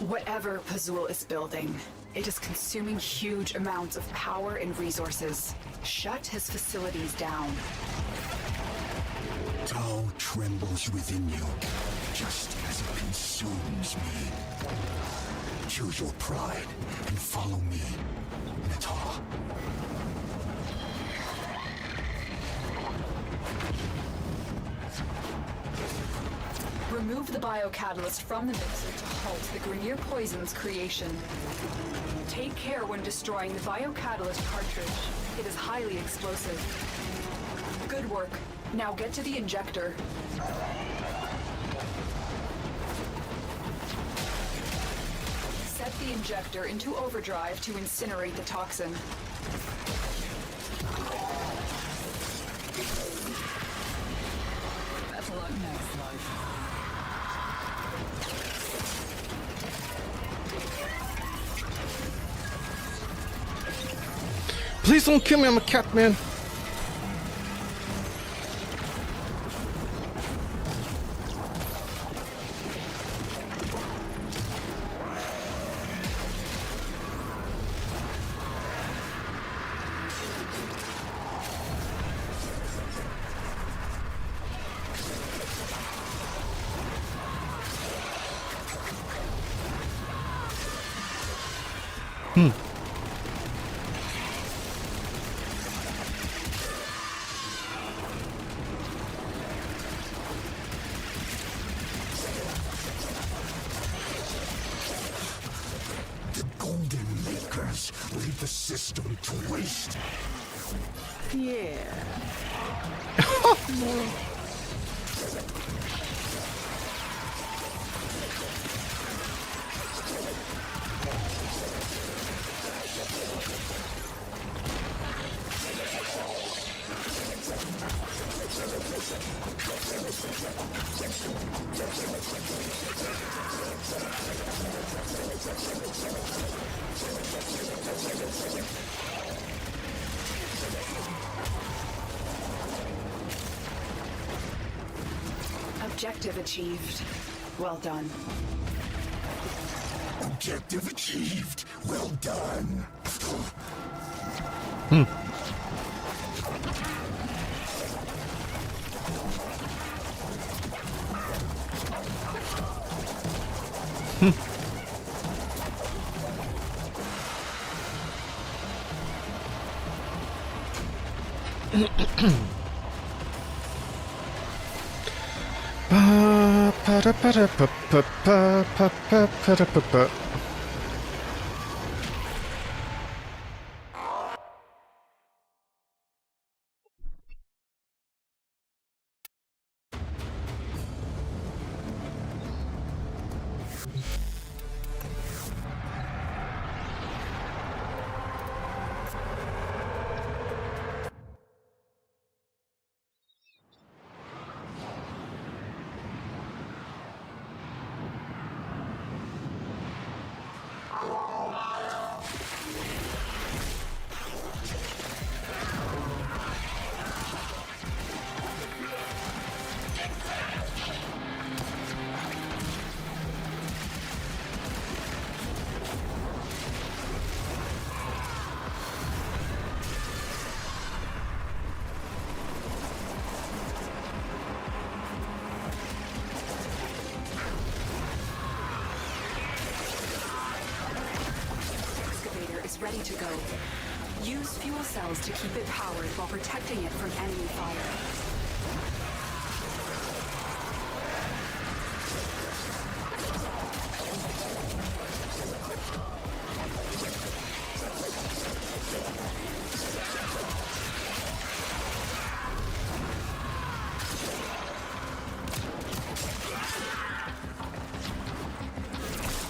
Whatever Pazul is building, it is consuming huge amounts of power and resources. Shut his facilities down. Tau trembles within you, just as it consumes me. Choose your pride and follow me, Nata. Remove the biocatalyst from the mixer to halt the Grenier poison's creation. Take care when destroying the biocatalyst cartridge. It is highly explosive. Good work. Now get to the injector. Set the injector into overdrive to incinerate the toxin. Better luck next life. Please don't kill me, I'm a cat man. Lead the system to waste. Yeah. Objective achieved. Well done. Objective achieved. Well done. is ready to go. Use fuel cells to keep it powered while protecting it from enemy fire.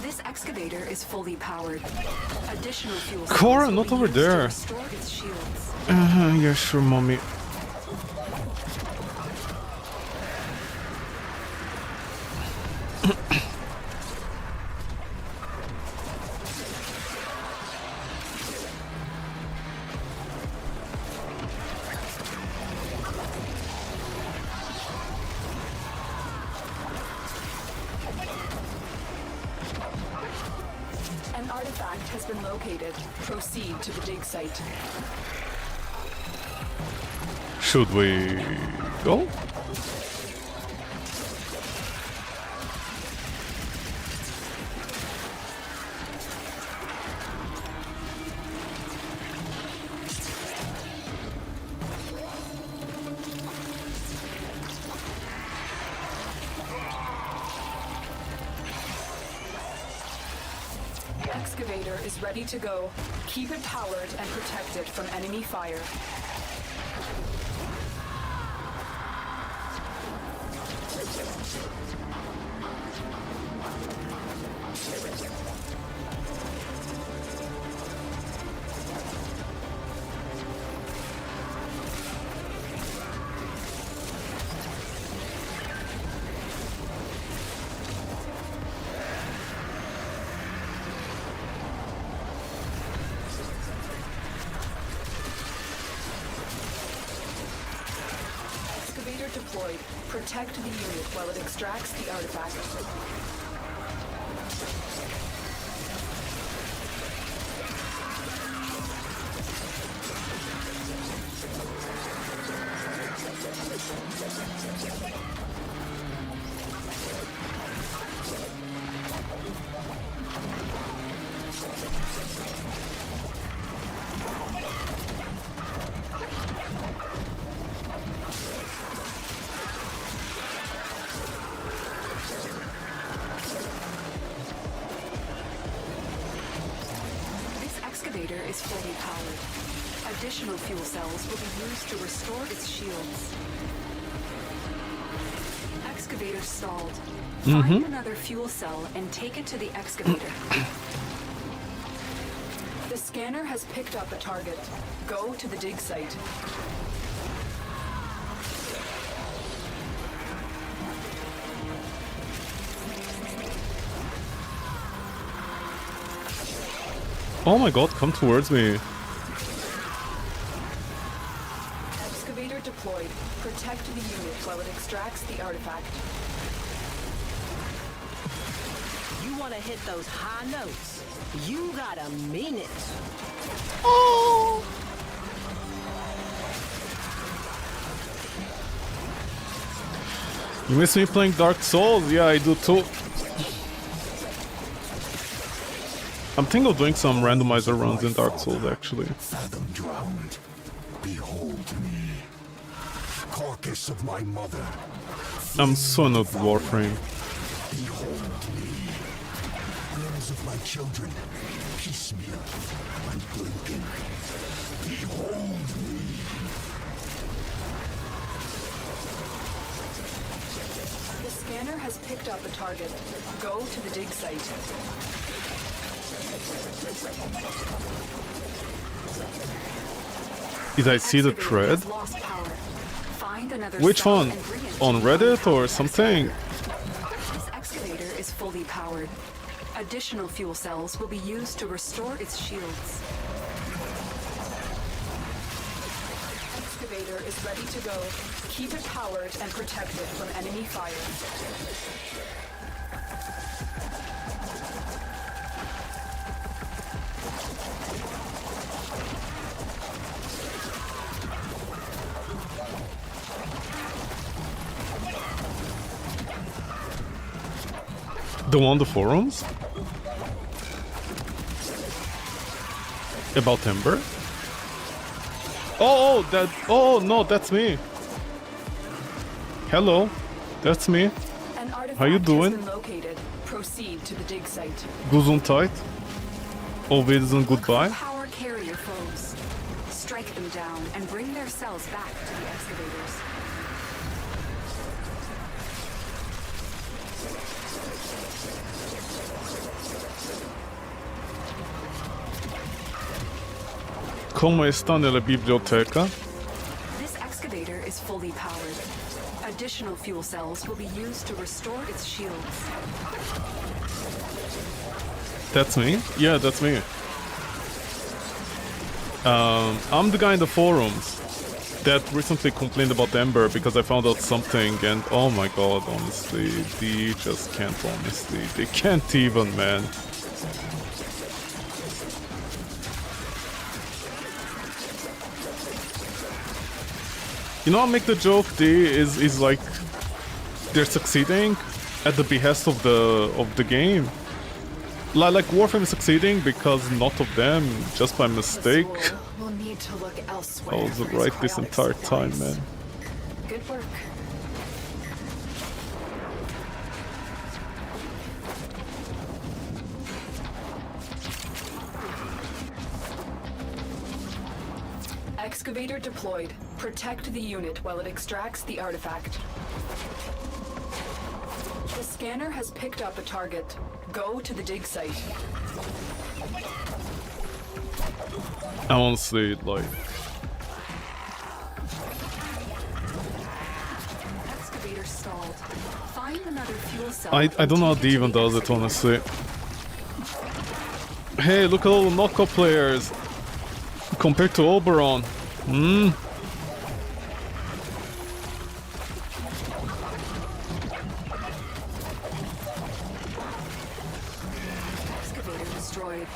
This excavator is fully powered. Additional fuel cells Cora, will not be over used to there. restore its shields. Yeah, sure, mommy. An artifact has been located. Proceed to the dig site. Should we go? Excavator is ready to go. Keep it powered and protect it from enemy fire. Excavator deployed. Protect the unit while it extracts the artifact. Excavator is fully powered. Additional fuel cells will be used to restore its shields. Excavator stalled. Find another fuel cell and take it to the excavator. The scanner has picked up a target. Go to the dig site. Oh my god, come towards me. Excavator deployed. Protect the unit while it extracts the artifact. You want to hit those high notes? You gotta mean it. You miss me playing Dark Souls? Yeah, I do too. I'm thinking of doing some randomizer runs in Dark Souls, actually. Fathom drowned. Behold me. Carcass of my mother. I'm so not Warframe. Behold me. Limbs of my children. Piecemeal. Unbroken. Behold me. The scanner has picked up a target. Go to the dig site. Did I see the Excavator thread? has lost power. Find another Which cell one? and re-enter On the Reddit or powered something? This excavator is fully powered. Additional fuel cells will be used to restore its shields. Excavator is ready to go. Keep it powered and protect it from enemy fire. The one on the forums? About Ember? Oh, that. Oh no, that's me. Hello, that's me. An artifact How you doing? has been located. Proceed to the dig site. Gesundheit. Auf goodbye. Power carrier foes. Strike them down and bring their cells back to the excavators. Como está nella biblioteca? This excavator is fully powered. Additional fuel cells will be used to restore its shields. That's me? Yeah, that's me. I'm the guy in the forums that recently complained about Ember because I found out something and oh my god, honestly, they just can't, honestly. They can't even, man. You know, I make the joke, is like they're succeeding at the behest of the game. Like Warframe is succeeding because not of them, just by mistake. We'll need to look elsewhere. I was for its right this cryonic entire time, supplies. man. Good work. Excavator deployed. Protect the unit while it extracts the artifact. The scanner has picked up a target. Go to the dig site. I honestly, like, Excavator stalled. Find another fuel cell. I don't know how D even does it, honestly. Hey, look at all the knockout players compared to Oberon. Excavator destroyed.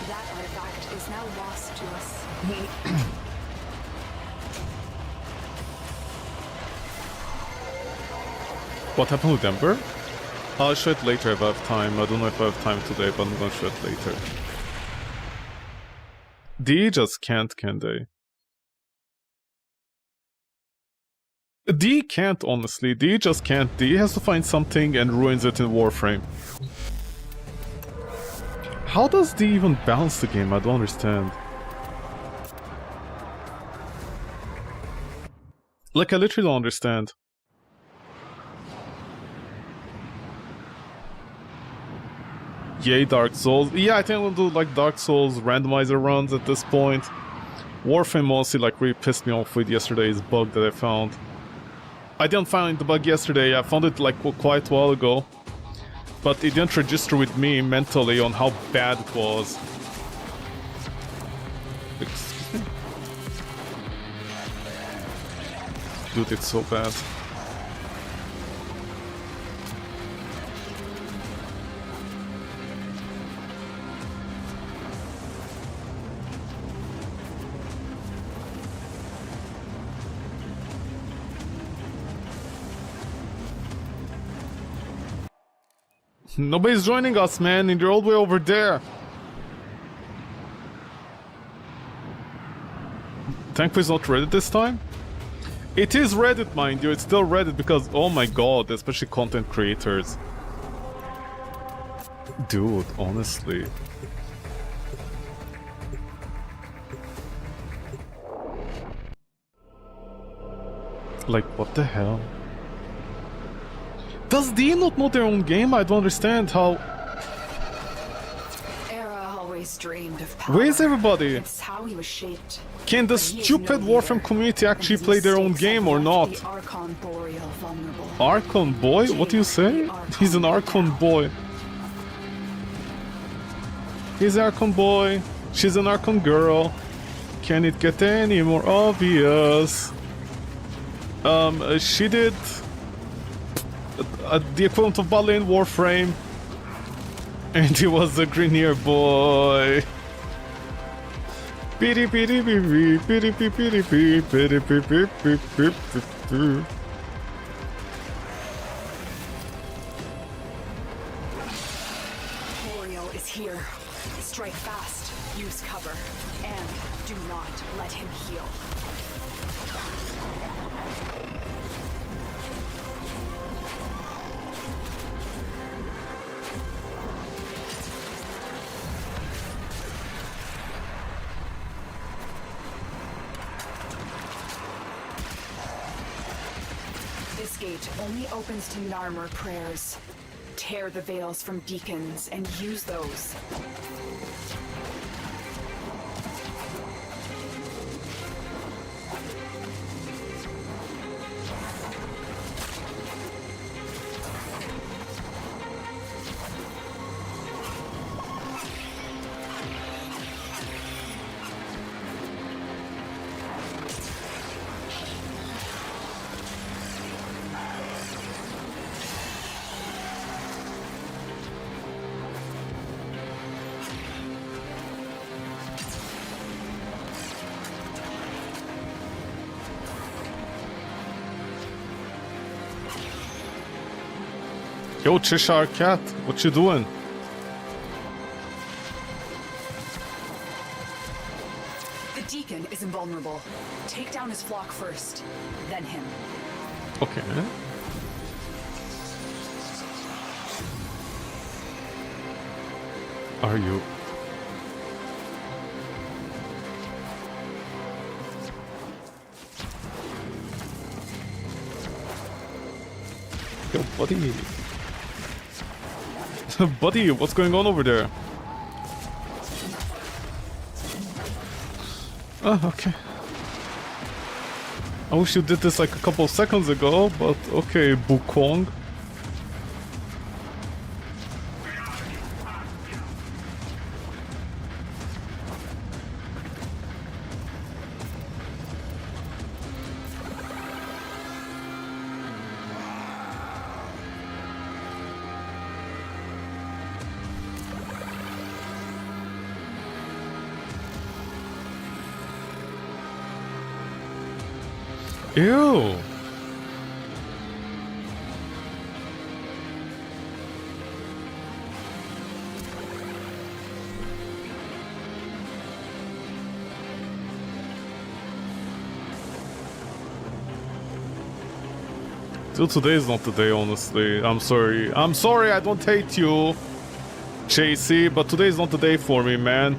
That artifact is now lost to us. What happened with Ember? I'll show it later if I have time. I don't know if I have time today, but I'm gonna show it later. D just can't, can they? D can't, honestly. D just can't. D has to find something and ruins it in Warframe. How does D even balance the game? I don't understand. Like, I literally don't understand. Yay, Dark Souls. Yeah, I think we'll do like Dark Souls randomizer runs at this point. Warframe mostly like really pissed me off with yesterday's bug that I found. I didn't find the bug yesterday, I found it like quite a while ago. But it didn't register with me mentally on how bad it was. Excuse me? Dude, it's so bad. Nobody's joining us, man, and you're all the way over there. Thankfully it's not Reddit this time. It is Reddit, mind you, it's still Reddit because, oh my god, especially content creators. Dude, honestly. Like, what the hell? Does D not know their own game? I don't understand how... Era always dreamed of power. Where is everybody? It's how he was shaped. Can the But he is stupid no Warframe leader, community actually and play his their own mistakes game have or left not? the Archon Boreal vulnerable. Archon boy? What do you say? He's an Archon boy. He's an Archon boy. She's an Archon girl. Can it get any more obvious? She did the equivalent of Bala in Warframe, and he was the Greeneer boy. Piri piri piri piri piri piri piri piri piri piri piri. Boreal is here. Strike fast, use cover, and do not let him heal. This gate only opens to Narmer prayers. Tear the veils from deacons and use those. Yo, Cheshire Cat, what you doing? The deacon is invulnerable. Take down his flock first, then him. Okay. Are you? Yo, buddy. Buddy, what's going on over there? Oh, okay. I wish you did this like a couple seconds ago, but okay, Bukong. Ew. Till today is not the day, honestly. I'm sorry. I'm sorry, I don't hate you, Chasey, but today is not the day for me, man.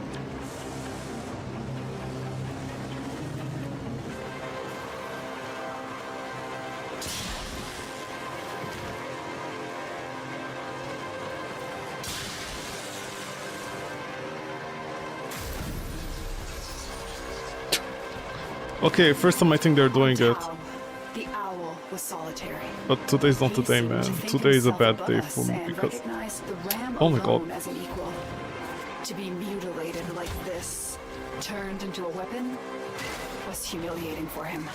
Okay, first time I think they're doing it. The owl was solitary. But today's not the day, man. Today is a bad day for me because... Oh my god. As an equal. To be mutilated like this, turned into a weapon, was humiliating for him.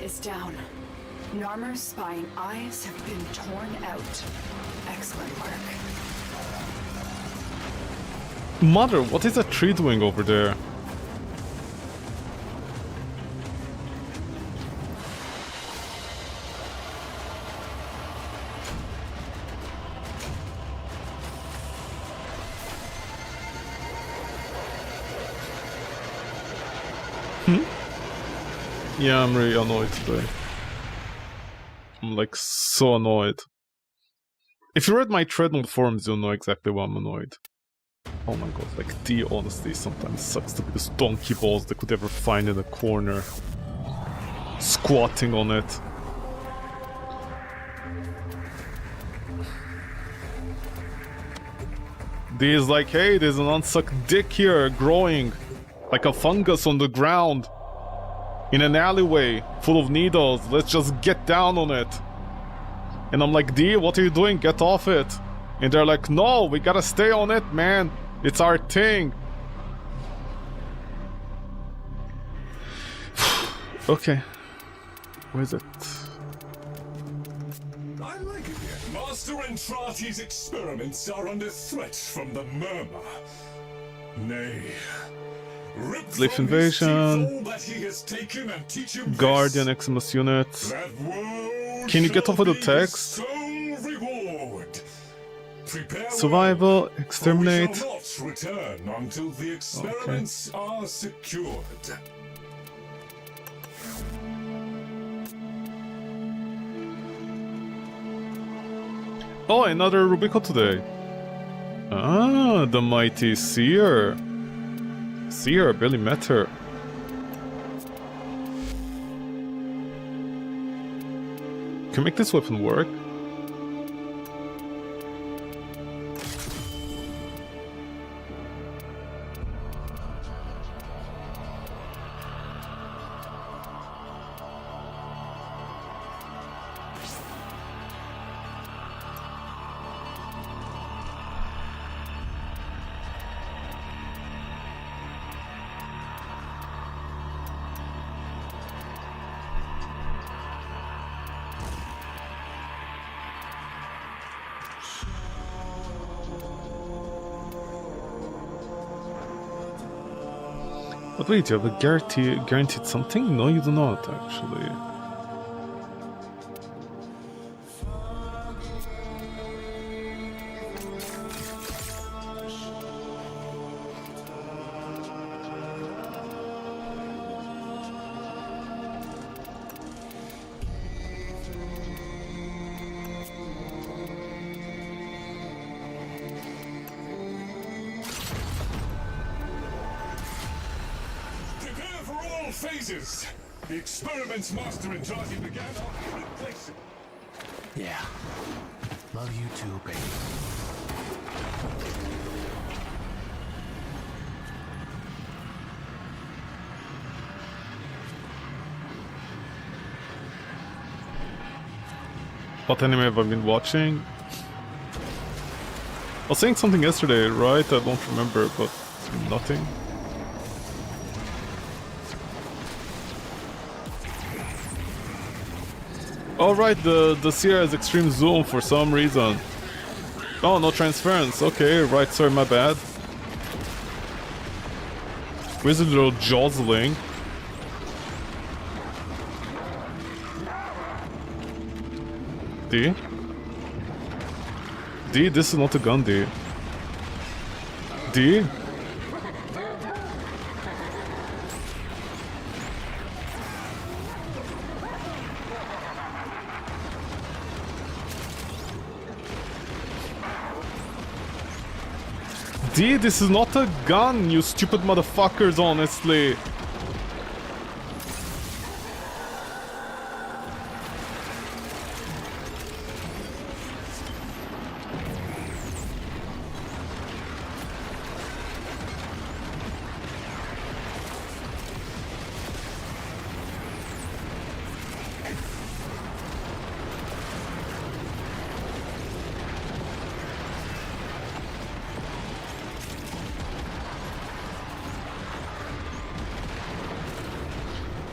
Is down. Narmer's spine eyes have been torn out. Excellent work. Mother, what is that tree doing over there? Yeah, I'm really annoyed today. I'm like so annoyed. If you read my thread on the forums, you'll know exactly why I'm annoyed. Oh my god, like the honesty sometimes sucks to be those donkey balls they could ever find in a corner. Squatting on it. D is like, hey, there's an unsucked dick here growing like a fungus on the ground. in an alleyway full of needles. Let's just get down on it. And I'm like, D, what are you doing? Get off it. And they're like, no, we gotta stay on it, man. It's our thing. Okay. Where is it? I like it here. Master Entrati's experiments are under threat from the Murmur. Nay. Rip Leaf from his teeth Invasion. all that he has taken and teach him Guardian this, Eximus unit. that woe Can you get shall off with the be his text? sole reward. Prepare Survival, well, exterminate. for we shall not return until the experiments are secured. Oh, another Rubico today. Ah, the mighty Seer. Seer, I barely met her. Can make this weapon work? But wait, you have a guaranteed something? No, you do not, actually. Prepare for all phases. The experiments Master Entrati began are irreplaceable. Yeah. Love you too, baby. What anime have I been watching? I was saying something yesterday, right? I don't remember, but nothing. Oh right, the Seer has extreme zoom for some reason. Oh, no transference. Okay, right, sorry, my bad. Where's the little jostling? D? D, this is not a gun, D. D? D, this is not a gun, you stupid motherfuckers, honestly.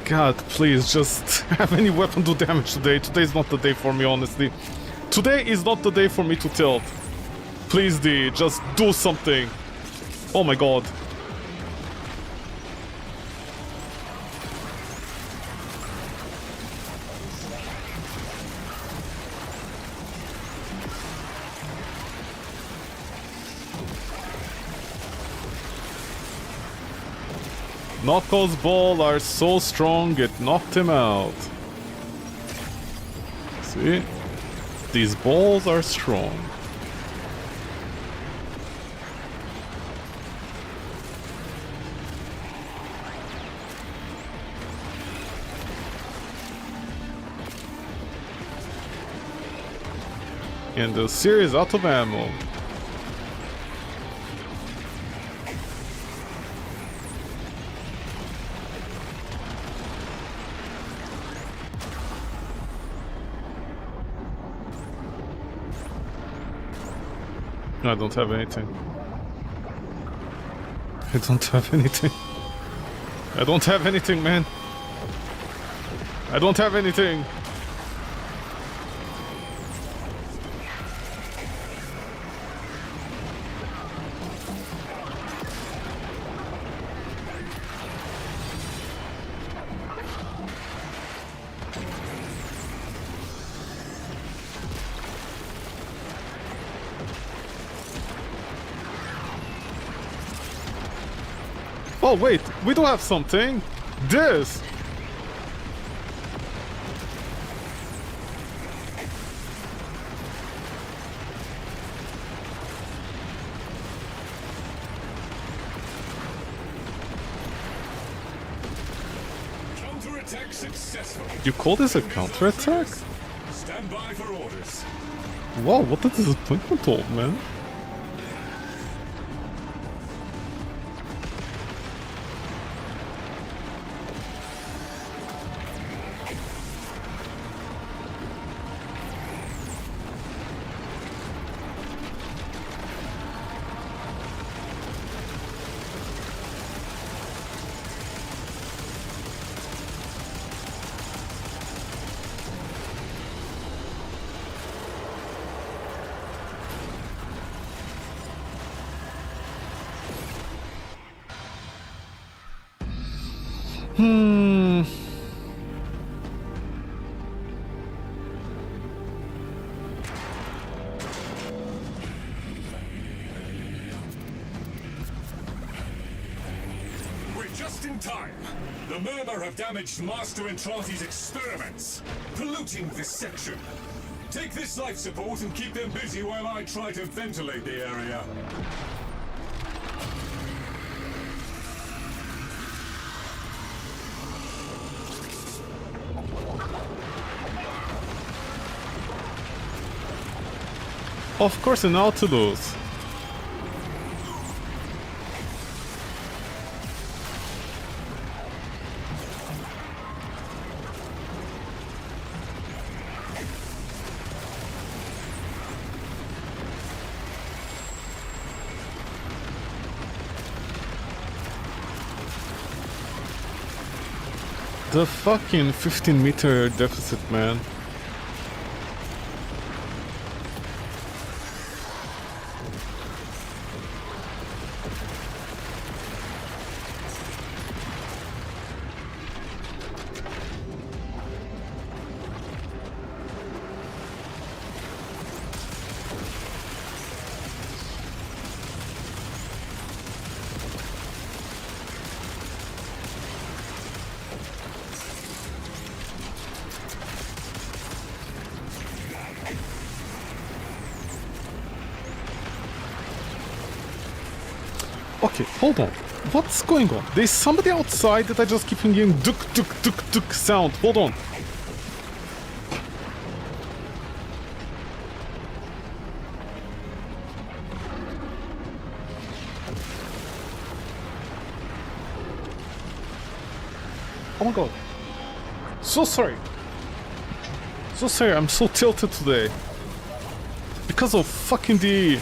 God, please, just have any weapon do damage today. Today's not the day for me, honestly. Today is not the day for me to tilt. Please, D, just do something. Oh my god. Knuckles' balls are so strong, it knocked him out. See? These balls are strong. And the Seer is out of ammo. I don't have anything. I don't have anything. I don't have anything, man. I don't have anything. Oh wait, we do have something. This. Counterattack successful. You call this a counterattack? Stand by for orders. Wow, what a disappointment, old man. We're just in time. The Murmur have damaged Master Entranti's experiments, polluting this section. Take this life support and keep them busy while I try to ventilate the area. Of course, an Nautilus. The fucking 15-meter deficit, man. Okay, hold on. What's going on? There's somebody outside that I just keep hearing duk duk duk duk sound. Hold on. Oh my god. So sorry. So sorry, I'm so tilted today. Because of fucking the...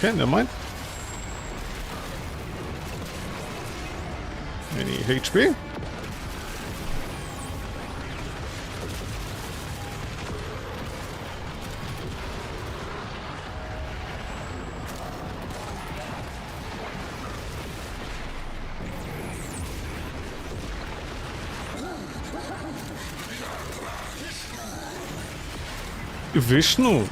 Okay, never mind. Any HP? Vishnu?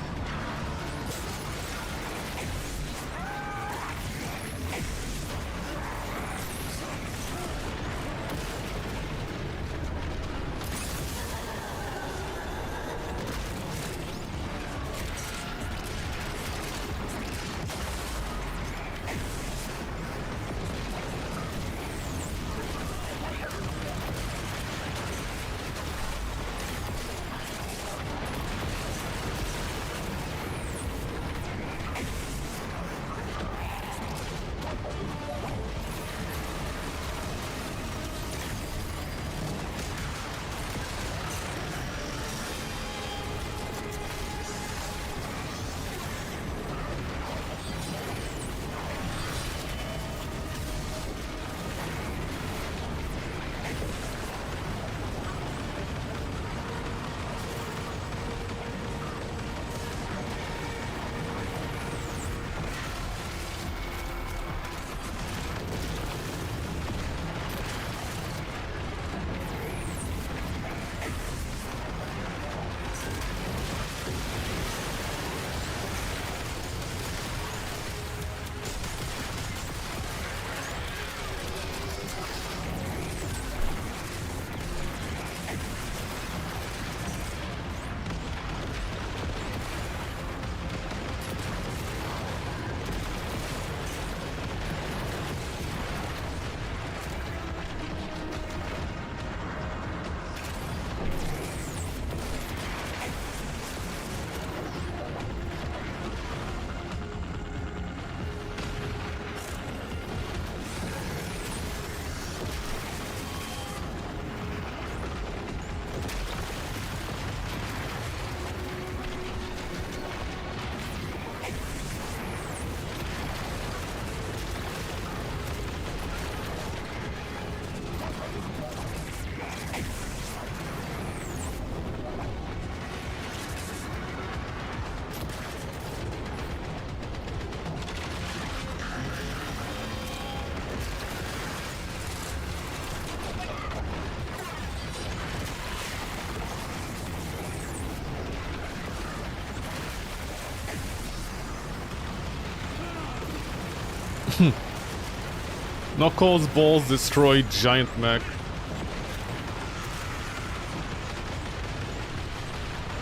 Knuckles balls destroy giant mech.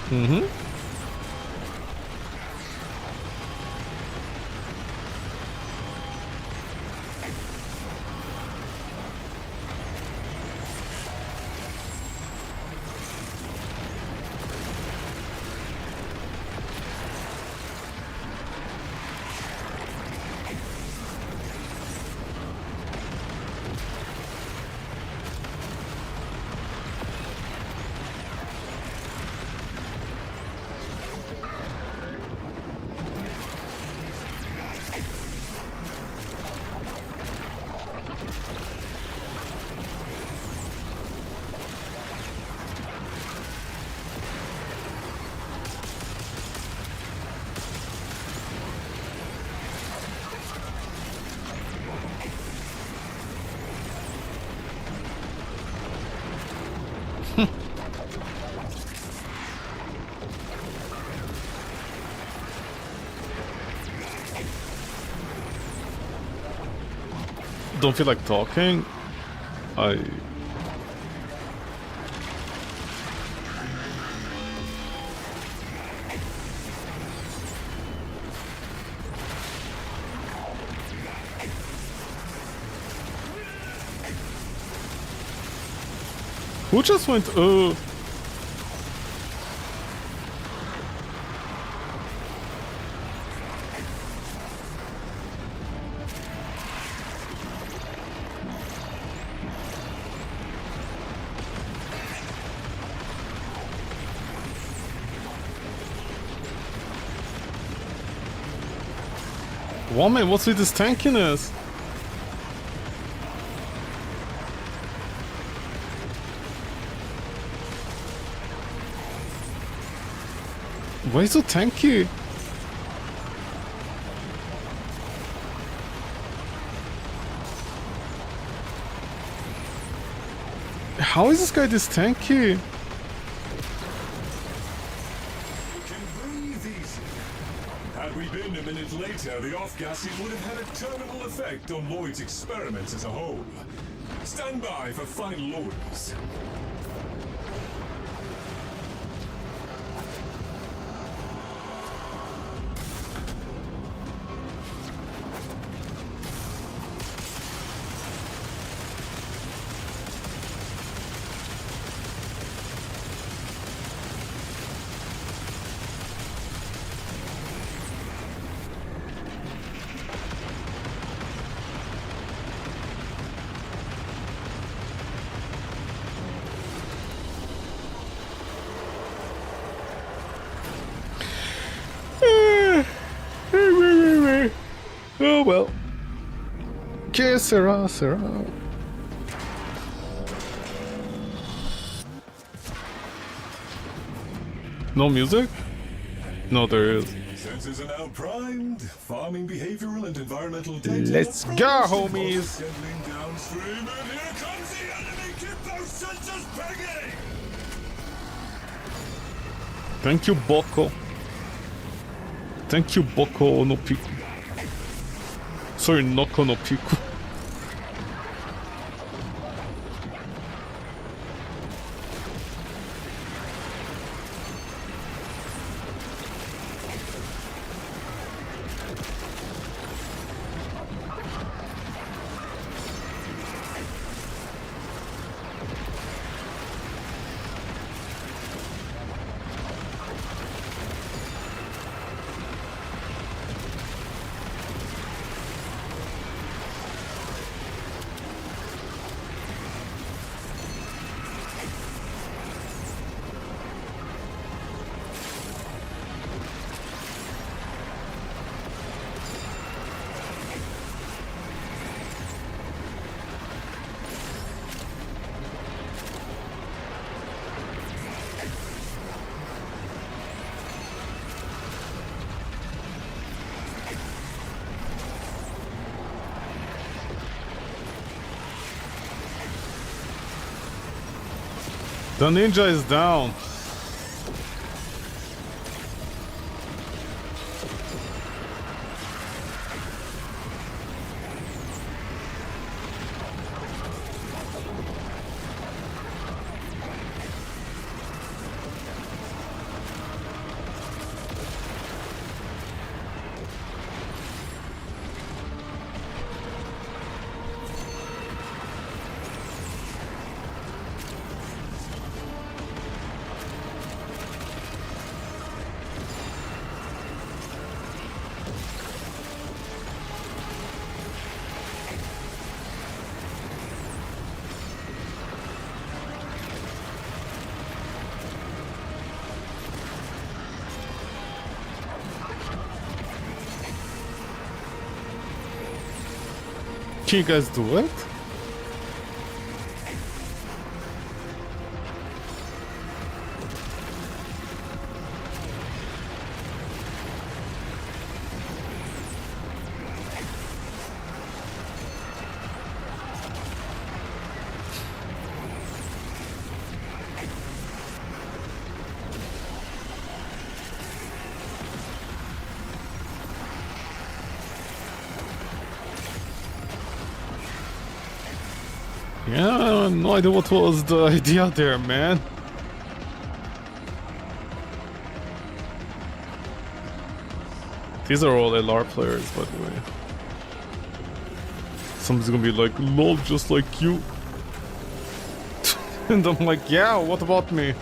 Mm-hmm. Don't feel like talking. I... Who just went, Woman, what's with this tankiness? Why is so tanky? How is this guy this tanky? You can breathe easy. Had we been a minute later, the off-gassing would have had a terminal effect on Lloyd's experiments as a whole. Stand by for final orders. Oh well. Que sera, sera. No music? No, there is. Sensors are now primed. Farming behavioral and environmental data. Let's go, homies. Settling downstream, and here comes the enemy. Keep those sensors pinging. Thank you, Boko. Thank you, Boko no Piku. Sorry, Noko no Piku. The ninja is down. Can you guys do it? Yeah, no idea what was the idea there, man. These are all LR players, by the way. Somebody's gonna be like, lol, just like you. And I'm like, yeah, what about me?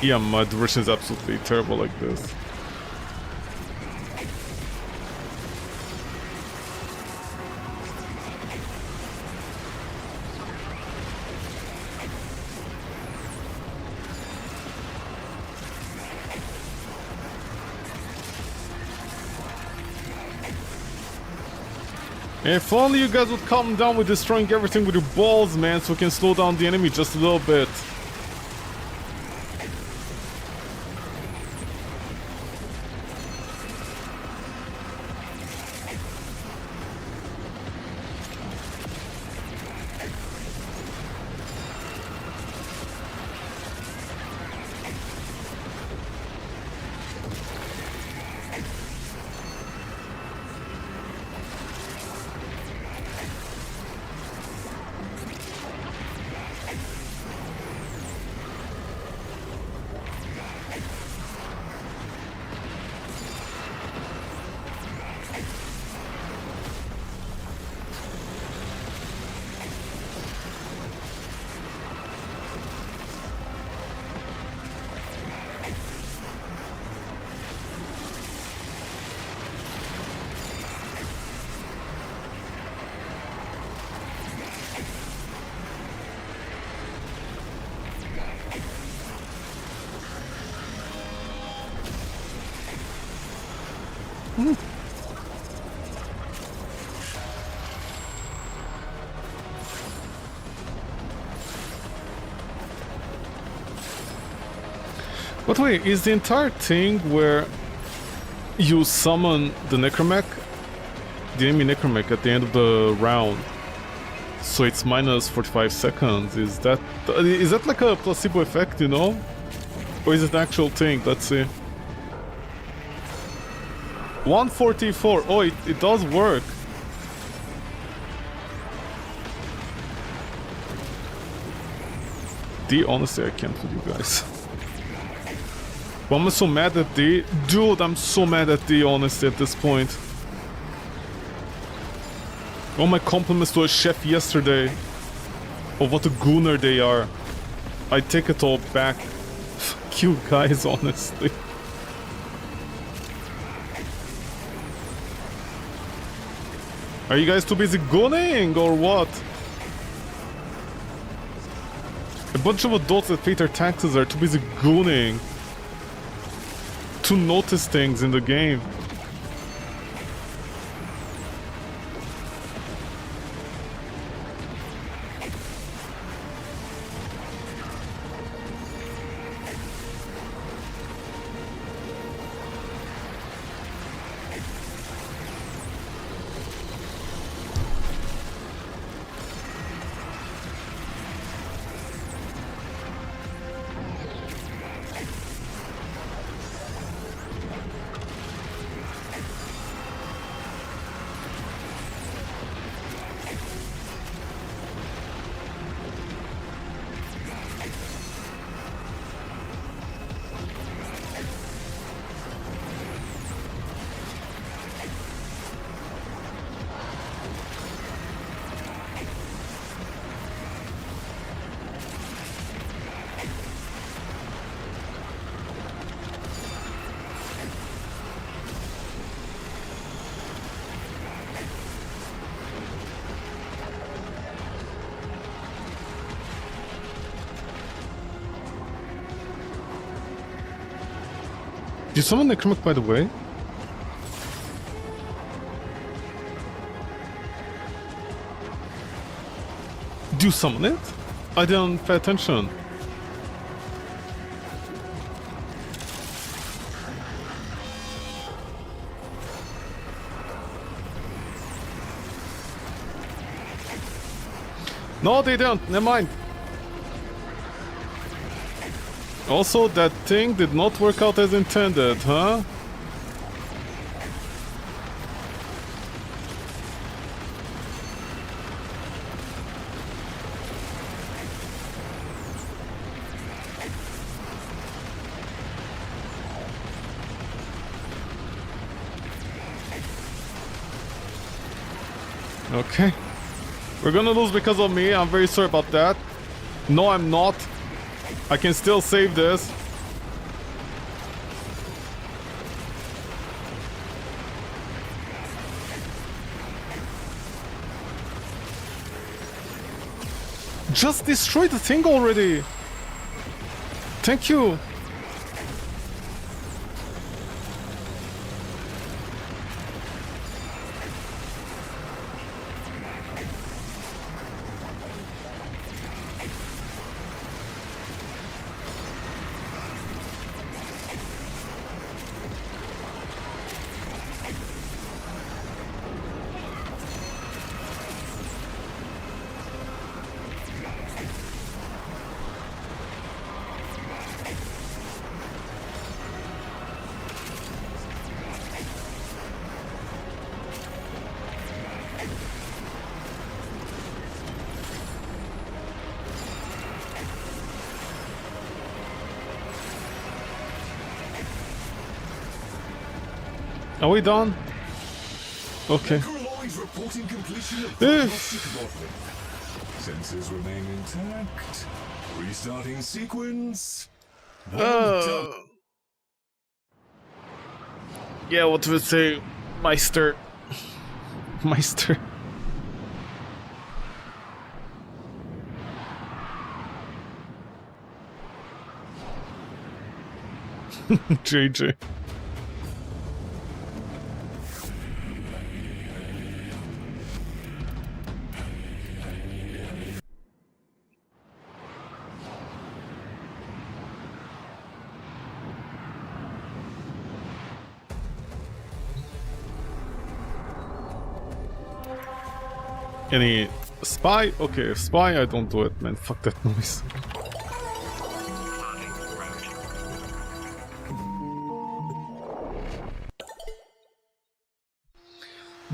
Yeah, my direction is absolutely terrible like this. If only you guys would calm down with destroying everything with your balls, man, so we can slow down the enemy just a little bit. But wait, is the entire thing where you summon the Necromech, the enemy Necromech at the end of the round, so it's minus 45 seconds, is that like a placebo effect, you know? Or is it an actual thing? Let's see. 144, oh, it does work. D, honestly, I can't with you guys. But I'm so mad at D. Dude, I'm so mad at D, honestly, at this point. All my compliments to a chef yesterday of what a gooner they are. I take it all back. Fuck you guys, honestly. Are you guys too busy gooning, or what? A bunch of adults that pay their taxes are too busy gooning to notice things in the game. You summon Necromic, by the way? Do you summon it? I didn't pay attention. No, they don't. Never mind. Also, that thing did not work out as intended, huh? Okay. We're gonna lose because of me. I'm very sorry about that. No, I'm not. I can still save this. Just destroy the thing already. Thank you. Are we done? Okay. Reporting completion of diagnostic modeling. Sensors remain intact. Restarting sequence. Yeah, what would say, Meister? Meister. JJ. Any spy? Okay, spy, I don't do it, man. Fuck that noise.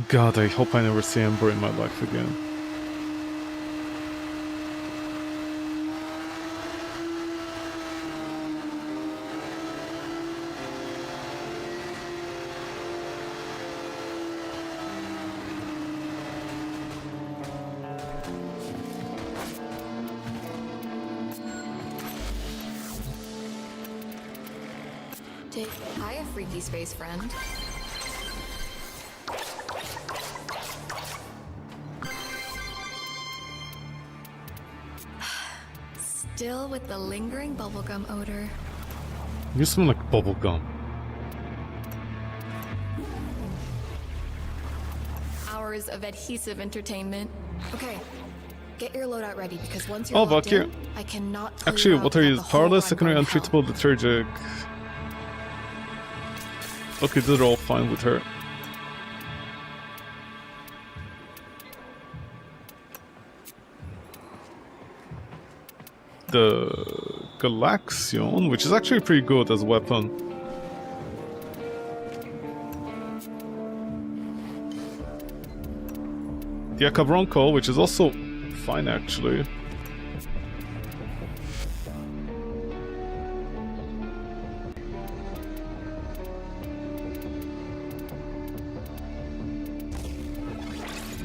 God, I hope I never see Ember in my life again. Hi, freaky space friend. Still with the lingering bubblegum odor. You smell like bubblegum. Hours of adhesive entertainment. Okay, get your loadout ready because once you're Oh, locked fuck you. in, I cannot pull Actually, you out what are without you? the whole Powerless, run secondary, going to hell. untreatable, lethargic. Okay, they're all fine with her. The Galaxion, which is actually pretty good as a weapon. The Acabronco, which is also fine actually.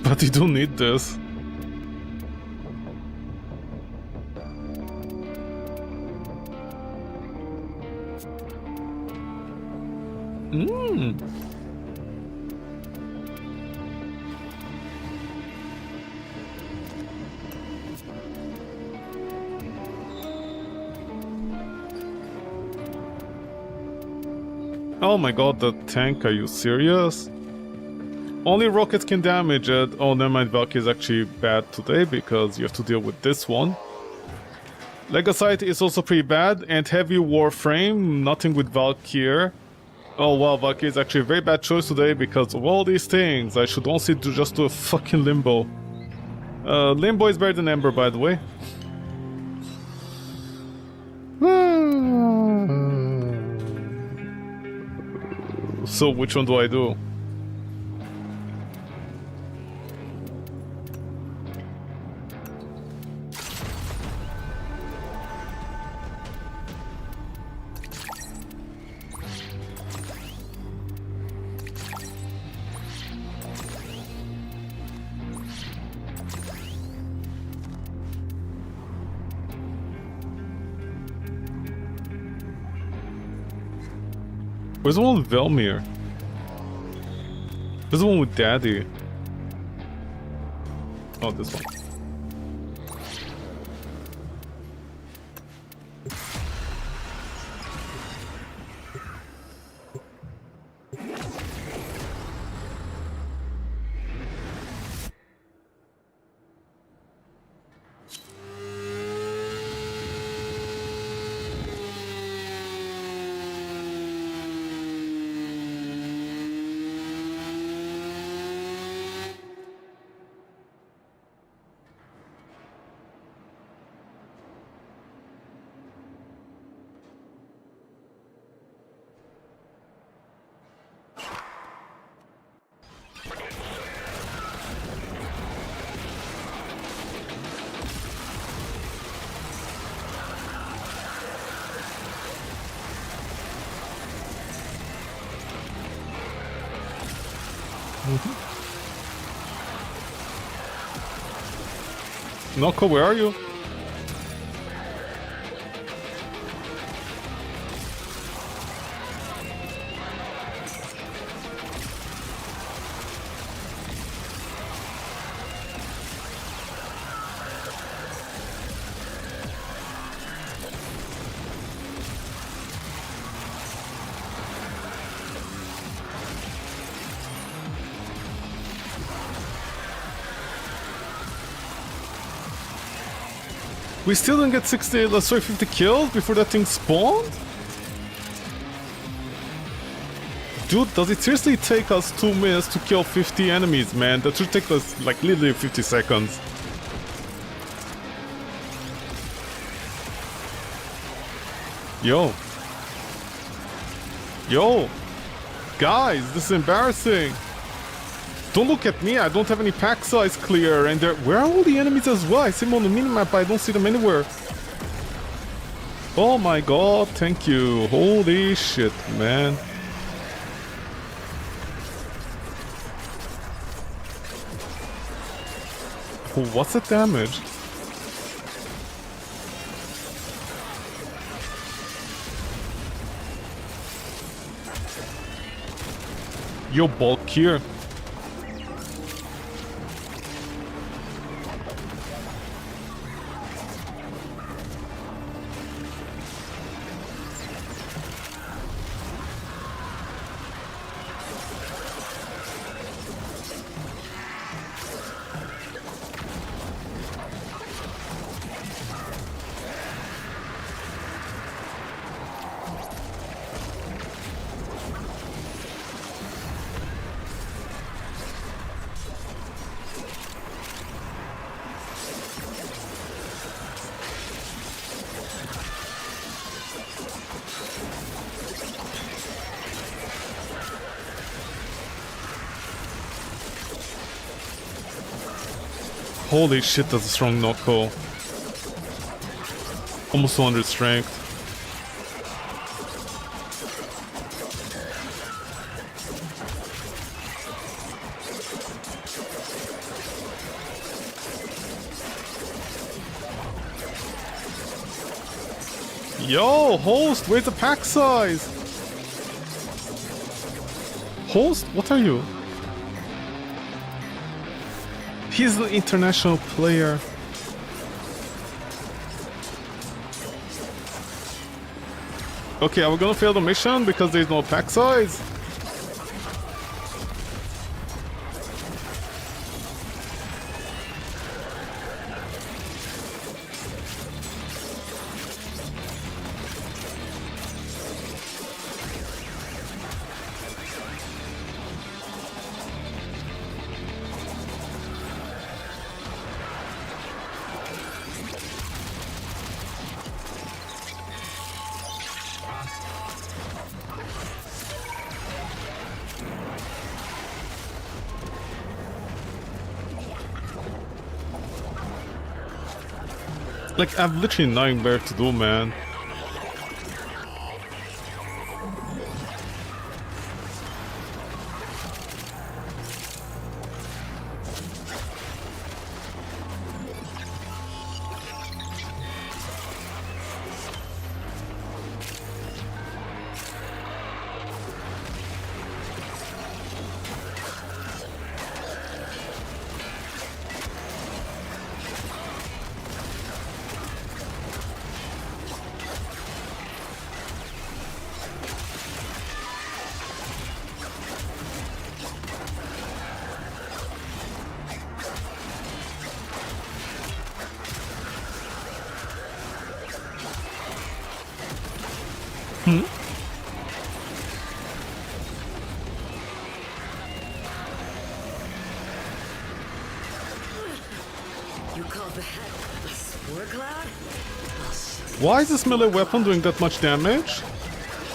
But you don't need this. Oh my god, the tank, are you serious? Only rockets can damage it. Oh, never mind, Valkyrie is actually bad today because you have to deal with this one. Legasite is also pretty bad, and heavy Warframe, nothing with Valkyrie. Oh wow, Valkyrie is actually a very bad choice today because of all these things. I should honestly just do a fucking Limbo. Limbo is better than Ember, by the way. So which one do I do? Where's the one with Velmir? Where's the one with Daddy? Oh, this one. Noko, where are you? We still didn't get 50 kills before that thing spawned? Dude, does it seriously take us 2 minutes to kill 50 enemies, man? That should take us, like, literally 50 seconds. Yo. Yo. Guys, this is embarrassing. Don't look at me, I don't have any pack size clear, and where are all the enemies as well? I see them on the minimap, but I don't see them anywhere. Oh my god, thank you. Holy shit, man. Oh, what's the damage? Yo, bulk here. Holy shit, that's a strong Noko. Almost 200 strength. Yo, host, where's the pack size? Host, what are you? He's an international player. Okay, are we gonna fail the mission because there's no pack size? Like, I've literally nothing better to do, man. You call that a spore cloud? Why is this melee weapon doing that much damage?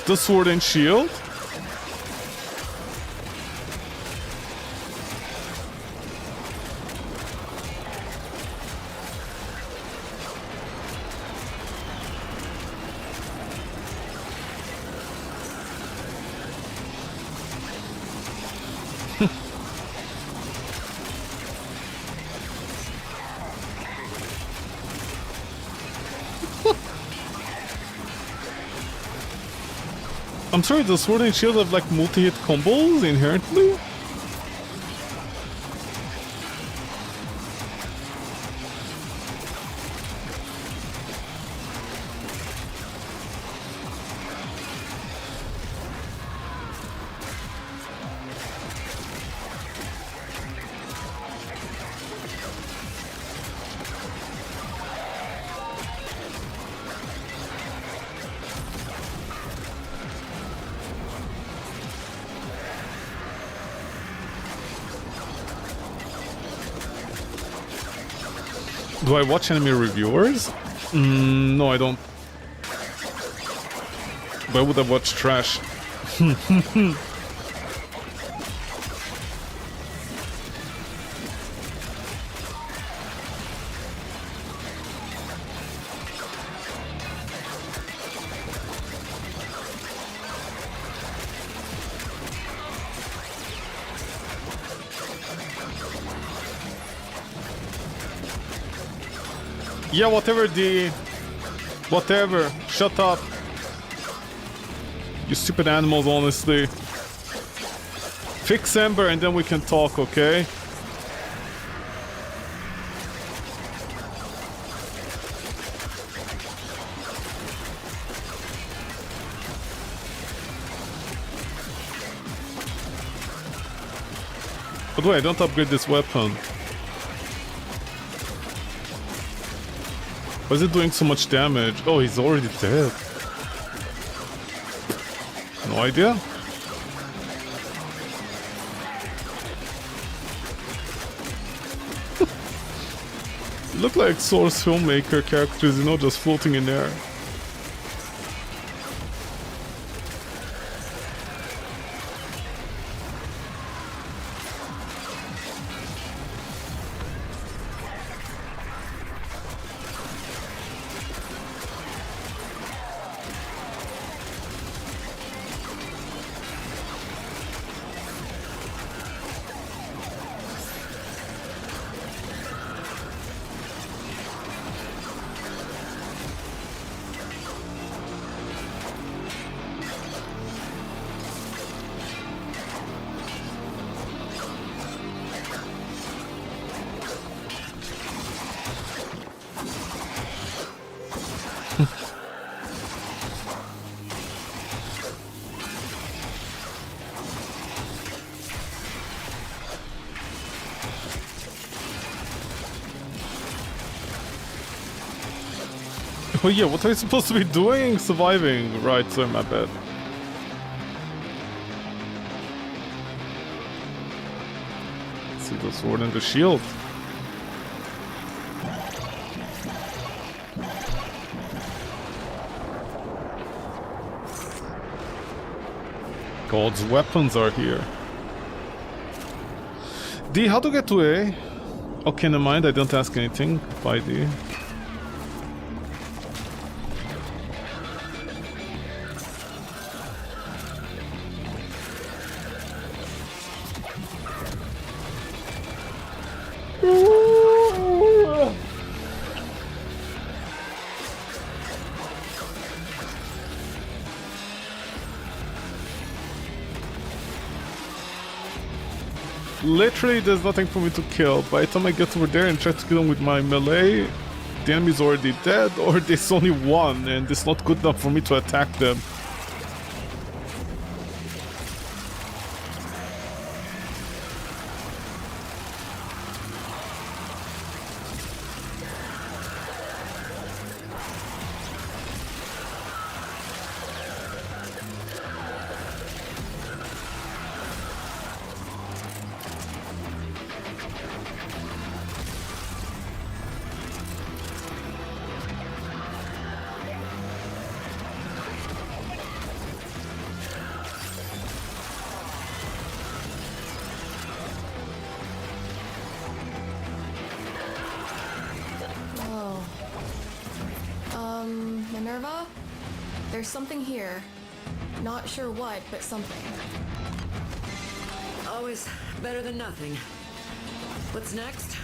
The sword and shield? I'm sorry, the sword and shield have like multi-hit combos inherently? Do I watch enemy reviewers? No, I don't. Why would I watch trash? Yeah, whatever, D. Whatever. Shut up. You stupid animals, honestly. Fix Ember and then we can talk, okay? By the way, I don't upgrade this weapon. Why is it doing so much damage? Oh, he's already dead. No idea. Look like Source filmmaker characters, you know, just floating in air. Oh yeah, what are you supposed to be doing? Surviving. Right, sorry, my bad. See the sword and the shield. God's weapons are here. D, how to get to A? Okay, never mind, I don't ask anything. Bye, D. Literally, there's nothing for me to kill. By the time I get over there and try to kill them with my melee, the enemy's already dead, or there's only one, and it's not good enough for me to attack them. Minerva? There's something here. Not sure what, but something. Always better than nothing. What's next?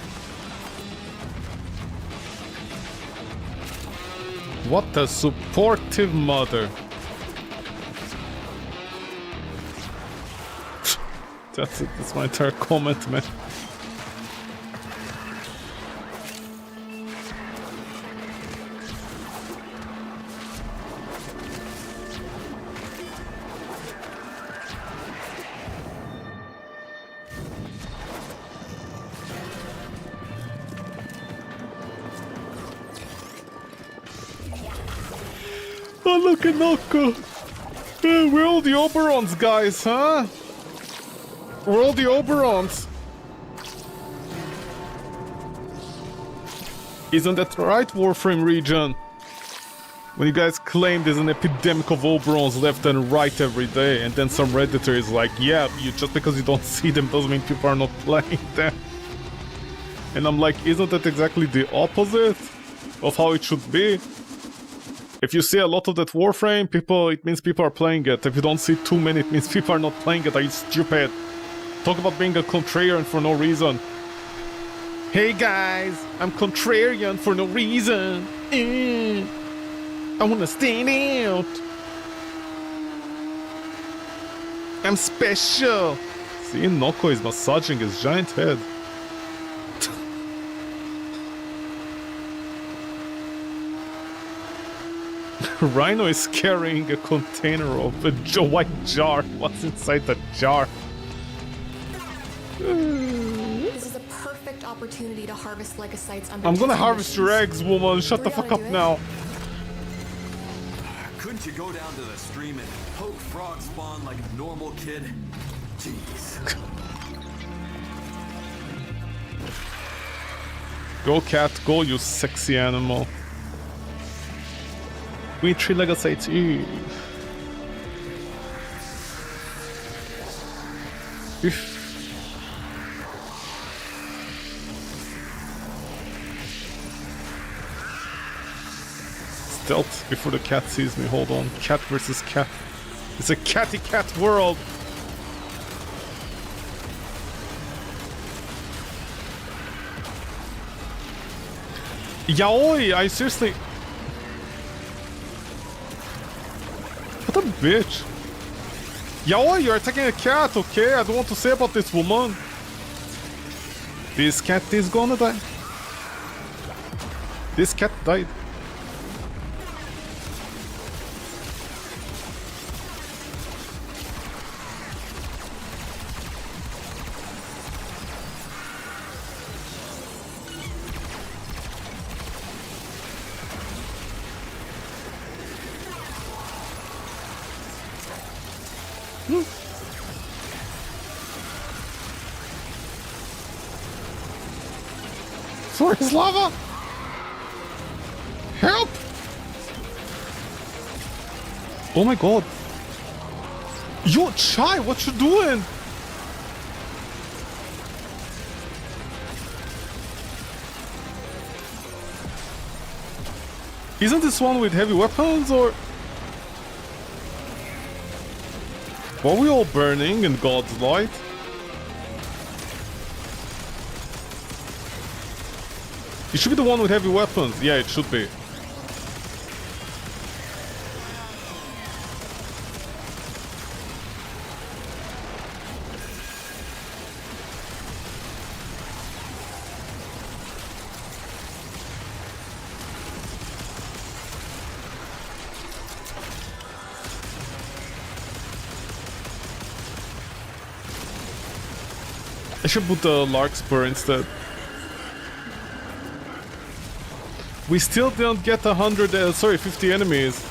What a supportive mother. That's it, that's my entire comment, man. Oh, look at Noko! We're all the Oberons, guys, huh? We're all the Oberons! Isn't that right, Warframe region? When you guys claim there's an epidemic of Oberons left and right every day, and then some Redditor is like, yeah, just because you don't see them doesn't mean people are not playing them. And I'm like, isn't that exactly the opposite of how it should be? If you see a lot of that Warframe, it means people are playing it. If you don't see too many, it means people are not playing it. Are you stupid? Talk about being a contrarian for no reason. Hey guys, I'm contrarian for no reason. I wanna stand out. I'm special. See, Noko is massaging his giant head. Rhino is carrying a container of a white jar. What's inside the jar? This is a perfect opportunity to harvest legocytes under. I'm gonna harvest your eggs, woman. Shut the fuck up now. Couldn't you go down to the stream and poke frog spawn like a normal kid? Jeez. Go, cat, go, you sexy animal. We 3 legocytes. Stealth before the cat sees me. Hold on. Cat versus cat. It's a catty cat world. Yaoi, I seriously. What a bitch. Yaoi, you're attacking a cat, okay? I don't want to say about this woman. This cat is gonna die. This cat died. Where is lava? Help! Oh my god. Yo, Chai, what you doing? Isn't this one with heavy weapons, or... Were we all burning in God's light? It should be the one with heavy weapons. Yeah, it should be. I should put the Larkspur instead. We still didn't get 50 enemies.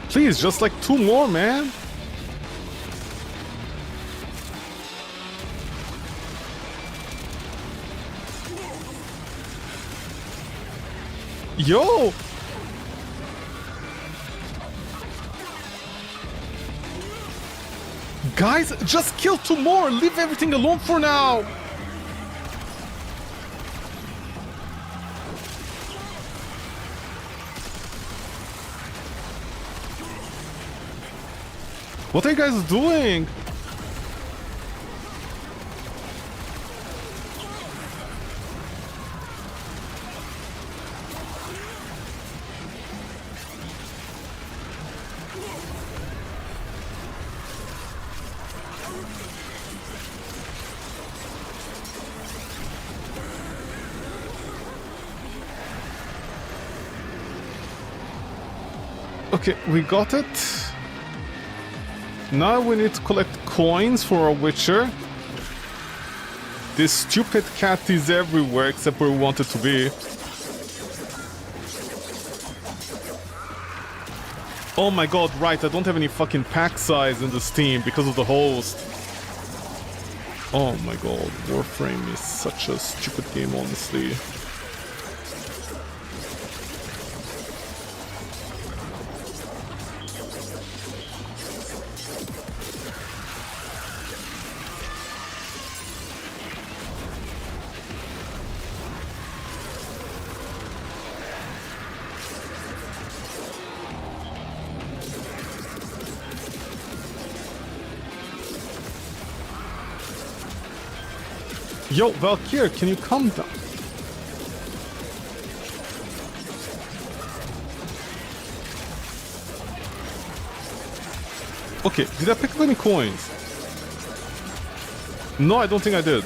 Please, just like 2 more, man. Yo! Guys, just kill 2 more. Leave everything alone for now. What are you guys doing? Okay, we got it. Now we need to collect coins for our Witcher. This stupid cat is everywhere except where we want it to be. Oh my god, right, I don't have any fucking pack size in this team because of the host. Oh my god, Warframe is such a stupid game, honestly. Yo, Valkyr, can you come down? Okay, did I pick up any coins? No, I don't think I did.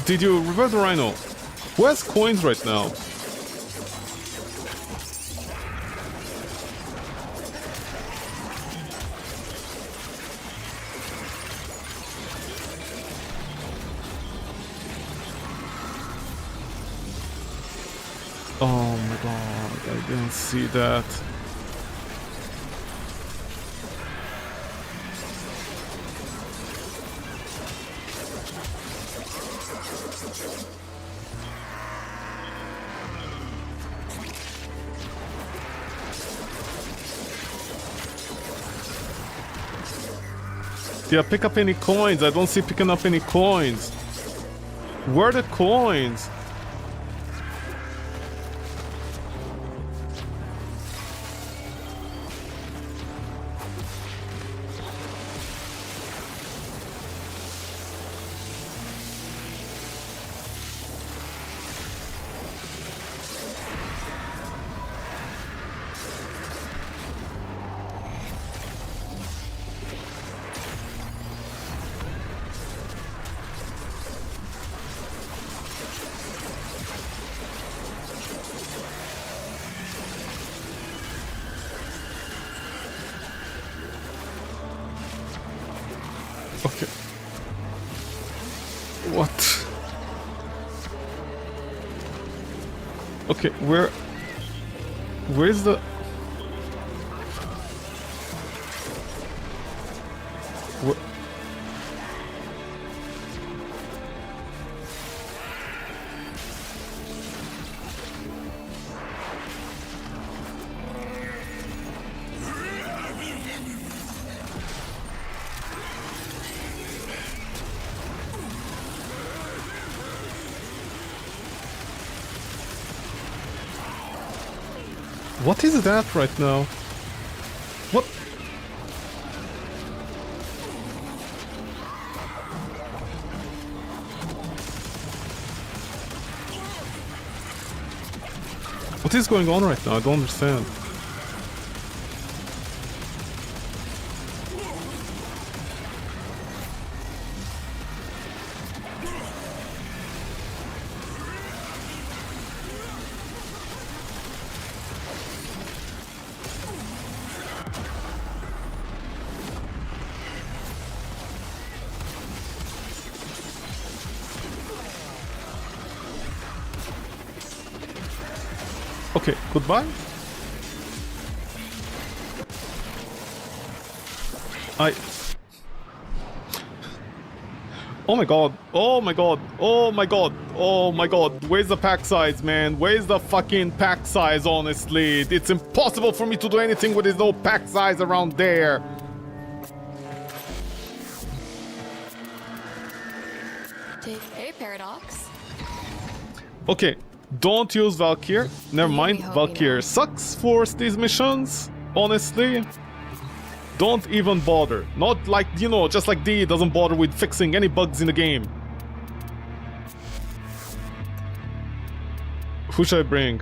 Did you revive the Rhino? Who has coins right now? Oh my god, I didn't see that. Did I pick up any coins? I don't see picking up any coins. Where are the coins? Okay. What? Okay, where's the... Where... What is that right now? What? What is going on right now? I don't understand. Okay, goodbye. Oh my god, oh my god, oh my god, oh my god. Where's the pack size, man? Where's the fucking pack size, honestly? It's impossible for me to do anything when there's no pack size around there. Hey, Paradox. Okay, don't use Valkyr. Never mind, me hope Valkyr you know. sucks for these missions, honestly. Don't even bother. Not like, you know, just like D doesn't bother with fixing any bugs in the game. Who should I bring?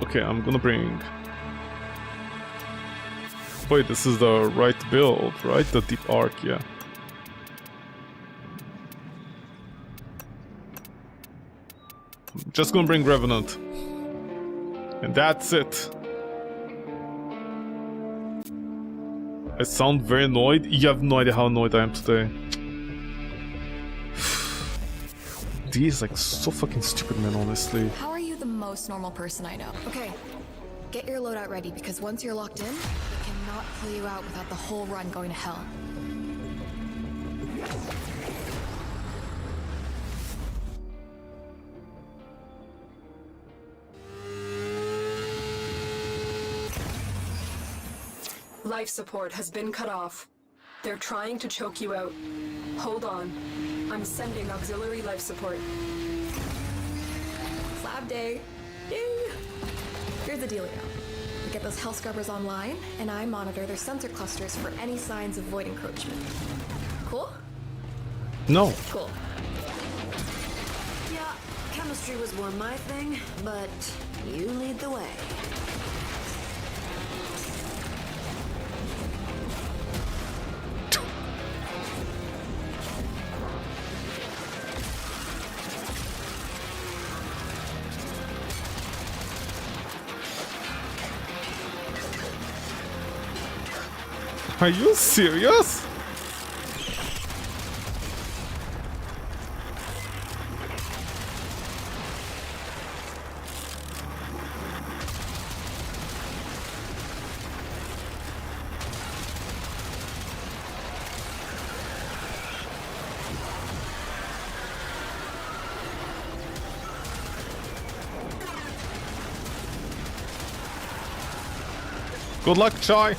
Okay, I'm gonna bring... Wait, this is the right build, right? The deep arc, yeah. Just gonna bring Revenant. And that's it. I sound very annoyed. You have no idea how annoyed I am today. D is like so fucking stupid, man, honestly. How are you the most normal person I know? Okay, get your loadout ready because once you're locked in, they cannot pull you out without the whole run going to hell. Life support has been cut off. They're trying to choke you out. Hold on. I'm sending auxiliary life support. Slab day. Yay! Here's the dealio. We get those hell scrubbers online, and I monitor their sensor clusters for any signs of void encroachment. Cool? No. Cool. Yeah, chemistry was more my thing, but you lead the way. Are you serious? Good luck, Chai.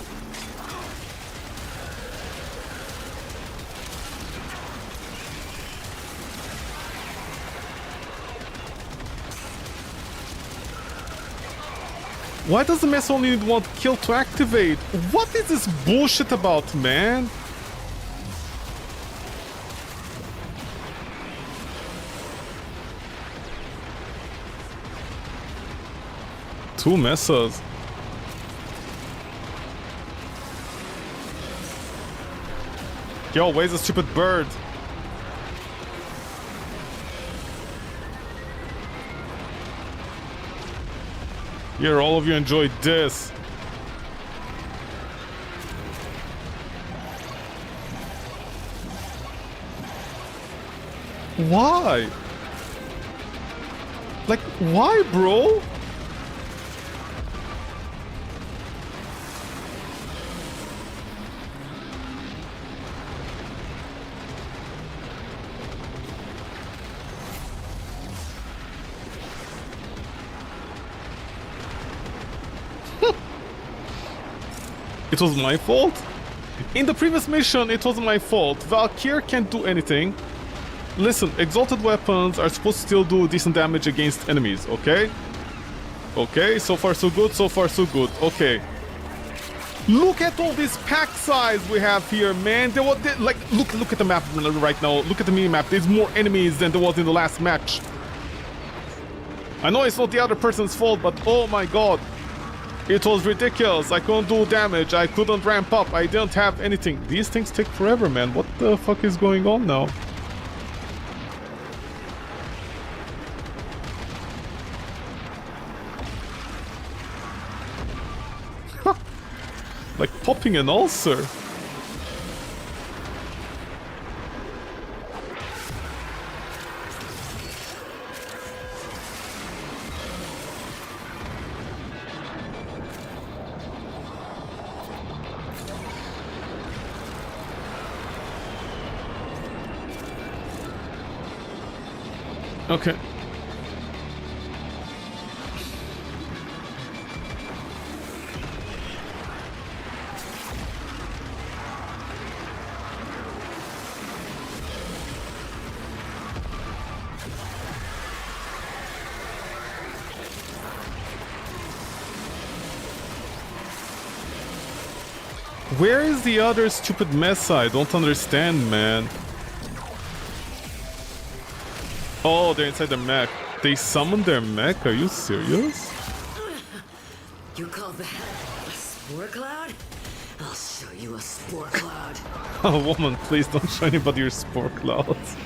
Why does the mess only need one kill to activate? What is this bullshit about, man? Two messes. Yo, where's the stupid bird? Here, all of you enjoy this. Why? Like, why, bro? It was my fault? In the previous mission, it wasn't my fault. Valkyr can't do anything. Listen, exalted weapons are supposed to still do decent damage against enemies, okay? Okay, so far so good, so far so good, okay. Look at all this pack size we have here, man. Like, look at the map right now. Look at the mini-map. There's more enemies than there was in the last match. I know it's not the other person's fault, but oh my god. It was ridiculous. I couldn't do damage. I couldn't ramp up. I didn't have anything. These things take forever, man. What the fuck is going on now? Like popping an ulcer. Okay. Where is the other stupid mess? I don't understand, man. Oh, they're inside the mech. They summoned their mech? Are you serious? You call that a spore cloud? I'll show you a spore cloud. Oh, woman, please don't show anybody your spore clouds.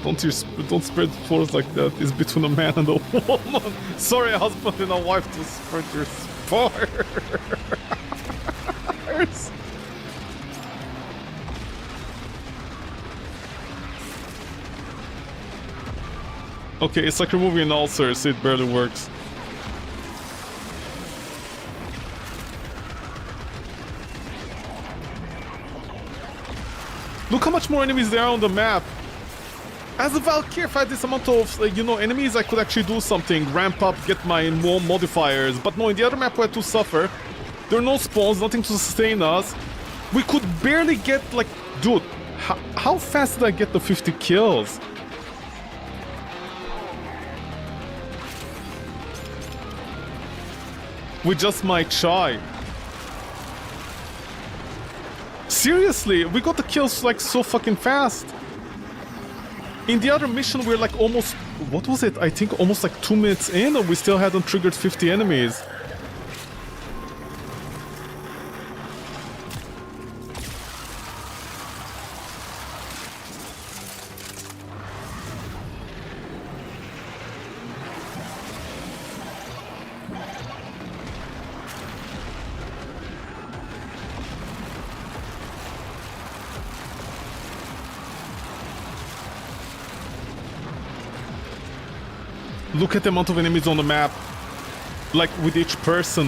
Don't spread spores like that. It's between a man and a woman. Sorry, a husband and a wife to spread your spores. Okay, it's like removing an ulcer, so it barely works. Look how much more enemies there are on the map. As a Valkyr, if I had this amount of, enemies, I could actually do something. Ramp up, get my more modifiers. But no, in the other map we had to suffer. There are no spawns, nothing to sustain us. We could barely get, like... Dude, how fast did I get the 50 kills? With just my chai. Seriously, we got the kills like so fucking fast. In the other mission, we're like almost... What was it? I think almost like 2 minutes in and we still hadn't triggered 50 enemies. Look at the amount of enemies on the map. Like, with each person.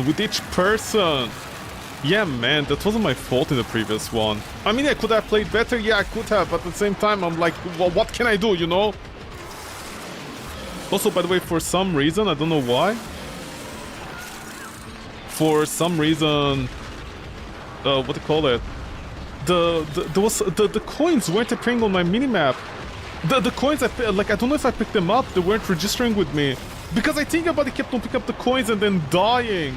Yeah, man, that wasn't my fault in the previous one. I mean, I could have played better. Yeah, I could have. But at the same time, I'm like, well, what can I do, you know? Also, by the way, for some reason, I don't know why. For some reason... what do you call it? The coins weren't appearing on my minimap. The coins, I don't know if I picked them up, they weren't registering with me. Because I think everybody kept on picking up the coins and then dying.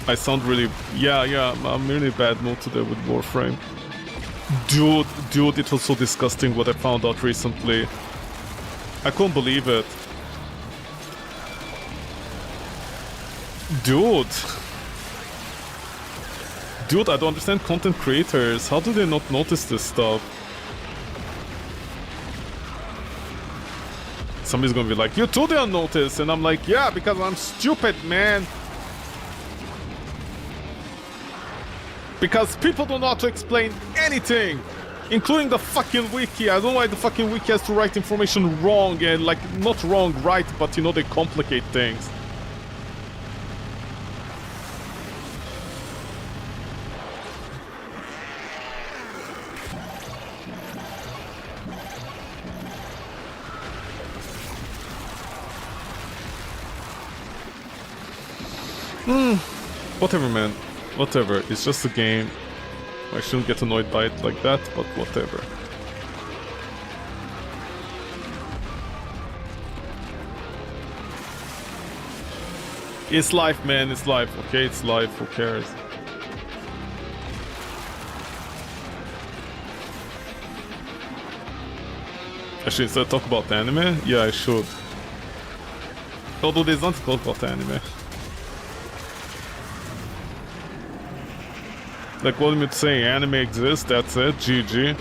I sound really... Yeah, I'm really bad mood today with Warframe. Dude, it was so disgusting what I found out recently. I couldn't believe it. Dude, I don't understand content creators. How do they not notice this stuff? somebody's gonna be like, you too didn't notice, and I'm like, yeah, because I'm stupid, man. Because people don't know how to explain anything, including the fucking wiki. I don't know why the fucking wiki has to write information wrong, and like, not wrong, right, but you know, they complicate things. Whatever, man. Whatever. It's just a game. I shouldn't get annoyed by it like that, but whatever. It's life, man. It's life. Okay, it's life. Who cares? Actually, instead of talk about anime, yeah, I should. Although there's nothing to talk about anime. Like, what am I saying? Anime exists, that's it, GG.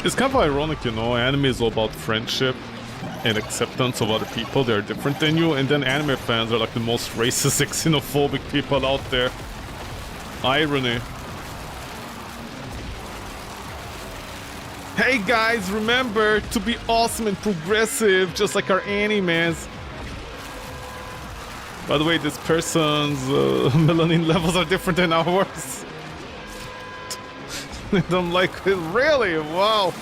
It's kind of ironic, you know, anime is all about friendship and acceptance of other people. They're different than you, and then anime fans are like the most racist and xenophobic people out there. Irony. Hey guys, remember to be awesome and progressive, just like our animes. By the way, this person's melanin levels are different than ours. And I'm like, really? Wow.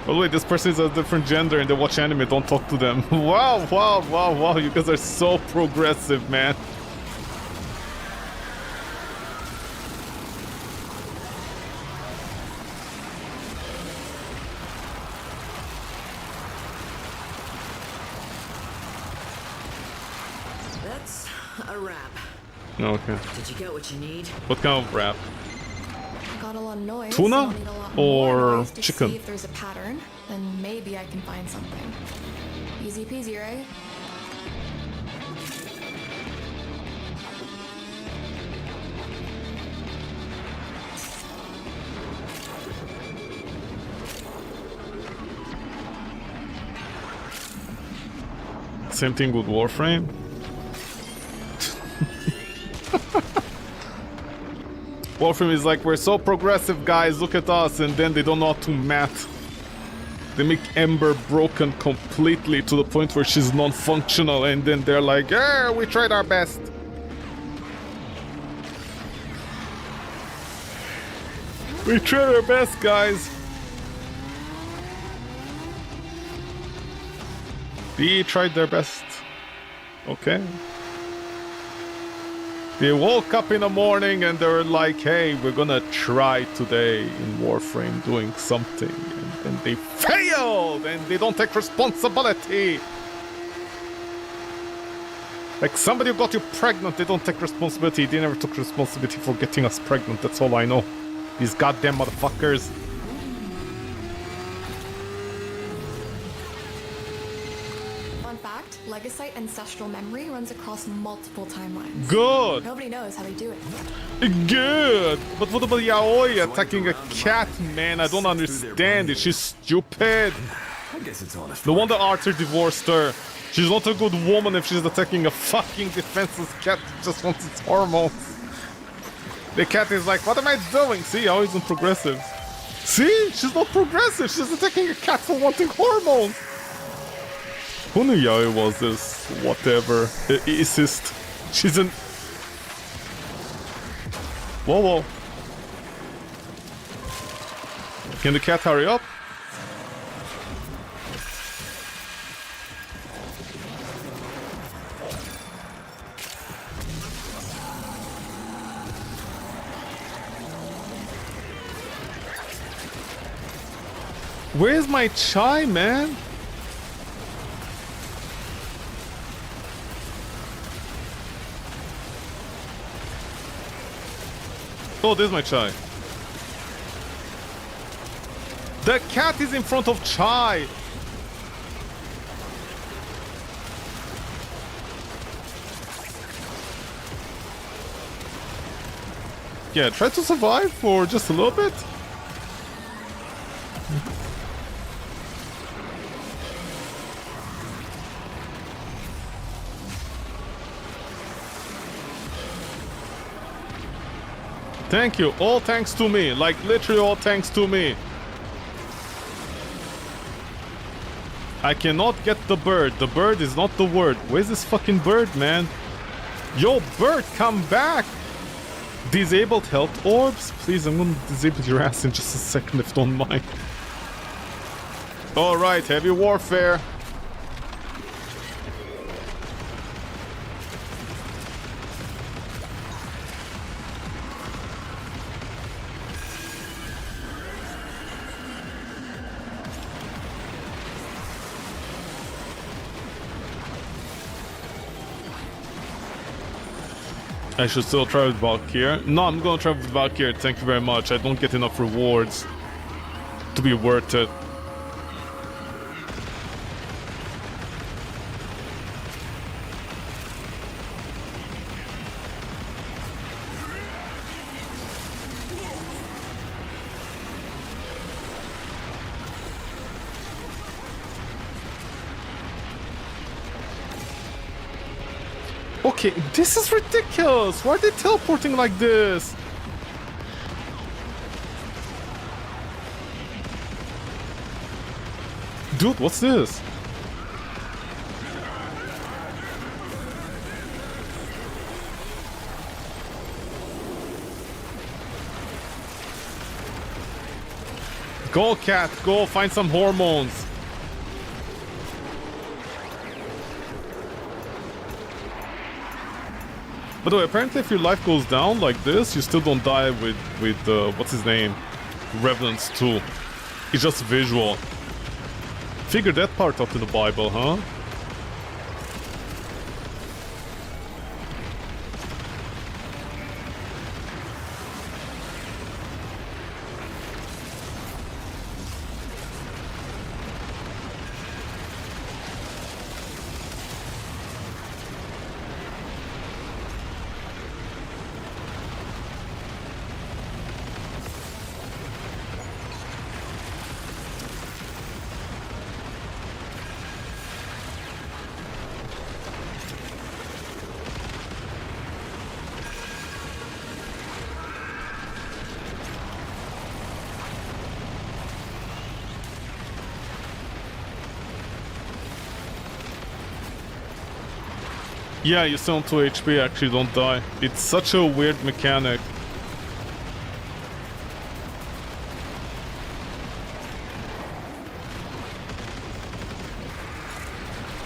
By the way, this person is a different gender and they watch anime, don't talk to them. Wow, wow, wow, wow, you guys are so progressive, man. That's a wrap. Okay. Did you get what you need? What kind of wrap? Got a lot of noise. Tuna I'll need a lot more or noise to chicken? See if there's a pattern, then maybe I can find something. Easy peasy, right? Same thing with Warframe. Warframe is like, we're so progressive, guys, look at us, and then they don't know how to math. They make Ember broken completely to the point where she's non-functional, and then they're like, yeah, we tried our best. We tried our best, guys. They tried their best. Okay. They woke up in the morning and they were like, hey, we're gonna try today in Warframe doing something. And then they failed and they don't take responsibility. Like somebody who got you pregnant, they don't take responsibility. They never took responsibility for getting us pregnant, that's all I know. These goddamn motherfuckers. Fun fact, Legacyte ancestral memory runs across multiple timelines. Good. Nobody knows how they do it. Good. But what about Yaoi attacking a cat, man? I don't understand it. She's stupid. I guess it's honest. No wonder Arthur divorced her. She's not a good woman if she's attacking a fucking defenseless cat that just wants its hormones. The cat is like, what am I doing? See, how isn't progressive? See? She's not progressive. She's attacking a cat for wanting hormones. Who knew Yaoi was this? Whatever. Assist. She's an... Whoa, whoa. Can the cat hurry up? Where's my chai, man? Oh, there's my Chai. The cat is in front of Chai. Yeah, try to survive for just a little bit. Thank you. All thanks to me. Like, literally all thanks to me. I cannot get the bird. The bird is not the word. Where's this fucking bird, man? Yo, bird, come back! Disabled health orbs? Please, I'm gonna disable your ass in just a second if you don't mind. Alright, heavy warfare. I should still try with Valkyr. No, I'm gonna try with Valkyr, thank you very much. I don't get enough rewards to be worth it. Okay, this is ridiculous! Why are they teleporting like this? Dude, what's this? Go, cat, go find some hormones. By the way, apparently if your life goes down like this, you still don't die with what's his name? Revenants 2. It's just visual. Figure that part out in the Bible, huh? Yeah, you still on 2 HP, actually don't die. It's such a weird mechanic.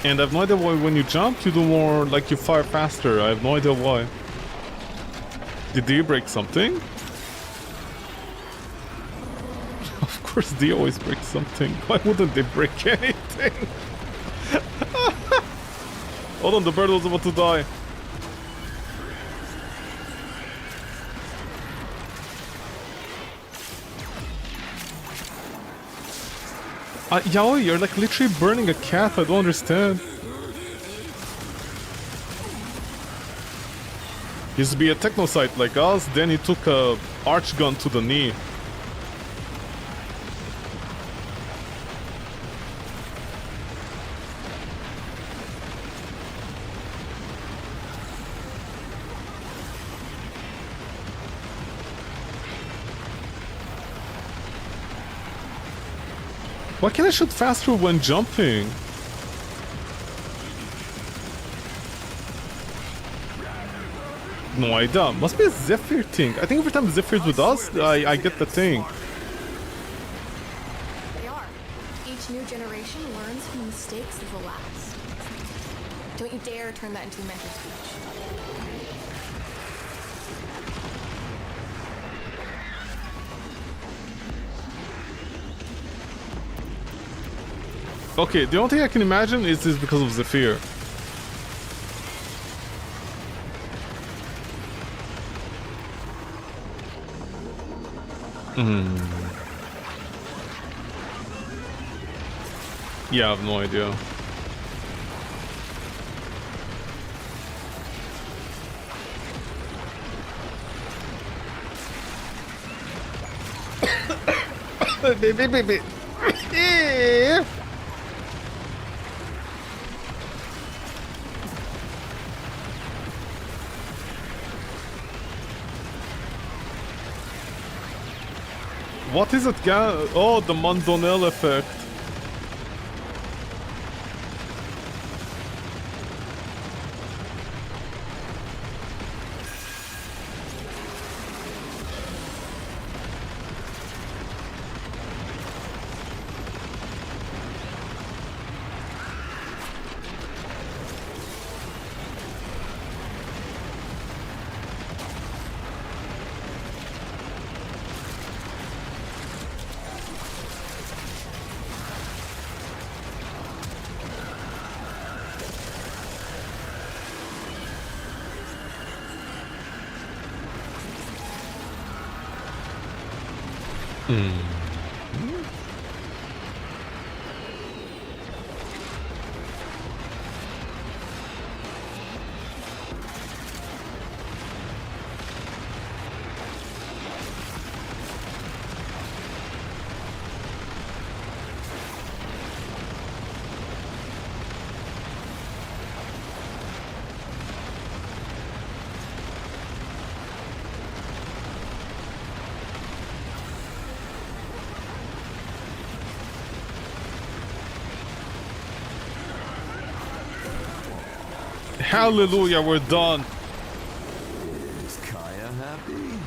And I have no idea why when you jump, you do more, like you fire faster. I have no idea why. Did you break something? Of course they always break something. Why wouldn't they break anything? Hold on, the bird was about to die. Yaoi, you're like literally burning a cat, I don't understand. He used to be a technocyte like us, then he took a arch gun to the knee. Why can't I shoot faster when jumping? No idea. Must be a Zephyr thing. I think every time Zephyr's with us, I get the thing. They are. Each new generation learns from mistakes of the last. Don't you dare turn that into a mentor speech. Okay, the only thing I can imagine is this because of Zephyr. Yeah, I have no idea. Baby. What is it, oh, the Mondonel effect. Hallelujah, we're done. Is Kaya happy?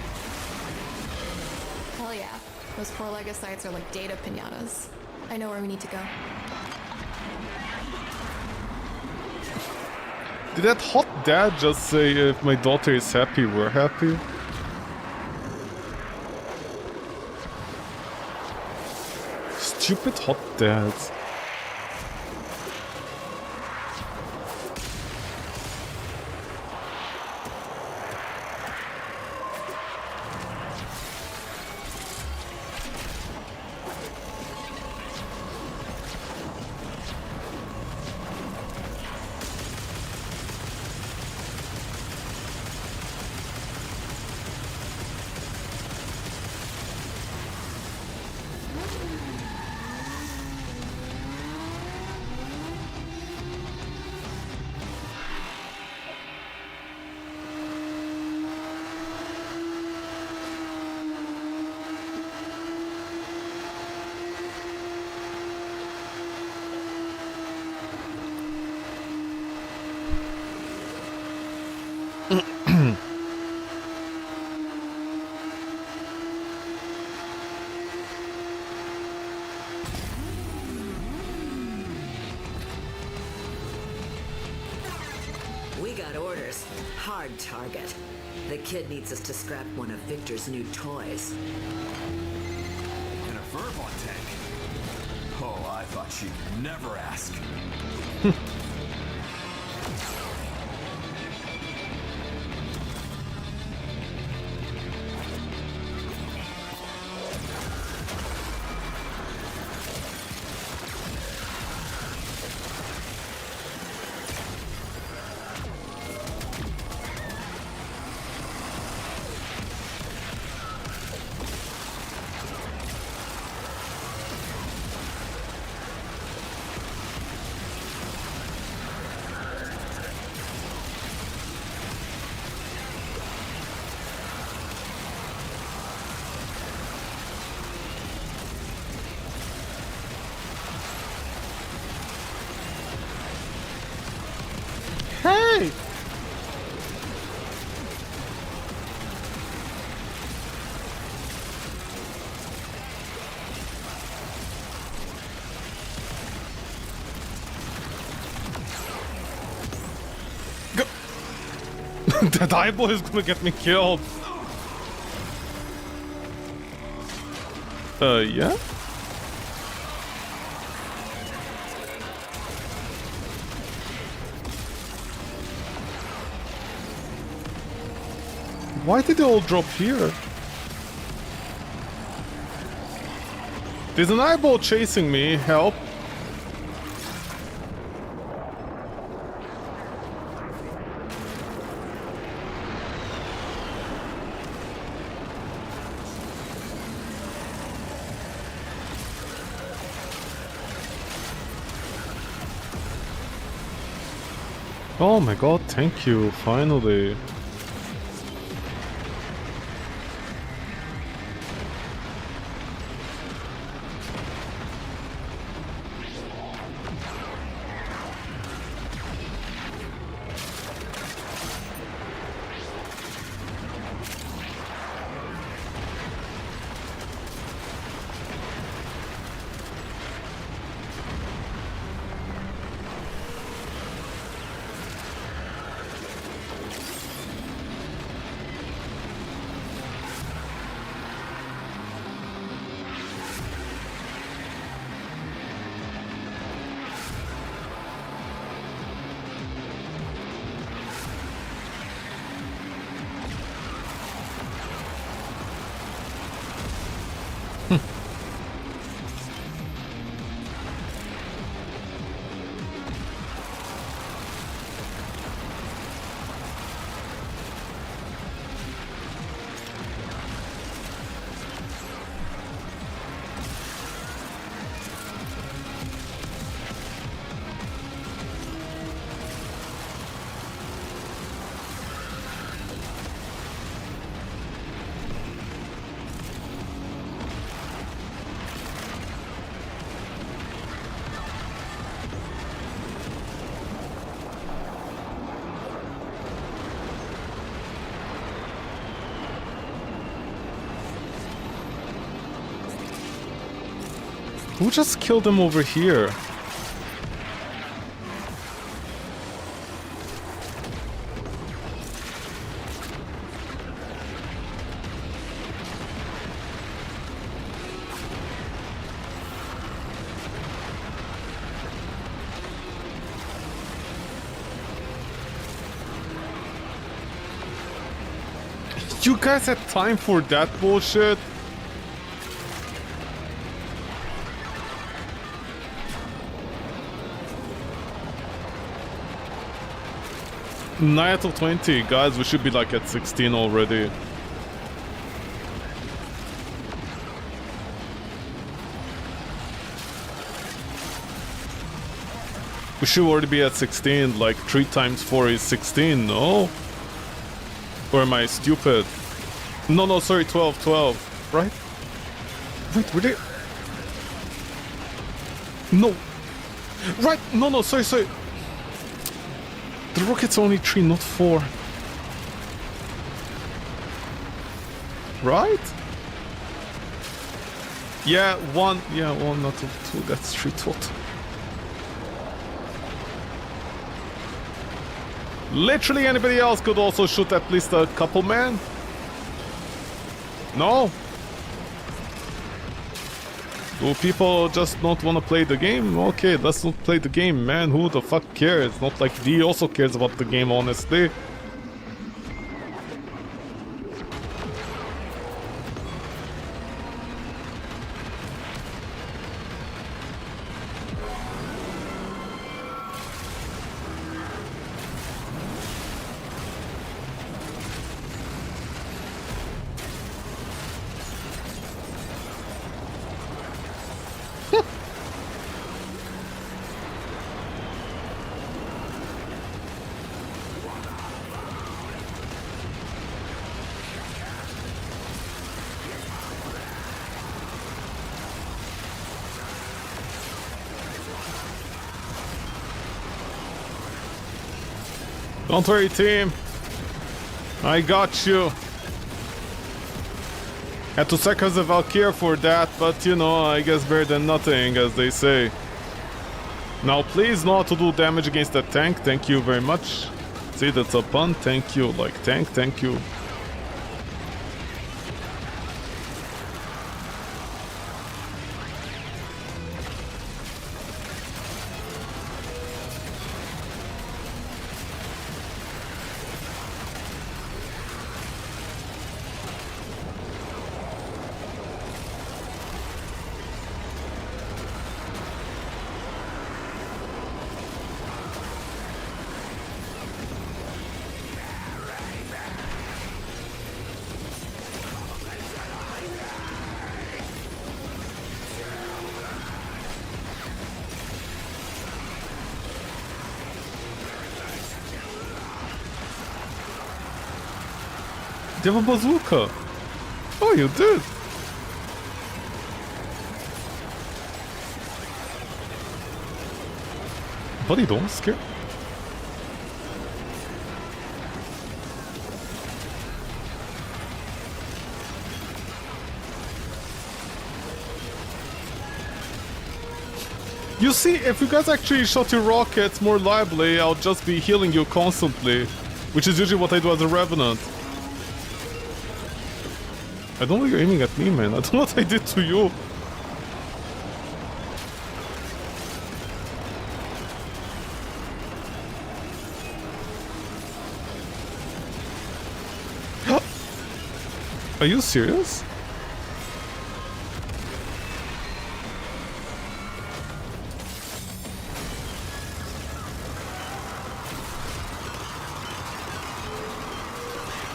Hell yeah. Those poor Legocytes are like data pinatas. I know where we need to go. Did that hot dad just say if my daughter is happy, we're happy? Stupid hot dads. We got orders. Hard target. The kid needs us to scrap one of Victor's new toys. And a Verbon tank. Oh, I thought she'd never ask. Hey! That eyeball is gonna get me killed. Yeah? Why did they all drop here? There's an eyeball chasing me. Help. Oh my god, thank you, finally. Who just killed him over here? You guys had time for that bullshit? Nine out of 20, guys, we should be like at 16 already. We should already be at 16, like 3 times 4 is 16, no? Or am I stupid? No, sorry, 12, right? Wait, were they... No! Right, no, sorry. The rocket's only 3, not 4. Right? Yeah, 1 out of 2, that's 3 total. Literally anybody else could also shoot at least a couple, man. No? Do people just not want to play the game? Okay, let's not play the game, man. Who the fuck cares? Not like D also cares about the game, honestly. Don't worry, team. I got you. Had to sacrifice the Valkyrie for that, but you know, I guess better than nothing, as they say. Now, please know how to do damage against the tank. Thank you very much. See, that's a pun. Thank you. Like, tank, thank you. you have a bazooka? Oh, you did. Buddy, don't scare. You see, if you guys actually shot your rockets more reliably, I'll just be healing you constantly, which is usually what I do as a Revenant. I don't know you're aiming at me, man. I don't know what I did to you. Are you serious?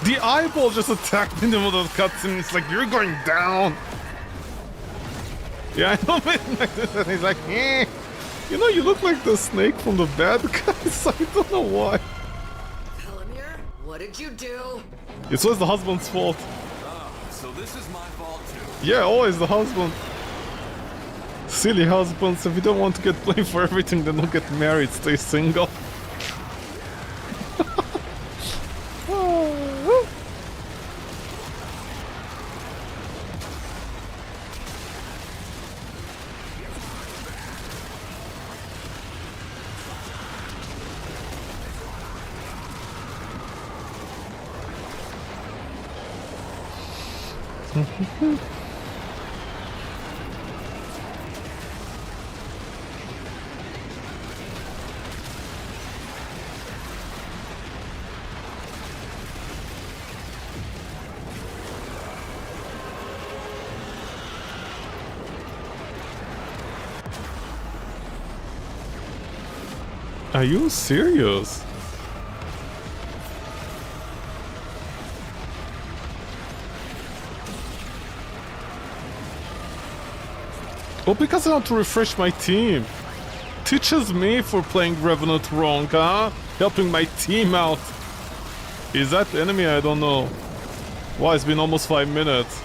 The eyeball just attacked me in the middle of the cutscene. It's like, you're going down. Yeah, I know, man. And he's like, eh. You know, you look like the snake from the bad guys. I don't know why. Elamir, what did you do? It's always the husband's fault. So this is my fault too. Yeah, always the husband. Silly husbands. If you don't want to get blamed for everything, then don't get married. Stay single. Are you serious? Well, because I want to refresh my team. Teaches me for playing Revenant wrong, huh? Helping my team out. Is that enemy? I don't know. Wow, it's been almost 5 minutes.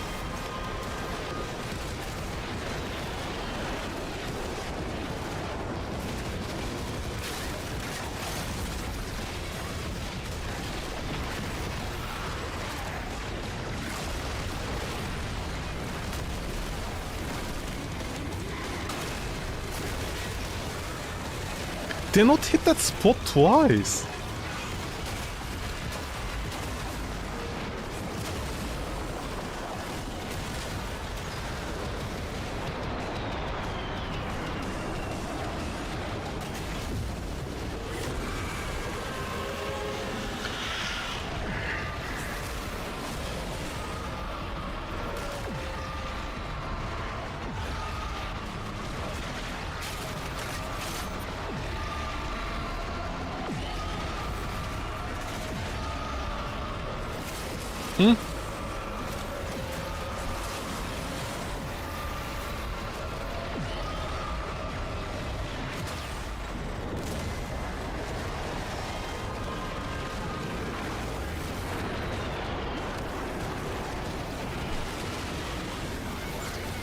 Did not hit that spot twice.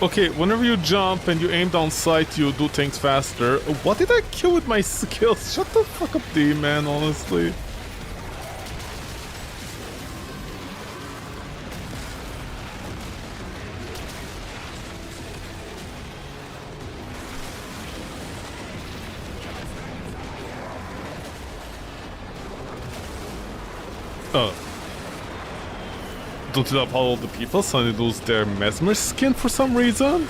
Okay, whenever you jump and you aim down sight, you do things faster. What did I kill with my skills? Shut the fuck up, D, man, honestly. Don't you love how all the people suddenly lose their mesmer skin for some reason?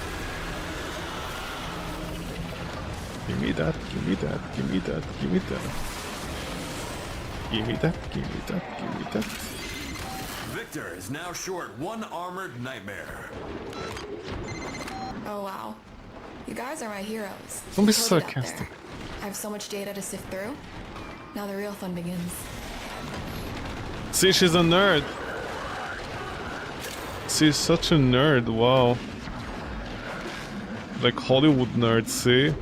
Give me that, give me that, give me that, give me that. Give me that, give me that, give me that. Victor is now short one armored nightmare. Oh wow. You guys are my heroes. Don't be I told you that sarcastic. there. I have so much data to sift through. Now the real fun begins. See, she's a nerd. She's such a nerd, wow. Like Hollywood nerd, see?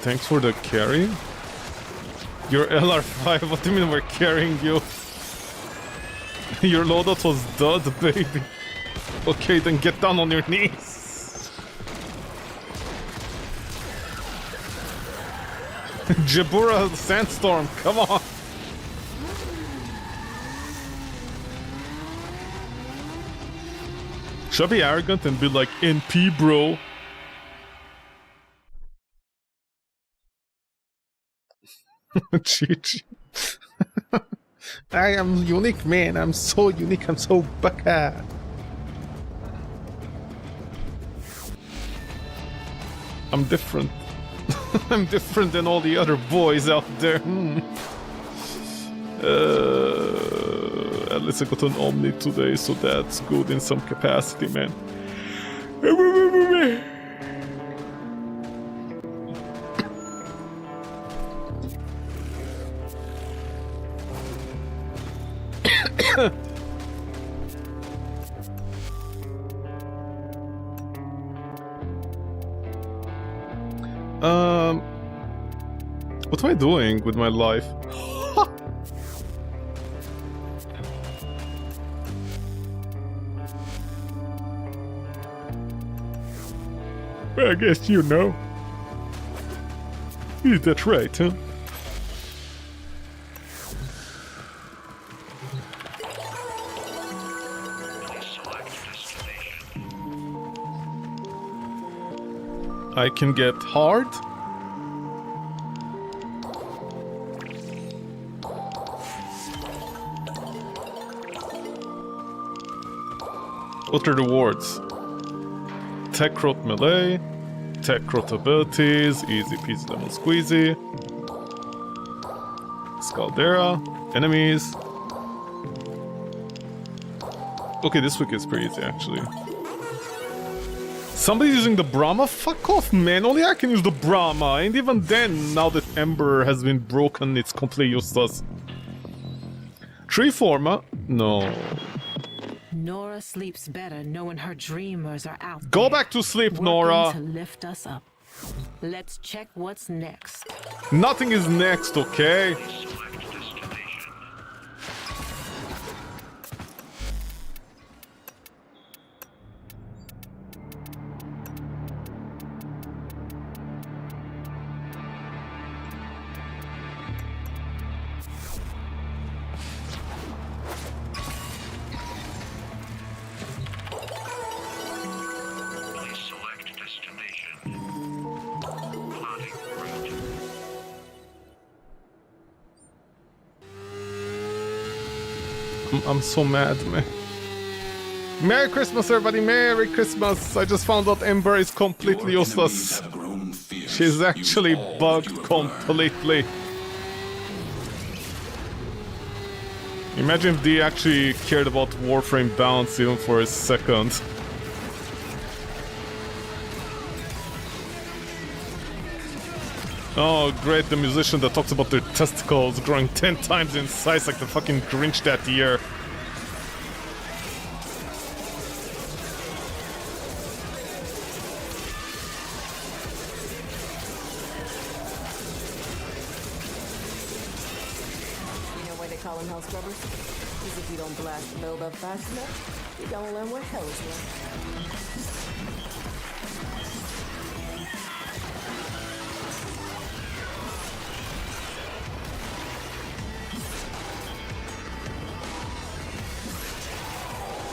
Thanks for the carry. Your LR5, what do you mean we're carrying you? Your loadout was dud, baby. Okay, then get down on your knees. Jabura Sandstorm, come on. Should I be arrogant and be like, NP, bro? GG. I am unique, man. I'm so unique. I'm so baka. I'm different. I'm different than all the other boys out there. At least I got an Omni today, so that's good in some capacity, man. What am I doing with my life? Well, I guess you know. Is that right, huh? I can get hard? What are the rewards? Tech Rot Melee, Tech Rot Abilities, Easy Peasy Lemon Squeezy, Scaldera, Enemies. Okay, this week is pretty easy actually. Somebody's using the Brahma? Fuck off, man. Only I can use the Brahma. And even then, now that Ember has been broken, it's completely useless. Tree Forma? No. Nora sleeps better knowing her dreamers are out. Go there, back to sleep, working Nora. to lift us up. Let's check what's next. Nothing is next, okay? I'm so mad, man. Merry Christmas, everybody! Merry Christmas! I just found out Ember is completely useless. She's actually bugged completely. Imagine if they actually cared about Warframe bounce even for a second. Oh, great, the musician that talks about their testicles growing 10 times in size like the fucking Grinch that year. You know why they call them hell scrubbers? Because if you don't blast the build up fast enough, you don't learn what hell is like.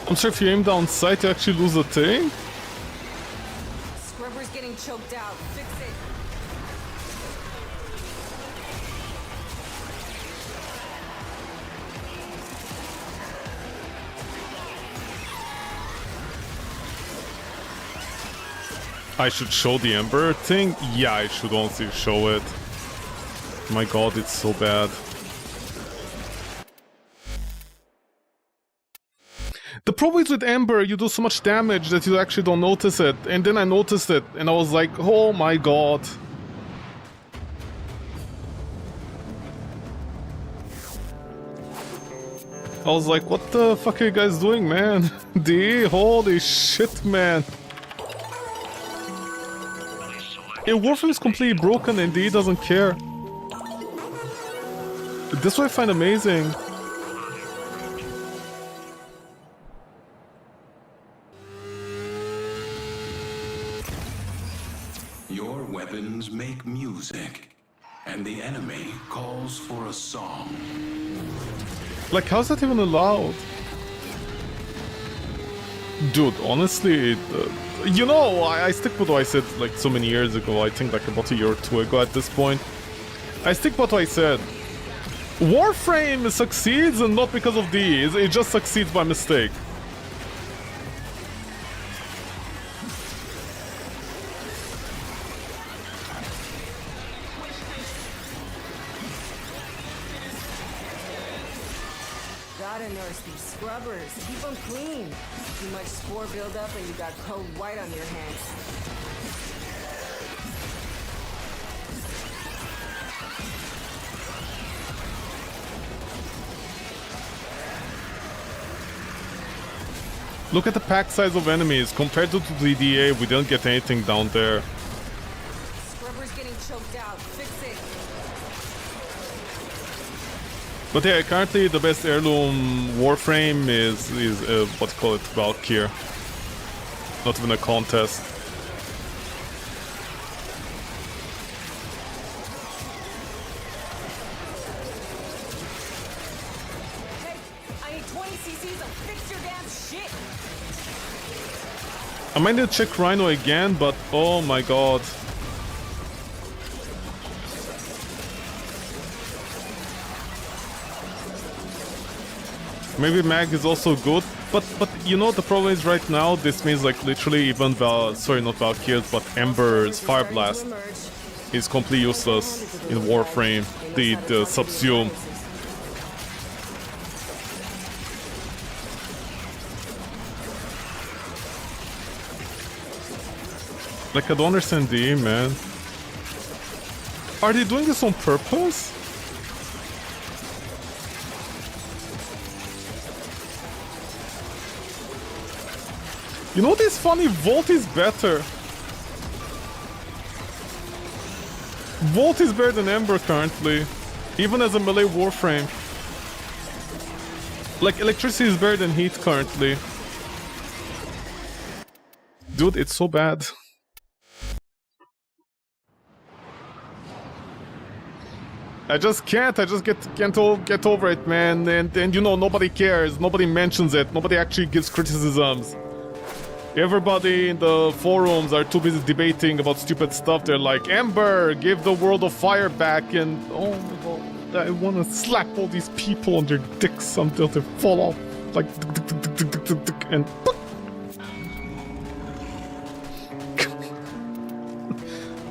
I'm sure if you aim down sight, you actually lose the thing. Scrubber's getting choked out. Fix it. I should show the Ember thing? Yeah, I should honestly show it. My god, it's so bad. The problem is with Ember, you do so much damage that you actually don't notice it. And then I noticed it, and I was like, oh my god. I was like, what the fuck are you guys doing, man? D, holy shit, man. Yeah, Warframe is completely broken and D doesn't care. This is what I find amazing. Your weapons make music, and the enemy calls for a song. Like, how's that even allowed? Dude, honestly, you know, I stick with what I said like so many years ago. I think like about a year or two ago at this point. I stick with what I said. Warframe succeeds and not because of these, it just succeeds by mistake. Gotta nurse these scrubbers. Keep them clean. Too much spore buildup and you got code white on your hands. Look at the pack size of enemies. Compared to the DA, we didn't get anything down there. Scrubber's getting choked out. Fix it. But yeah, currently the best heirloom Warframe is what you call it, Valkyr. Not even a contest. Hey, I need 20 cc's of fix your damn shit. I might need to check Rhino again, but oh my god. Maybe Mag is also good, but you know the problem is right now this means like literally even not Valkyries, but Ember's Fire Blast is completely useless in Warframe. The subsume. Like, I don't understand the man. Are they doing this on purpose? You know what is funny? Volt is better. Volt is better than Ember currently. Even as a melee Warframe. Like, electricity is better than heat currently. Dude, it's so bad. I just can't get over it, man. And you know, nobody cares, nobody mentions it, nobody actually gives criticisms. Everybody in the forums are too busy debating about stupid stuff. They're like, Ember, give the world of fire back, and oh my god, I want to slap all these people on their dicks until they fall off, like, and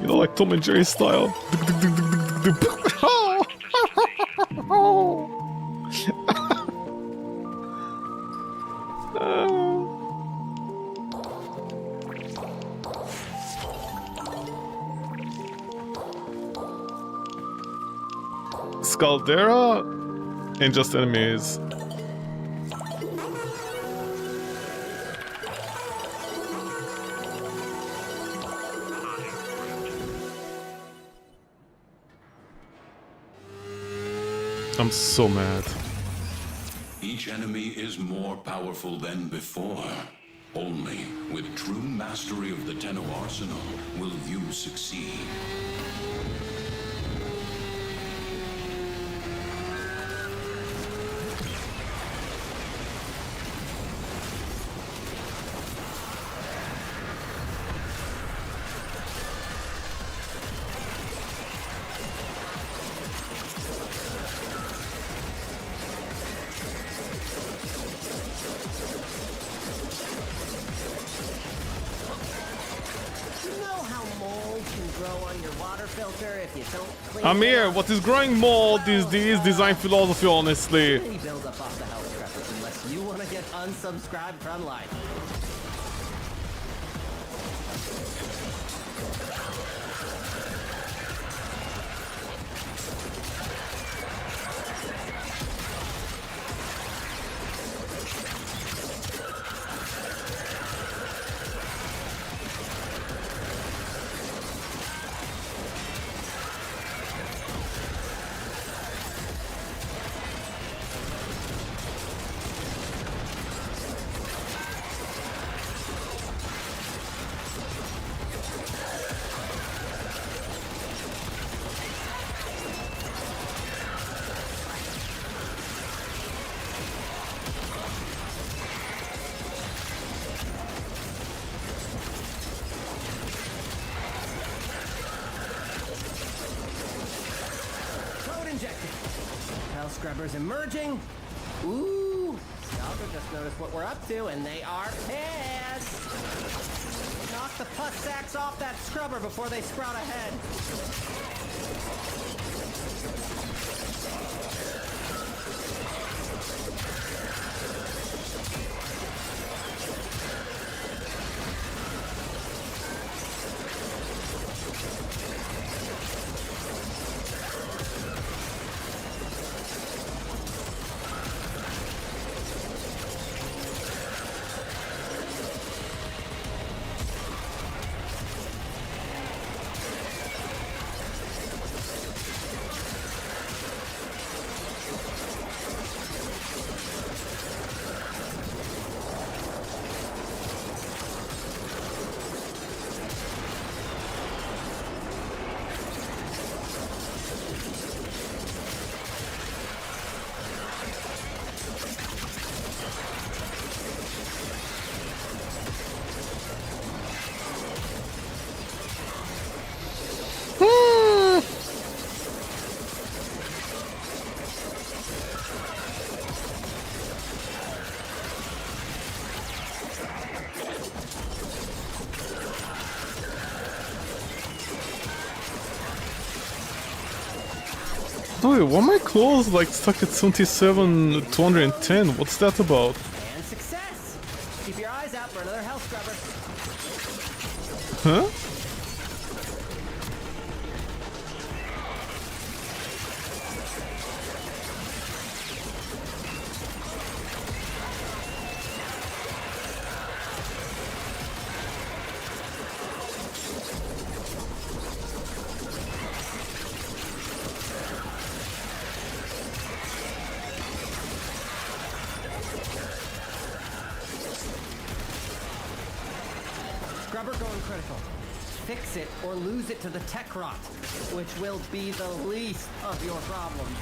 you know, like Tom and Jerry style. Scaldera and just enemies. I'm so mad. Each enemy is more powerful than before. Only with true mastery of the Tenno arsenal will you succeed. Amir, what is growing mold is this design philosophy, honestly. Build up off the health scrappers unless you want to get unsubscribed from life. scrubbers emerging. Ooh, Stalker just noticed what we're up to, and they are pissed. Knock the pus sacks off that scrubber before they sprout ahead. Dude, why are my clothes like stuck at 77, 210? What's that about? And success! Keep your eyes out for another health scrubber. Huh? Scrubber going critical. Fix it or lose it to the tech rot, which will be the least of your problems.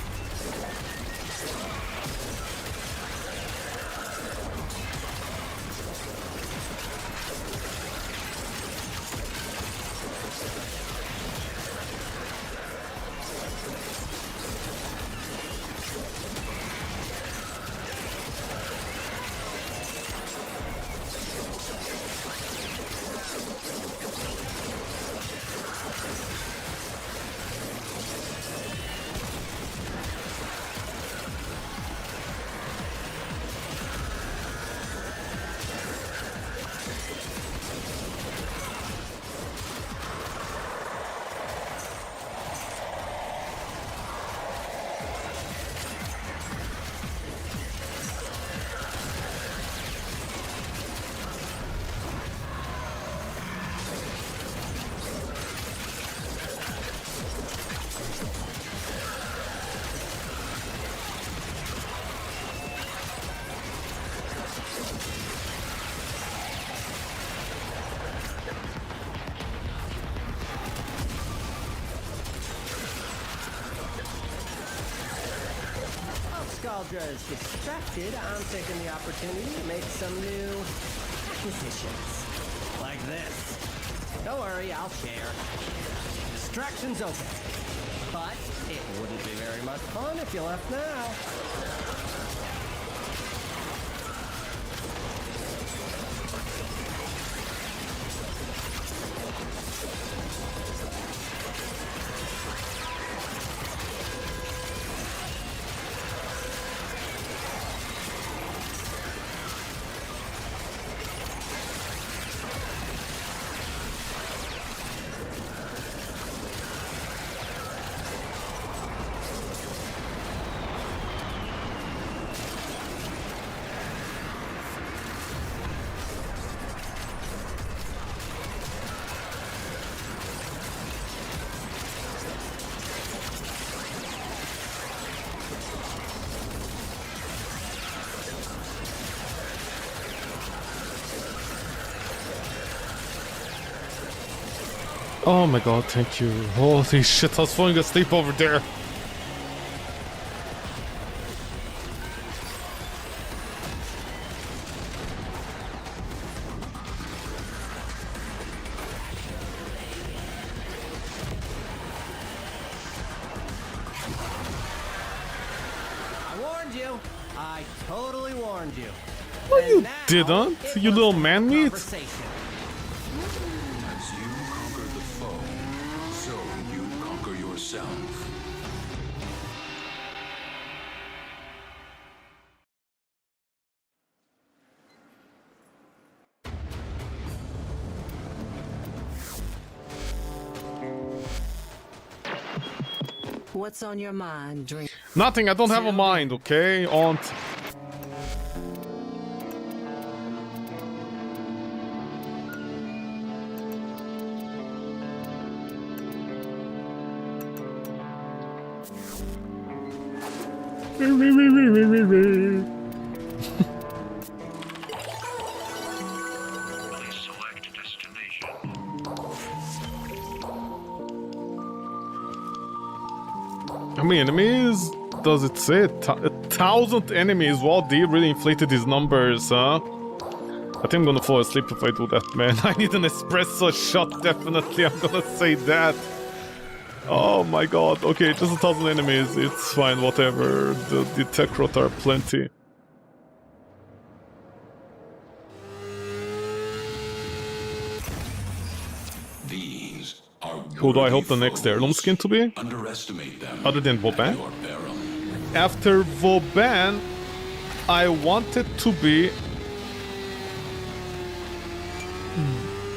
Scaldra is distracted, I'm taking the opportunity to make some new acquisitions. Like this. Don't worry, I'll share. Distraction's open. But it wouldn't be very much fun if you left now. Oh my god, thank you. Holy shit, I was falling asleep over there. I warned you. I totally warned you. No, And you now didn't, it you was little the man meat. conversation. As you conquer the foe, so you conquer yourself. What's on your mind, Dream? Nothing, I don't have a mind, okay, aunt? How many enemies does it say? 1,000 enemies. Wow, they really inflated these numbers, huh? I think I'm gonna fall asleep if I do that, man. I need an espresso shot, definitely. I'm gonna say that. Oh my god. Okay, just 1,000 enemies. It's fine, whatever. The tech rot are plenty. These are Who do I hope the worthy next heirloom foes. skin to be? Underestimate them. Other than at Vauban? your peril. After Vauban, I wanted to be...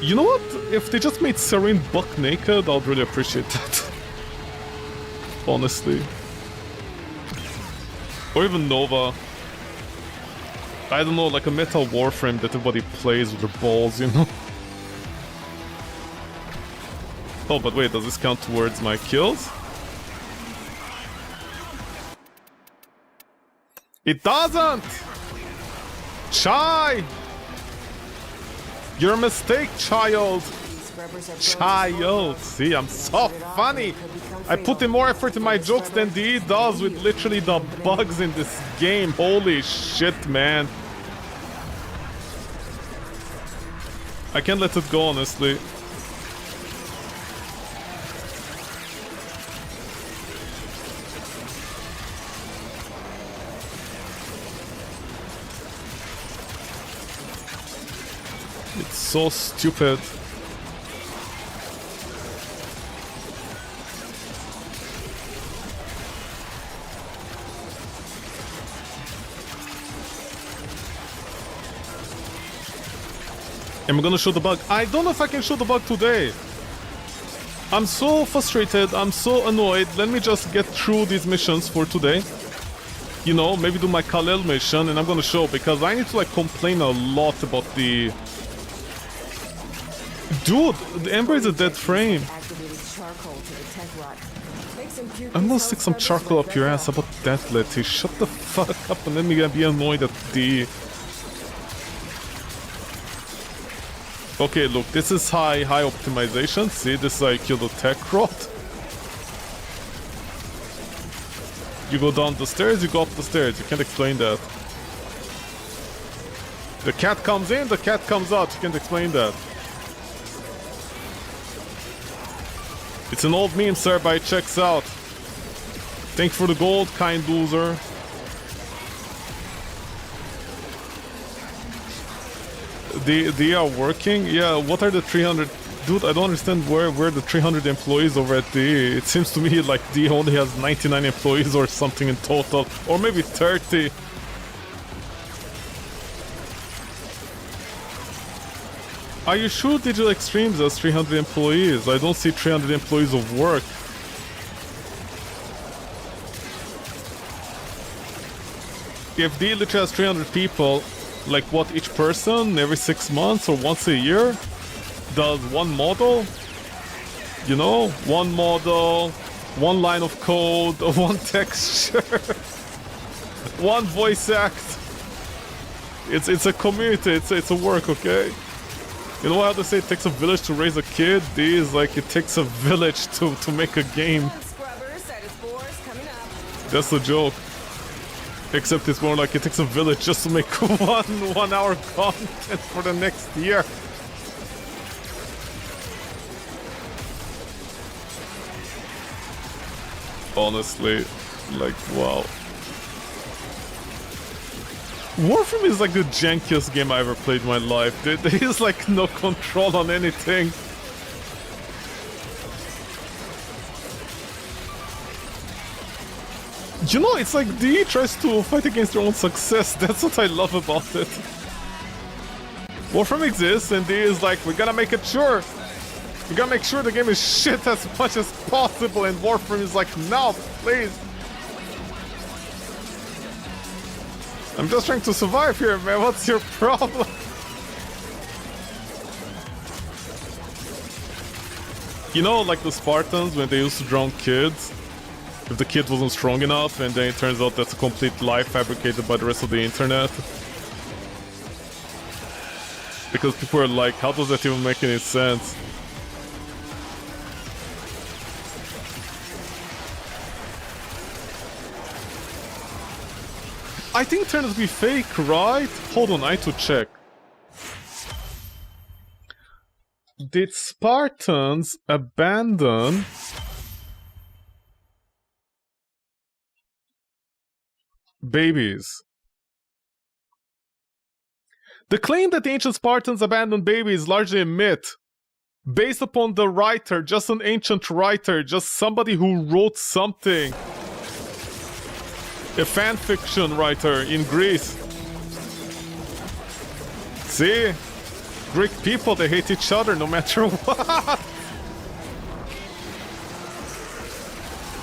You know what? If they just made Serene buck naked, I'd really appreciate that. Honestly. Or even Nova. I don't know, like a metal Warframe that everybody plays with their balls, you know? Oh, but wait, does this count towards my kills? It doesn't! Chai! You're a mistake, child! Child! See, I'm so funny! I put in more effort in my jokes than he does with literally the bugs in this game. Holy shit, man. I can't let it go, honestly. It's so stupid. Am I gonna show the bug? I don't know if I can show the bug today. I'm so frustrated, I'm so annoyed. Let me just get through these missions for today. You know, maybe do my Kal-El mission and I'm gonna show, because I need to like complain a lot about the... Dude, the Ember is a dead frame. I'm gonna stick some charcoal up your ass. How about that, Letty? Shut the fuck up and let me be annoyed at the... Okay, look, this is high optimization. See, this is how you kill the tech rot. You go down the stairs, you go up the stairs. You can't explain that. The cat comes in, the cat comes out. You can't explain that. It's an old meme, sir, but it checks out. Thanks for the gold, kind loser. They are working? Yeah, what are the 300... Dude, I don't understand where the 300 employees over at the... It seems to me like the only has 99 employees or something in total. Or maybe 30. Are you sure Digital Extremes has 300 employees? I don't see 300 employees of work. If they literally has 300 people, like what, each person every 6 months or once a year does one model? You know, one model, one line of code, one texture, one voice act. It's a community, it's a work, okay? You know how they say it takes a village to raise a kid? These, like, it takes a village to make a game. That's the joke. Except it's more like it takes a village just to make one hour content for the next year. Honestly, like, wow. Warframe is like the jankiest game I ever played in my life. There is like no control on anything. You know, it's like DE tries to fight against their own success. That's what I love about it. Warframe exists and DE is like, we gotta make it sure. We gotta make sure the game is shit as much as possible, and Warframe is like, no, please. I'm just trying to survive here, man. What's your problem? You know, like the Spartans, when they used to drown kids, if the kid wasn't strong enough, and then it turns out that's a complete lie fabricated by the rest of the internet. Because people are like, how does that even make any sense? I think it turned out to be fake, right? Hold on, I need to check. Did Spartans abandon babies? The claim that the ancient Spartans abandoned babies is largely a myth, based upon the writer, just an ancient writer, just somebody who wrote something. A fanfiction writer in Greece. See? Greek people, they hate each other no matter what.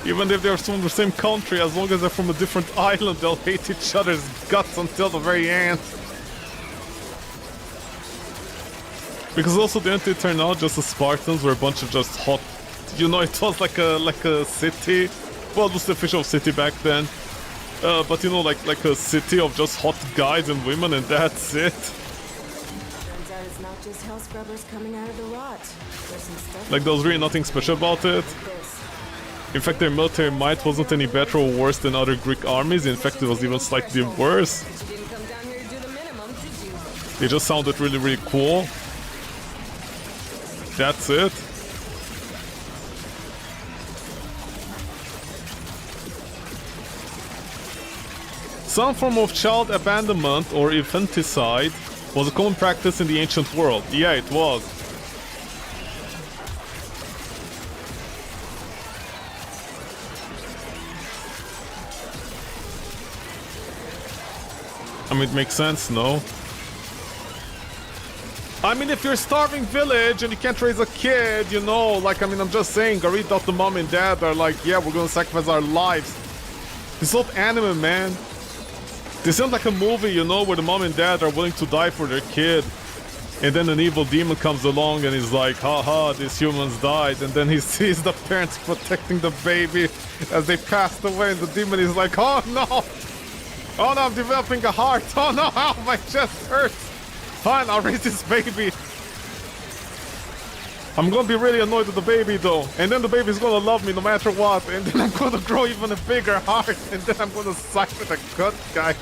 Even if they're from the same country, as long as they're from a different island, they'll hate each other's guts until the very end. Because also didn't it turn out just the Spartans were a bunch of just hot... You know, it was like a city. Well, it was the official city back then. But you know, like a city of just hot guys and women, and that's it. Turns out it's not just hell scrubbers coming out of the rot. There's some stuff. Like there was really nothing special about it. In fact, their military might wasn't any better or worse than other Greek armies. In fact, it was even slightly worse. But you didn't come down here to do the minimum, did you? They just sounded really, really cool. That's it. Some form of child abandonment or infanticide was a common practice in the ancient world. Yeah, it was. I mean, it makes sense, no? I mean, if you're a starving village and you can't raise a kid, you know, like, I mean, I'm just saying, Garita, the mom and dad are like, yeah, we're gonna sacrifice our lives. It's not anime, man. This sounds like a movie, you know, where the mom and dad are willing to die for their kid. And then an evil demon comes along and he's like, haha, these humans died. And then he sees the parents protecting the baby as they passed away. And the demon is like, oh no! Oh no, I'm developing a heart! Oh no, ow, my chest hurts! Fine, I'll raise this baby. I'm gonna be really annoyed with the baby though. And then the baby's gonna love me no matter what. And then I'm gonna grow even a bigger heart. And then I'm gonna side with a good guy.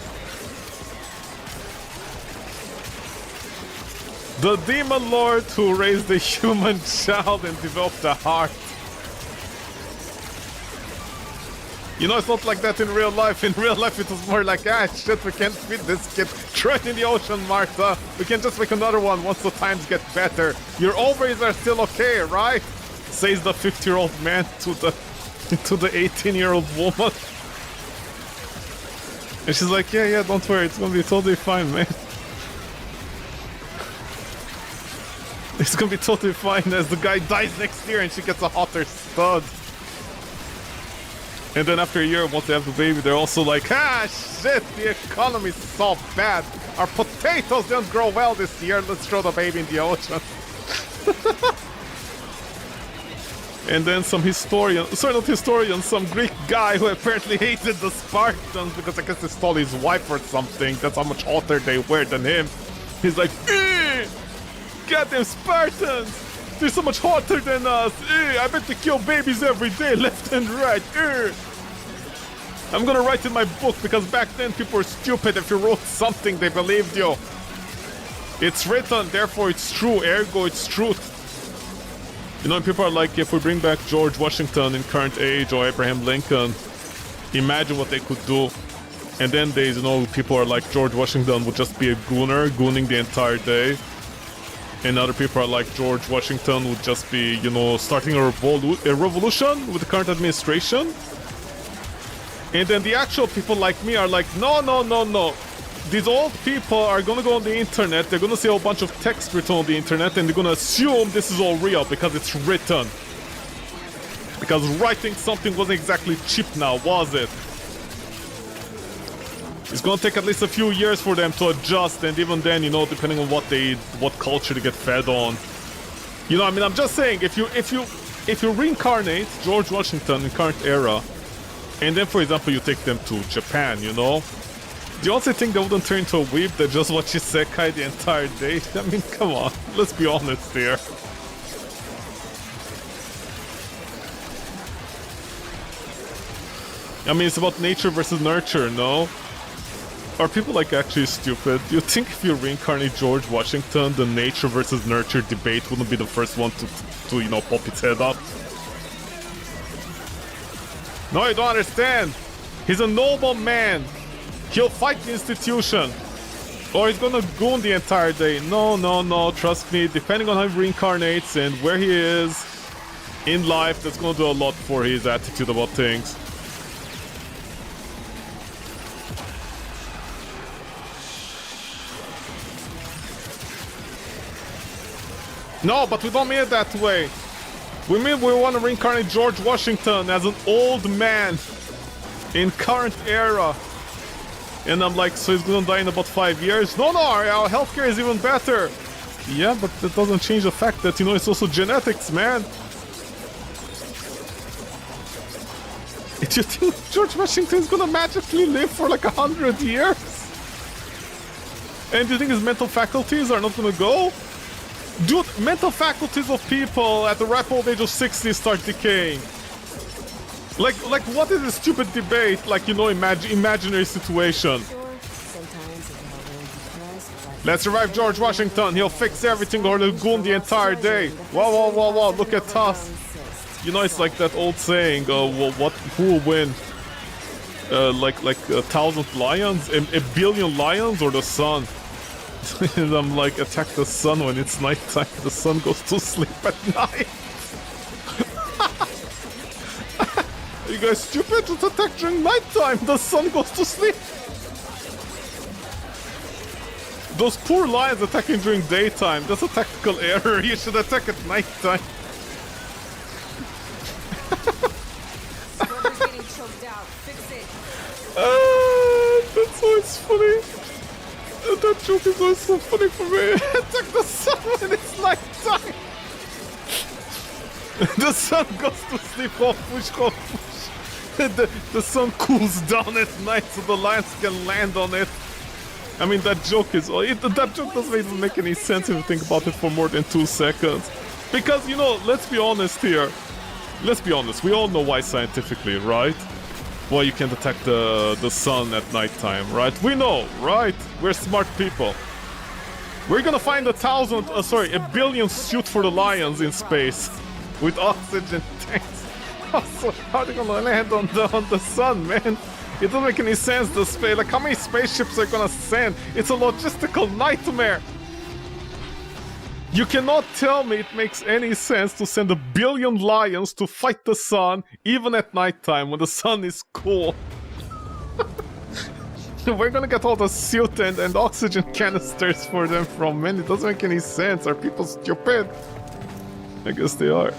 The demon lord who raised a human child and developed a heart. You know, it's not like that in real life. In real life, it was more like, ah, shit, we can't feed this kid. Throw it in the ocean, Martha. We can just make another one once the times get better. Your ovaries are still okay, right? Says the 50-year-old man to the 18-year-old woman. And she's like, yeah, don't worry. It's gonna be totally fine, man. It's gonna be totally fine as the guy dies next year and she gets a hotter stud. And then after a year, once they have the baby, they're also like, ah, shit, the economy's so bad. Our potatoes didn't grow well this year. Let's throw the baby in the ocean. And then some historian, sorry, not historian, some Greek guy who apparently hated the Spartans because I guess they stole his wife or something. That's how much hotter they were than him. He's like, goddamn Spartans! They're so much hotter than us! I bet they kill babies every day, left and right! I'm gonna write in my book, because back then people were stupid. If you wrote something, they believed you. It's written, therefore it's true, ergo it's truth. You know, people are like, if we bring back George Washington in current age or Abraham Lincoln, imagine what they could do. And then there's, you know, people are like George Washington would just be a gooning the entire day. And other people are like George Washington would just be, you know, starting a revolution with the current administration. And then the actual people like me are like, no, no, no, no. These old people are gonna go on the internet, they're gonna see a bunch of text written on the internet, and they're gonna assume this is all real because it's written. Because writing something wasn't exactly cheap now, was it? It's gonna take at least a few years for them to adjust, and even then, you know, depending on what culture they get fed on. You know, I mean, I'm just saying, if you reincarnate George Washington in current era, and then, for example, you take them to Japan, you know, do you also think they wouldn't turn into a weeb that just watches Isekai the entire day? I mean, come on, let's be honest here. I mean, it's about nature versus nurture, no? Are people like actually stupid? Do you think if you reincarnate George Washington, the nature versus nurture debate wouldn't be the first one to you know, pop its head up? No, you don't understand. He's a noble man. He'll fight the institution. Or he's gonna goon the entire day. No, no, no, trust me. Depending on how he reincarnates and where he is in life, that's gonna do a lot for his attitude about things. No, but we don't mean it that way. We mean we want to reincarnate George Washington as an old man in current era. And I'm like, so he's gonna die in about 5 years? No, no, our healthcare is even better. Yeah, but that doesn't change the fact that, you know, it's also genetics, man. Do you think George Washington is gonna magically live for like 100 years? And do you think his mental faculties are not gonna go? Dude, mental faculties of people at the ripe old age of 60 start decaying. Like what is this stupid debate? Like, you know, imaginary situation. Let's revive George Washington. He'll fix everything or he'll goon the entire day. Wow, wow, wow, wow, look at us. You know, it's like that old saying, well, who will win? Like 1,000 lions? A billion lions or the sun? And I'm like, attack the sun when it's nighttime. The sun goes to sleep at night. Are you guys stupid? Just attack during nighttime. The sun goes to sleep. Those poor lions attacking during daytime. That's a tactical error. You should attack at nighttime. Getting choked out. Fix it. That's always funny. That joke is always so funny for me. Attack the sun when it's nighttime. The sun goes to sleep. The sun cools down at night so the lions can land on it. I mean, that joke is... that joke doesn't even make any sense if you think about it for more than 2 seconds. Because, you know, let's be honest here. Let's be honest. We all know why scientifically, right? Why you can't attack the sun at nighttime, right? We know, right? We're smart people. We're gonna find a billion suit for the lions in space. With oxygen tanks. Also, how are they gonna land on the sun, man? It doesn't make any sense, the space. Like, how many spaceships are gonna send? It's a logistical nightmare. You cannot tell me it makes any sense to send 1 billion lions to fight the sun, even at nighttime when the sun is cool. We're gonna get all the suit and oxygen canisters for them from men. It doesn't make any sense. Are people stupid? I guess they are.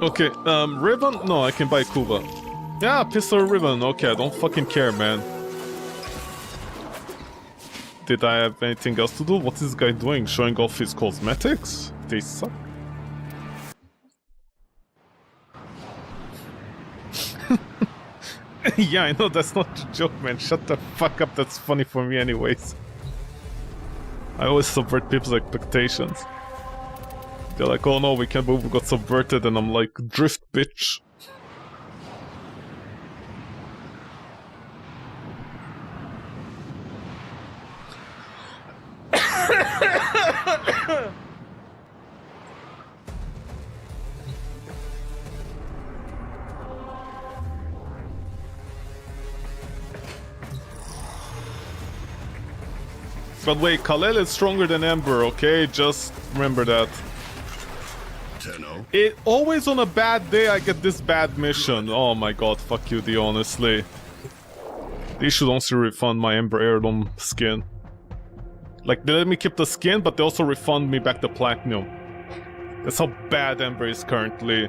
Okay, ribbon? No, I can buy Kuba. Yeah, pistol or ribbon. Okay, I don't fucking care, man. Did I have anything else to do? What is this guy doing? Showing off his cosmetics? They suck. Yeah, I know, that's not a joke, man. Shut the fuck up, that's funny for me anyways. I always subvert people's expectations. They're like, oh no, we can't believe we got subverted, and I'm like, drift, bitch. But wait, Kal-El is stronger than Ember, okay? Just remember that. It always on a bad day I get this bad mission. Oh my god, fuck you, D, honestly. They should also refund my Ember Heirloom skin. Like, they let me keep the skin, but they also refund me back the Platinum. That's how bad Ember is currently.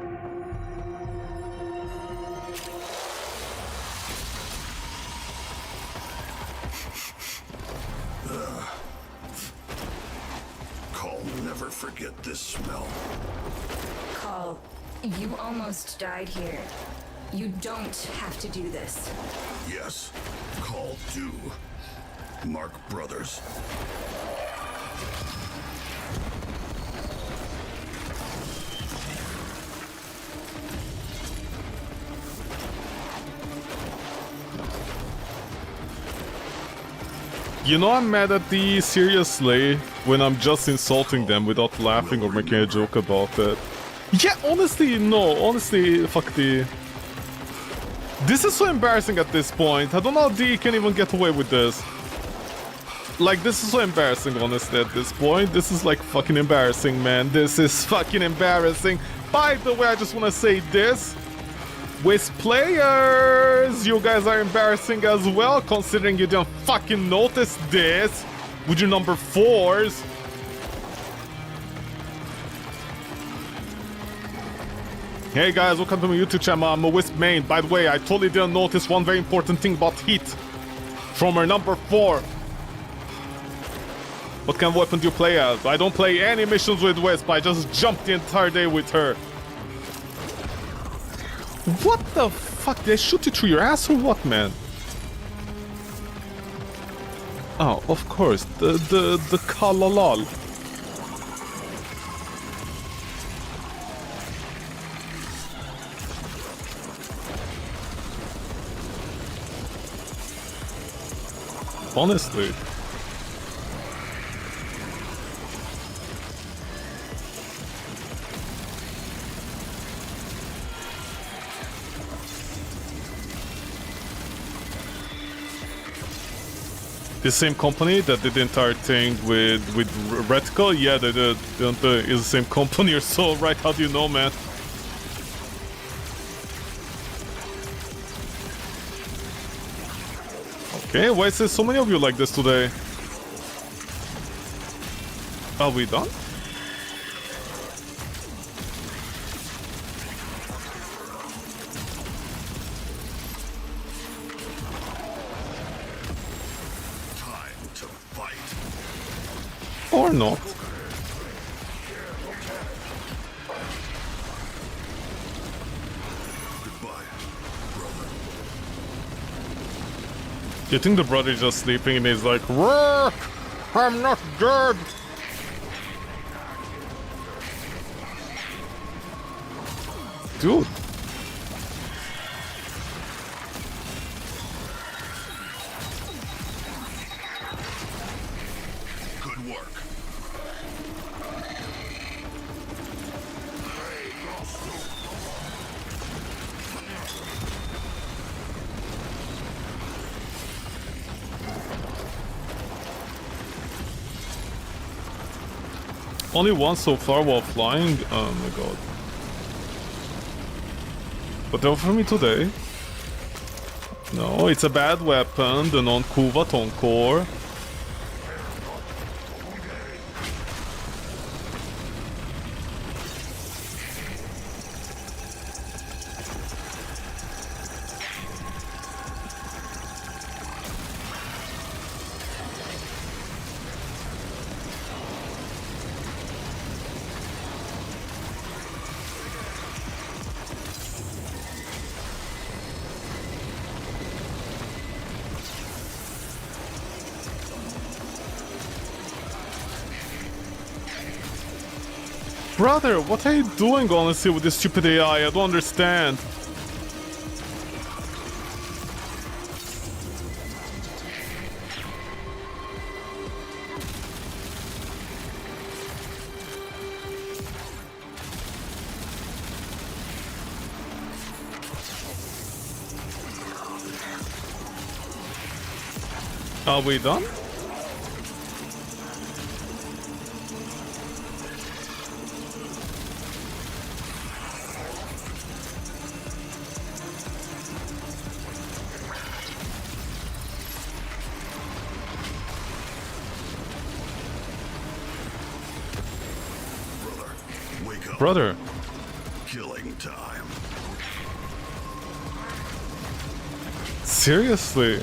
Call never forget this smell. Call, you almost died here. You don't have to do this. Yes, Call do. Mark Brothers. You know I'm mad at the seriously when I'm just insulting them without laughing or making a joke about it. Yeah, honestly, no. Honestly, fuck the... This is so embarrassing at this point. I don't know how D can even get away with this. Like, this is so embarrassing, honestly, at this point. This is, like, fucking embarrassing, man. This is fucking embarrassing. By the way, I just want to say this. With players, you guys are embarrassing as well, considering you didn't fucking notice this with your number 4s. Hey guys, welcome to my YouTube channel. I'm a Wisp main. By the way, I totally didn't notice one very important thing about Heat from her number 4. What kind of weapon do you play as? I don't play any missions with Wisp. I just jumped the entire day with her. What the fuck? Did I shoot you through your ass or what, man? Oh, of course. The Kalalal. Honestly. The same company that did the entire thing with Reticle? Yeah, they did. It's the same company or so, right? How do you know, man? Okay, why is there so many of you like this today? Are we done? Or not. Do you think the brother is just sleeping and he's like, "Work! I'm not dead!" Dude. Good work. Only one so far while flying? Oh my god. But they offer me today. No, it's a bad weapon, the non-Kuva Tonkor. Brother, what are you doing, honestly, with this stupid AI? I don't understand. Are we done? Brother. Killing time. Seriously?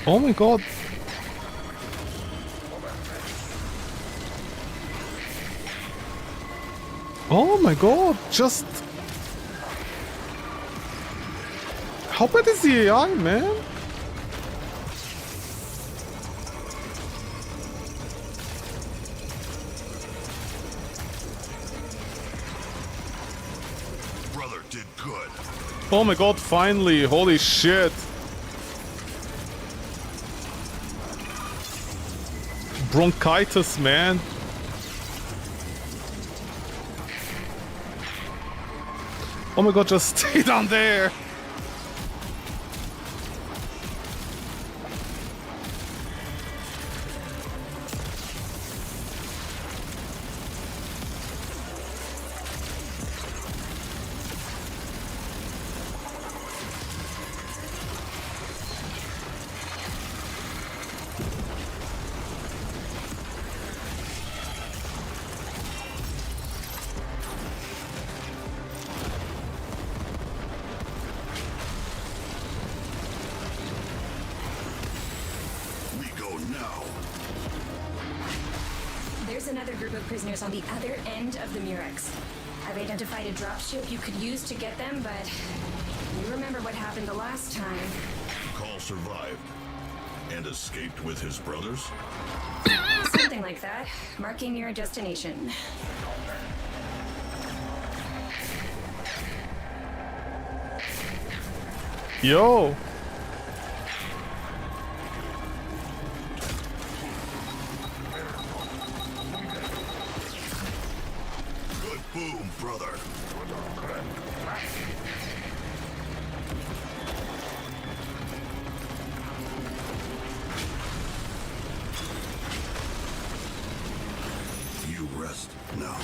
Oh my god. Oh my god, just... How bad is the AI, man? Brother did good. Oh my god, finally, holy shit. Bronchitis, man. Oh my god, just stay down there. There's another group of prisoners on the other end of the Murex. I've identified a dropship you could use to get them, but you remember what happened the last time. Call survived and escaped with his brothers? Something like that. Marking your destination. Yo. Good boom, brother. You rest now.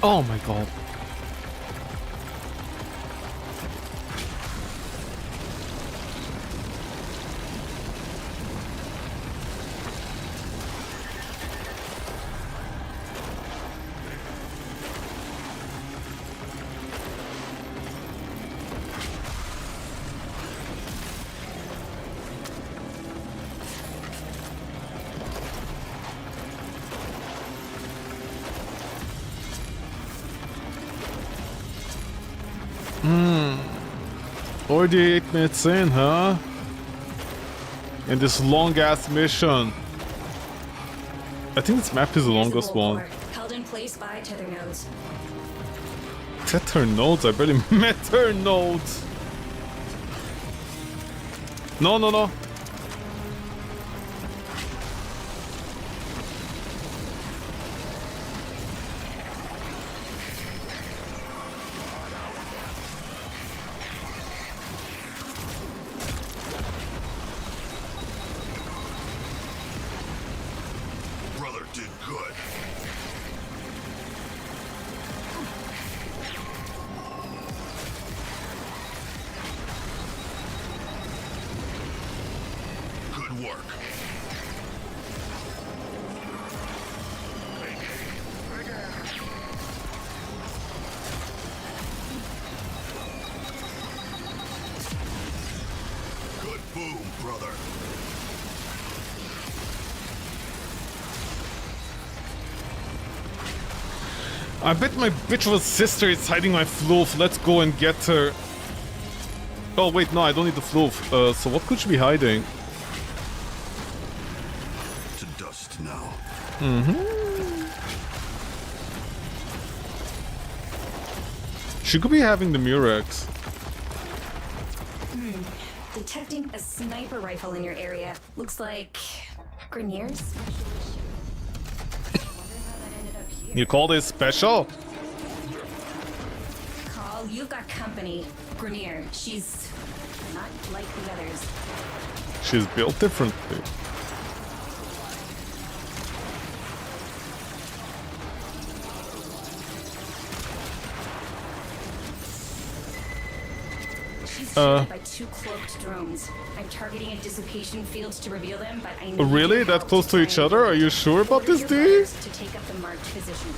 Oh my god. Already 8 minutes in, huh? In this long ass mission. I think this map is the longest one. Held in place by tether nodes. Tether nodes? I barely met her nodes. No, no, no. Brother did good. Good work. Good boom, brother. I bet my bitch of a sister is hiding my floof. Let's go and get her. Oh wait, no, I don't need the floof. So what could she be hiding? To dust now. She could be having the Murex. Detecting a sniper rifle in your area. Looks like Grenier's. You call this special? Call, you've got company. Grenier, she's not like the others. She's built differently. She's surrounded by 2 cloaked drones. I'm targeting a dissipation field to reveal them, but I need Really? your That help close to each find other? Are you sure about this, your D? brothers to take up the marked positions.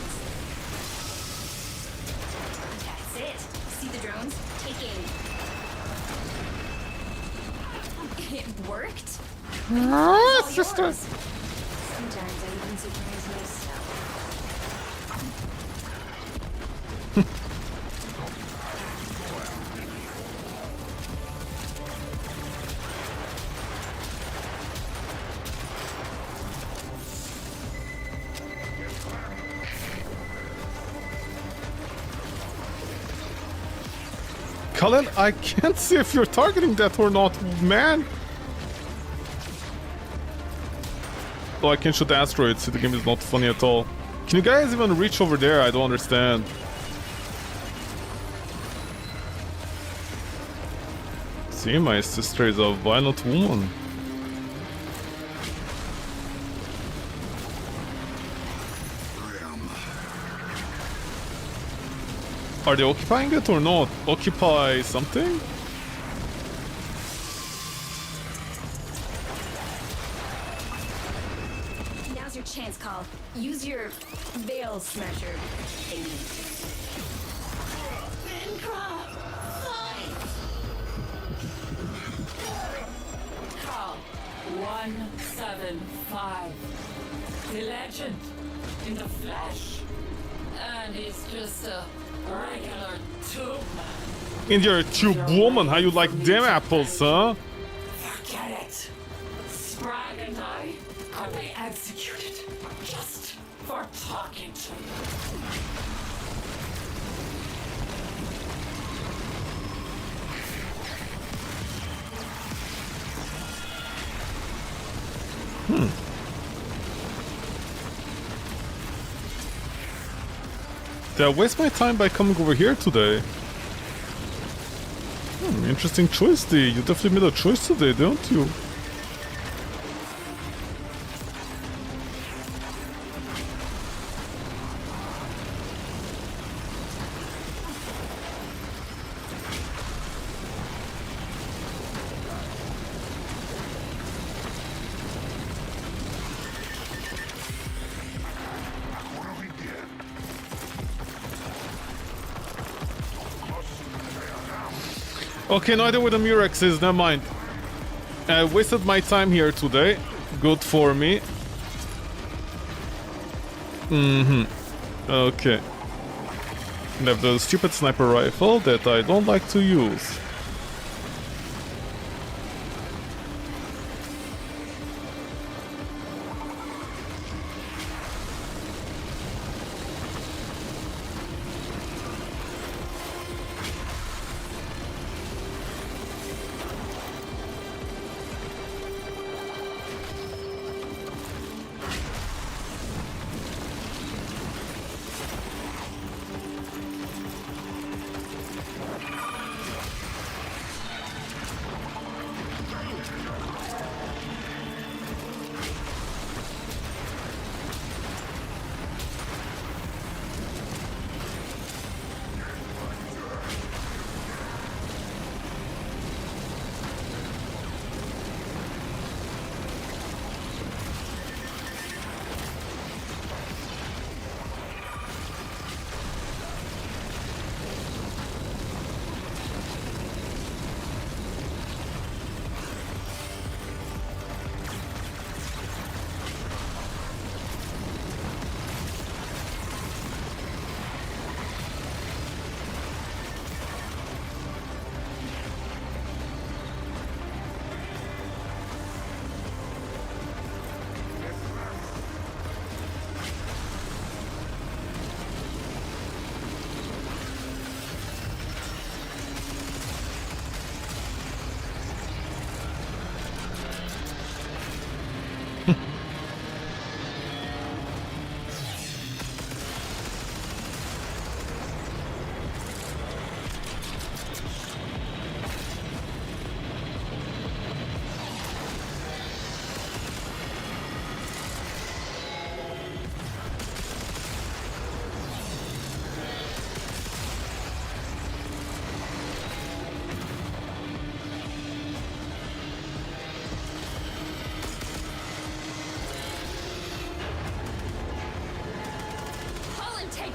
That's it. See the drones? Take aim. It worked. Ah, It's all sister. yours. Sometimes I even surprise myself. Khalil, I can't see if you're targeting that or not, man. Oh, I can shoot asteroids. The game is not funny at all. Can you guys even reach over there? I don't understand. See, my sister is a violent woman. Are they occupying it or not? Occupy something? Now's your chance, Call. Use your veil smasher thingy. Call 175. The legend in the flesh. And he's just a regular tube man. And you're a tube woman, how you like them apples, huh? Forget it. Sprague and I could be executed just for talking to you. Did I waste my time by coming over here today? Interesting choice, D. You definitely made a choice today, don't you? Okay, no idea where the Murex is, never mind. I wasted my time here today. Good for me. Okay. And I have the stupid sniper rifle that I don't like to use.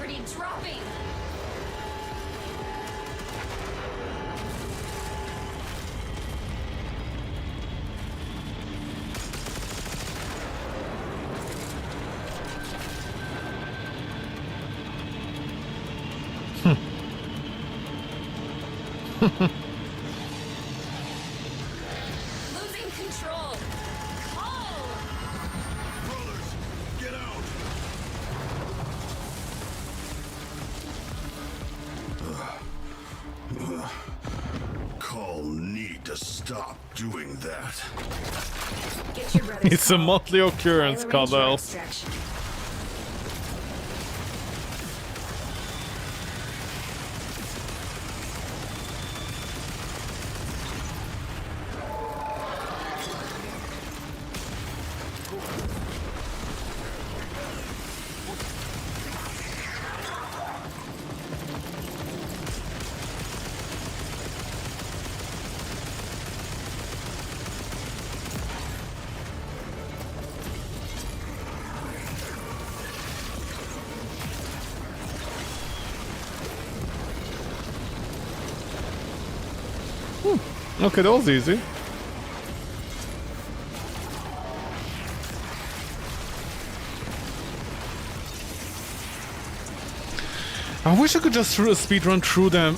priority dropping. Losing control. Call. Brothers, get out! Call need to stop doing that. Get your brother's It's a call. monthly occurrence, I'll arrange your Caldwell. extraction. Okay, that was easy. I wish I could just speed run through them.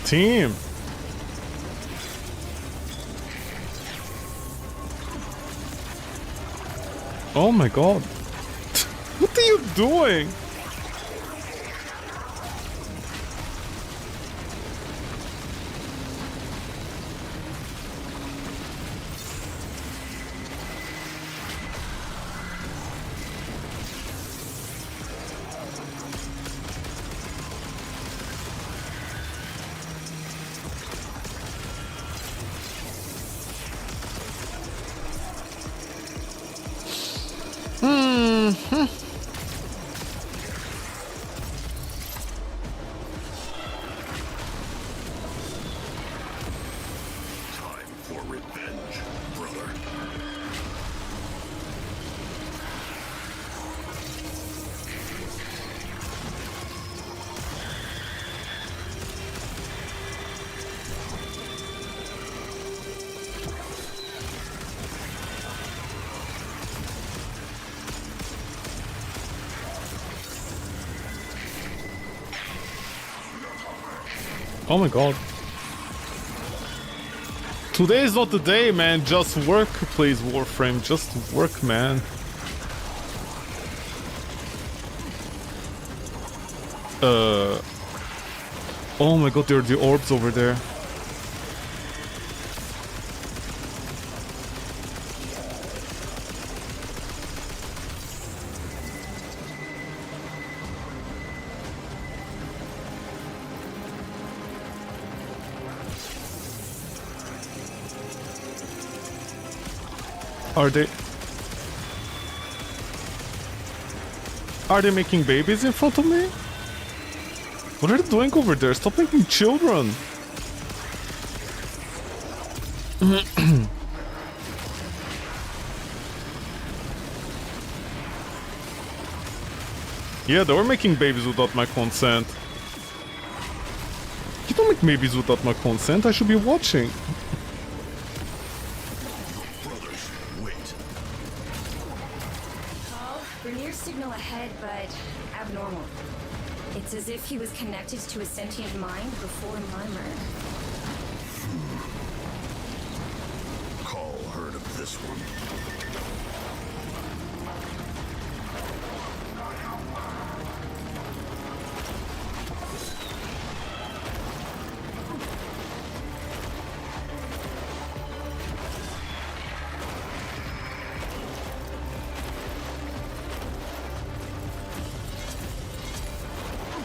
Team. Oh my god. What are you doing? Time for revenge, brother. Oh my god. Today is not the day, man. Just work, please, Warframe. Just work, man. Oh my god, there are the orbs over there. Are they making babies in front of me? What are they doing over there? Stop making children. Yeah, they were making babies without my consent. You don't make babies without my consent. I should be watching. Brothers, wait. Call. Rainier's signal ahead, but abnormal. It's as if he was connected to a sentient mind before Murmur. Call heard of this one.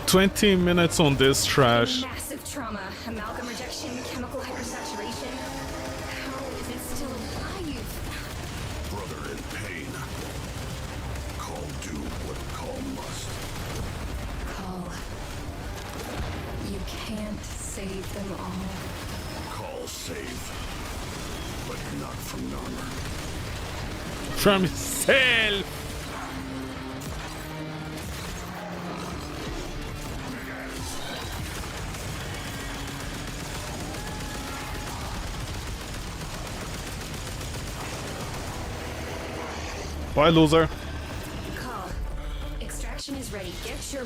"20 minutes on this trash." Massive trauma, amalgam rejection, chemical hypersaturation. still alive. Brother in pain. Call do what call must. Call. You can't save them all. Call save. But not from Narmer. From himself! Bye, loser. Call. Extraction is ready. Get your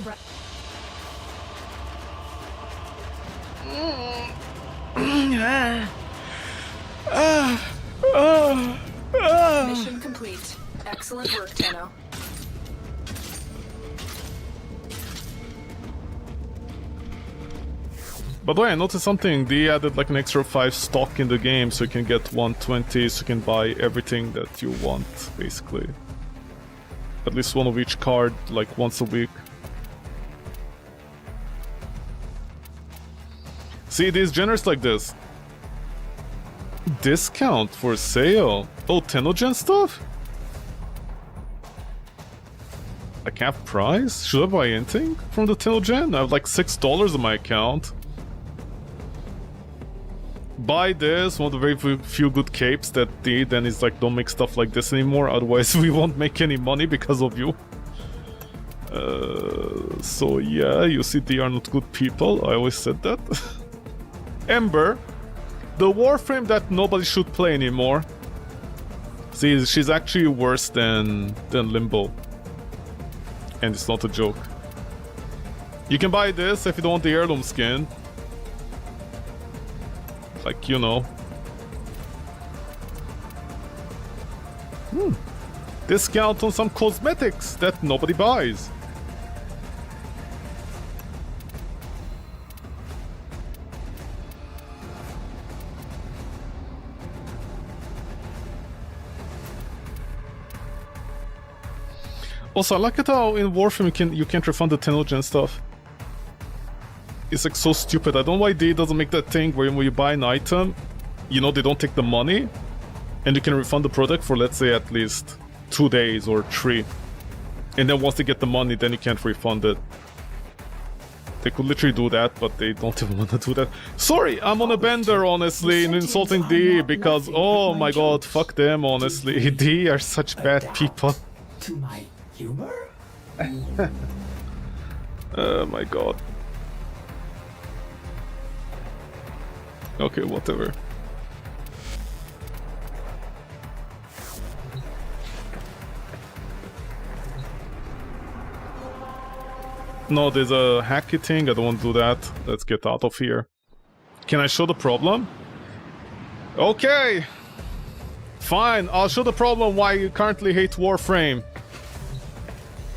Mission complete. Excellent work, Tenno. By the way, I noticed something. They added like an extra 5 stock in the game, so you can get 120, so you can buy everything that you want, basically. At least one of each card, like once a week. See, these generous like this. Discount for sale. Oh, Tenogen stuff? Like half price? Should I buy anything from the Tenogen? I have like $6 on my account. Buy this, one of the very few good capes that did, and it's like, don't make stuff like this anymore, otherwise we won't make any money because of you. So yeah, you see they are not good people, I always said that. Ember, the Warframe that nobody should play anymore. See, she's actually worse than Limbo. And it's not a joke. You can buy this if you don't want the heirloom skin. Like, you know. Discount on some cosmetics that nobody buys. Also, I like it how in Warframe you can't refund the Tenogen stuff. It's like so stupid. I don't know why they doesn't make that thing where when you buy an item, you know, they don't take the money and you can refund the product for, let's say, at least 2 days or 3. And then once they get the money, then you can't refund it. They could literally do that, but they don't even want to do that. Sorry, I'm on a bender, honestly, in insulting D, because, oh my god, fuck them, honestly. D are such bad people. To my humor? Oh my god. Okay, whatever. No, there's a hacky thing. I don't want to do that. Let's get out of here. Can I show the problem? Okay. Fine, I'll show the problem why you currently hate Warframe.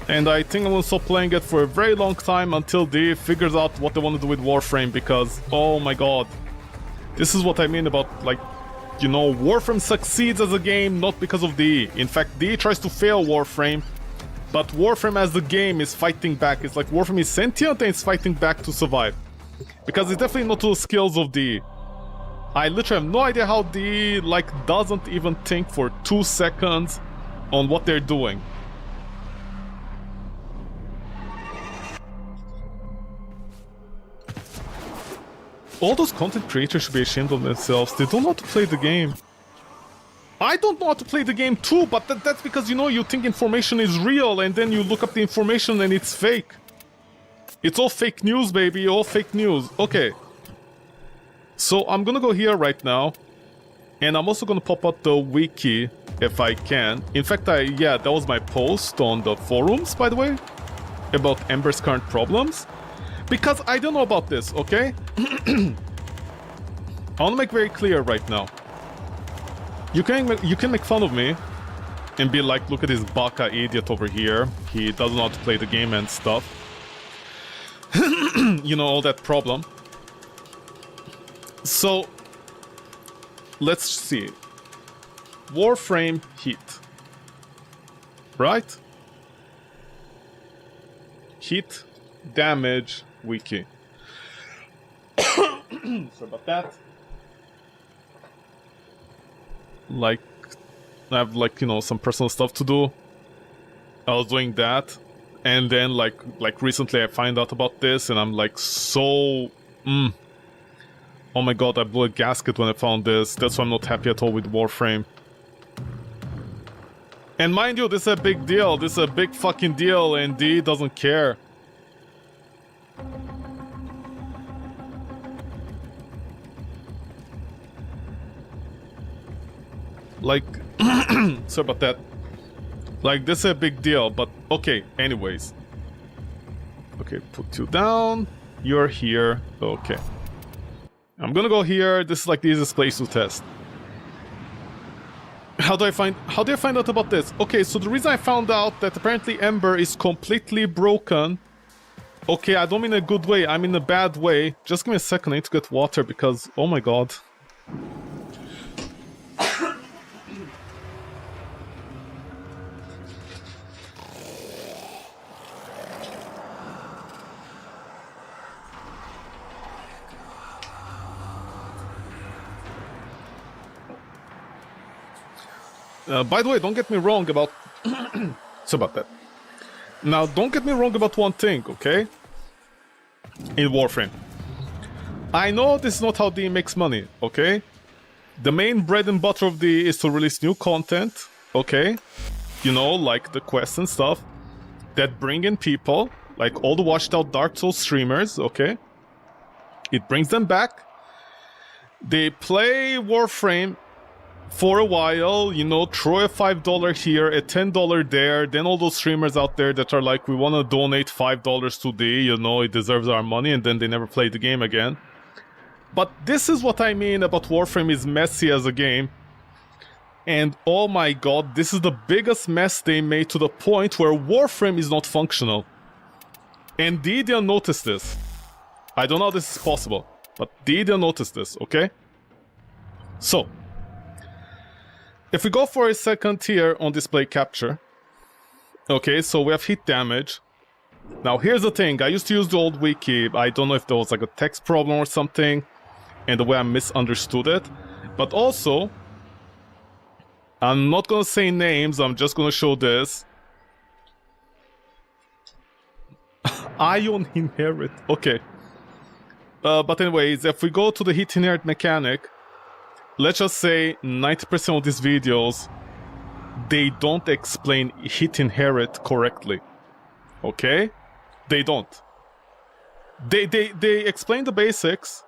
And I think I'm gonna stop playing it for a very long time until D figures out what they want to do with Warframe, because, oh my god. This is what I mean about, like, you know, Warframe succeeds as a game not because of D. In fact, D tries to fail Warframe, but Warframe as the game is fighting back. It's like Warframe is sentient and it's fighting back to survive. Because it's definitely not to the skills of D. I literally have no idea how D, like, doesn't even think for 2 seconds on what they're doing. All those content creators should be ashamed of themselves. They don't know how to play the game. I don't know how to play the game too, but that's because, you know, you think information is real and then you look up the information and it's fake. It's all fake news, baby, all fake news. Okay. So I'm gonna go here right now. And I'm also gonna pop out the wiki if I can. In fact, yeah, that was my post on the forums, by the way, about Ember's current problems. Because I don't know about this, okay? I want to make very clear right now. You can make fun of me and be like, look at this baka idiot over here. He doesn't know how to play the game and stuff. You know, all that problem. So, let's see. Warframe heat. Right? Heat, damage, wiki. Sorry about that. like, I have like, you know, some personal stuff to do. I was doing that, and then like recently I find out about this, and I'm like so, oh my god, I blew a gasket when I found this. That's why I'm not happy at all with Warframe. And mind you, this is a big deal. This is a big fucking deal, and D doesn't care. Like, sorry about that. Like, this is a big deal, but okay, anyways. Okay, put you down. You're here. Okay. I'm gonna go here. This is like the easiest place to test. How do I find out about this? Okay, so the reason I found out that apparently Ember is completely broken. Okay, I don't mean in a good way, I mean in a bad way. Just give me a second, I need to get water because, oh my god. By the way, don't get me wrong about... so about that. Now, don't get me wrong about one thing, okay? In Warframe. I know this is not how D makes money, okay? The main bread and butter of D is to release new content, okay? You know, like the quests and stuff. That bring in people, like all the washed out Dark Souls streamers, okay? It brings them back. They play Warframe for a while, you know, throw a $5 here, a $10 there, then all those streamers out there that are like, we want to donate $5 to D, you know, it deserves our money, and then they never play the game again. But this is what I mean about Warframe is messy as a game. And oh my god, this is the biggest mess they made to the point where Warframe is not functional. And D didn't notice this. I don't know how this is possible, but D didn't notice this, okay? So, if we go for a second here on display capture, okay, so we have hit damage. Now here's the thing, I used to use the old wiki, I don't know if there was like a text problem or something, and the way I misunderstood it, but also, I'm not gonna say names, I'm just gonna show this. Ion Inherit, okay. But anyways, if we go to the hit inherit mechanic, let's just say 90% of these videos, they don't explain hit inherit correctly. Okay? They don't. They explain the basics.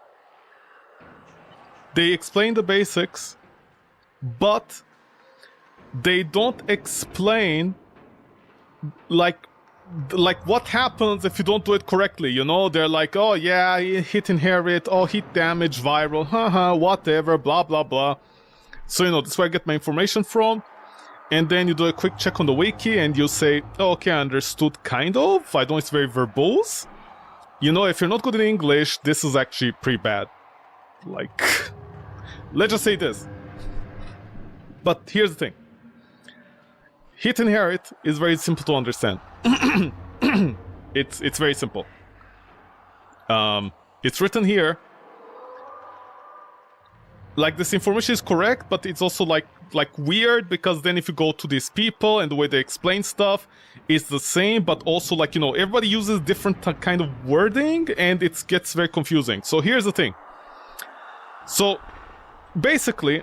They explain the basics, but they don't explain like what happens if you don't do it correctly, you know? They're like, oh yeah, hit inherit, oh hit damage, viral, haha, whatever, blah blah blah. So, you know, that's where I get my information from. And then you do a quick check on the wiki and you say, oh, okay, I understood kind of, I know it's very verbose. You know, if you're not good in English, this is actually pretty bad. Like, let's just say this. But here's the thing. Hit inherit is very simple to understand. It's very simple. It's written here. Like, this information is correct, but it's also like weird, because then if you go to these people and the way they explain stuff, it's the same, but also like, you know, everybody uses different kind of wording and it gets very confusing. So here's the thing. So basically,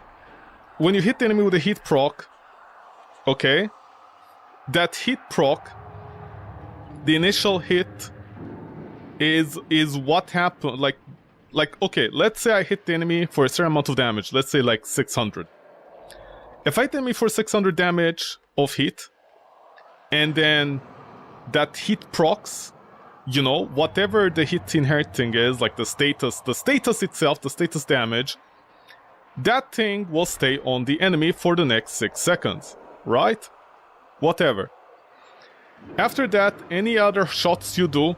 when you hit the enemy with a hit proc, okay, that hit proc, the initial hit is what happened, like okay, let's say I hit the enemy for a certain amount of damage, let's say like 600. If I hit the enemy for 600 damage of hit, and then that hit procs, you know, whatever the hit inheriting is, like the status itself, the status damage, that thing will stay on the enemy for the next 6 seconds, right? Whatever. After that, any other shots you do,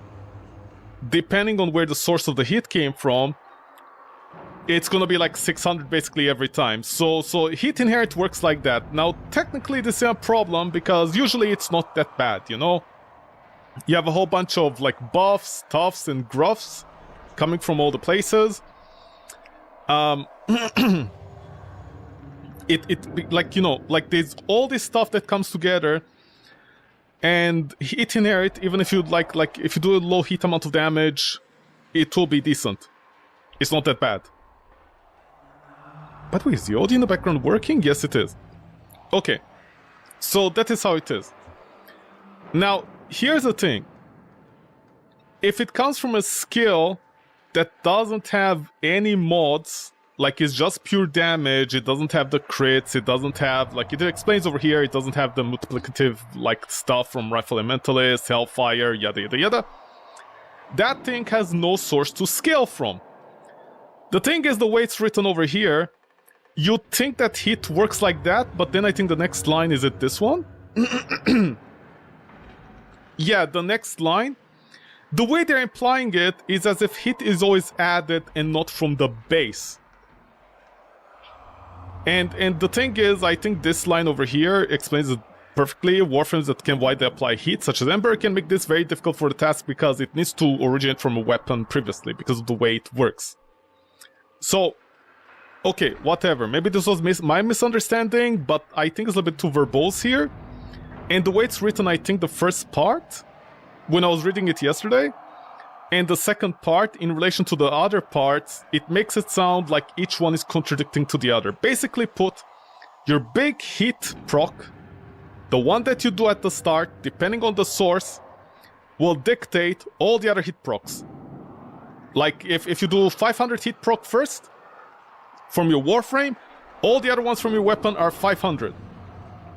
depending on where the source of the hit came from, it's gonna be like 600 basically every time. So hit inherit works like that. Now, technically this is a problem, because usually it's not that bad, you know? You have a whole bunch of like buffs, toughs, and gruffs coming from all the places. like, you know, like there's all this stuff that comes together, and hit inherit, even if you like if you do a low hit amount of damage, it will be decent. It's not that bad. By the way, is the audio in the background working? Yes, it is. Okay, so that is how it is. Now, here's the thing. If it comes from a skill that doesn't have any mods, like it's just pure damage, it doesn't have the crits, it doesn't have, like it explains over here, it doesn't have the multiplicative like stuff from Rifle Elementalist, Hellfire, yada yada yada, that thing has no source to scale from. The thing is, the way it's written over here, you'd think that hit works like that, but then I think the next line, is it this one? Yeah, the next line. The way they're implying it is as if hit is always added and not from the base. And the thing is, I think this line over here explains it perfectly. Warframes that can widely apply heat, such as Ember, can make this very difficult for the task because it needs to originate from a weapon previously, because of the way it works. So, okay, whatever. Maybe this was my misunderstanding, but I think it's a little bit too verbose here. And the way it's written, I think the first part, when I was reading it yesterday, and the second part, in relation to the other parts, it makes it sound like each one is contradicting to the other. Basically put, your big hit proc, the one that you do at the start, depending on the source, will dictate all the other hit procs. Like, if you do 500 hit proc first, from your Warframe, all the other ones from your weapon are 500.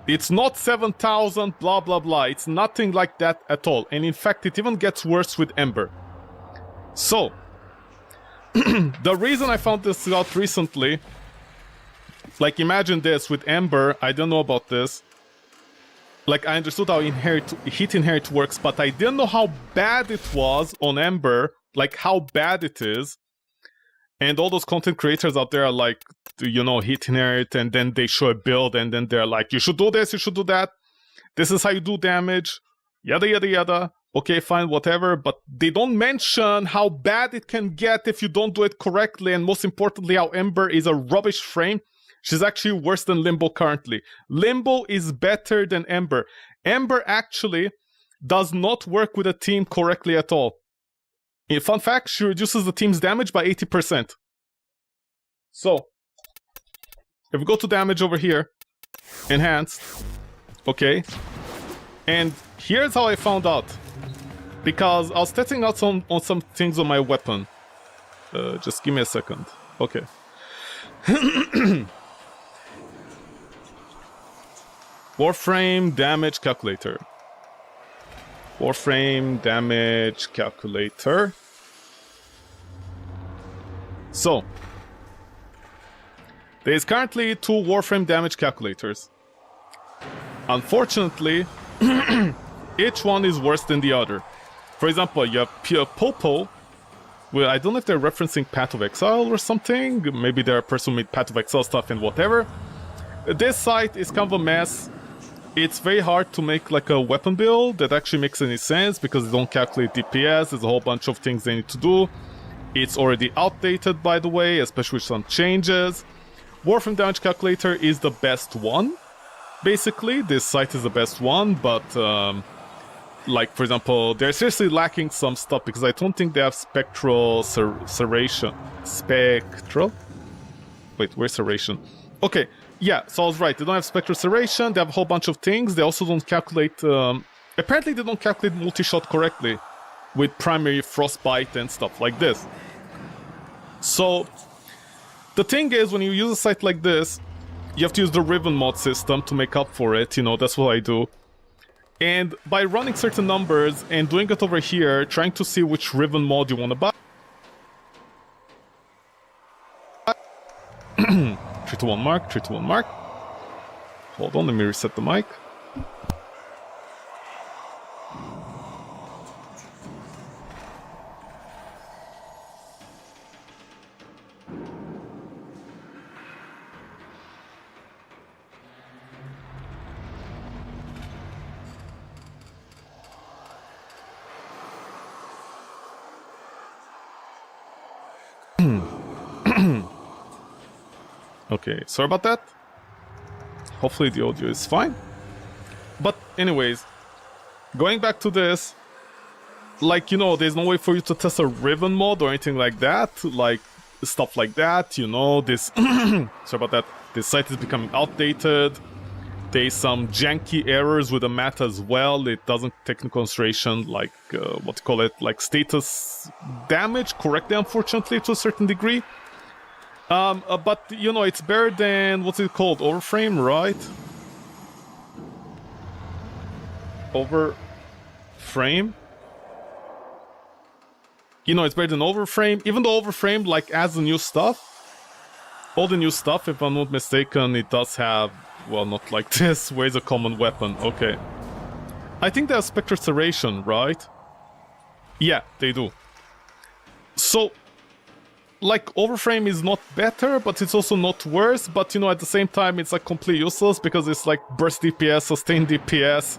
It's not 7,000, blah blah blah, it's nothing like that at all. And in fact, it even gets worse with Ember. So, the reason I found this out recently, like imagine this, with Ember, I don't know about this. Like I understood how hit inherit works, but I didn't know how bad it was on Ember, like how bad it is. And all those content creators out there are like, you know, hit inherit, and then they show a build, and then they're like, you should do this, you should do that. This is how you do damage, yada yada yada. Okay, fine, whatever, but they don't mention how bad it can get if you don't do it correctly, and most importantly, how Ember is a rubbish frame. She's actually worse than Limbo currently. Limbo is better than Ember. Ember actually does not work with a team correctly at all. In fun fact, she reduces the team's damage by 80%. So, if we go to damage over here, enhanced, okay, and here's how I found out. Because I was testing out on some things on my weapon. Just give me a second. Okay. Warframe damage calculator. Warframe damage calculator. So, there is currently 2 Warframe damage calculators. Unfortunately, each one is worse than the other. For example, you have Popo. Well, I don't know if they're referencing Path of Exile or something. Maybe they're a person who made Path of Exile stuff and whatever. This site is kind of a mess. It's very hard to make like a weapon build that actually makes any sense because they don't calculate DPS. There's a whole bunch of things they need to do. It's already outdated, by the way, especially with some changes. Warframe damage calculator is the best one. Basically, this site is the best one, but like, for example, they're seriously lacking some stuff because I don't think they have spectral serration. Spectral? Wait, where's serration? Okay, yeah, so I was right. They don't have spectral serration. They have a whole bunch of things. They also don't calculate... apparently, they don't calculate multi-shot correctly with primary frostbite and stuff like this. So, the thing is, when you use a site like this, you have to use the Riven mod system to make up for it. You know, that's what I do. And by running certain numbers and doing it over here, trying to see which Riven mod you want to buy. 3 to 1 mark, 3 to 1 mark. Hold on, let me reset the mic. Okay, sorry about that. Hopefully the audio is fine. But anyways, going back to this, like, you know, there's no way for you to test a Riven mod or anything like that, like stuff like that, you know, this sorry about that, this site is becoming outdated. There's some janky errors with the map as well. It doesn't take into consideration, like, what to call it, like status damage correctly, unfortunately, to a certain degree. But, you know, it's better than, what's it called, Overframe, right? Overframe? You know, it's better than Overframe, even though Overframe, like, adds the new stuff. All the new stuff, if I'm not mistaken, it does have, well, not like this. Where's a common weapon? Okay. I think they have Spectre Serration, right? Yeah, they do. So, like, Overframe is not better, but it's also not worse. But, you know, at the same time, it's, like, completely useless because it's, like, burst DPS, sustained DPS,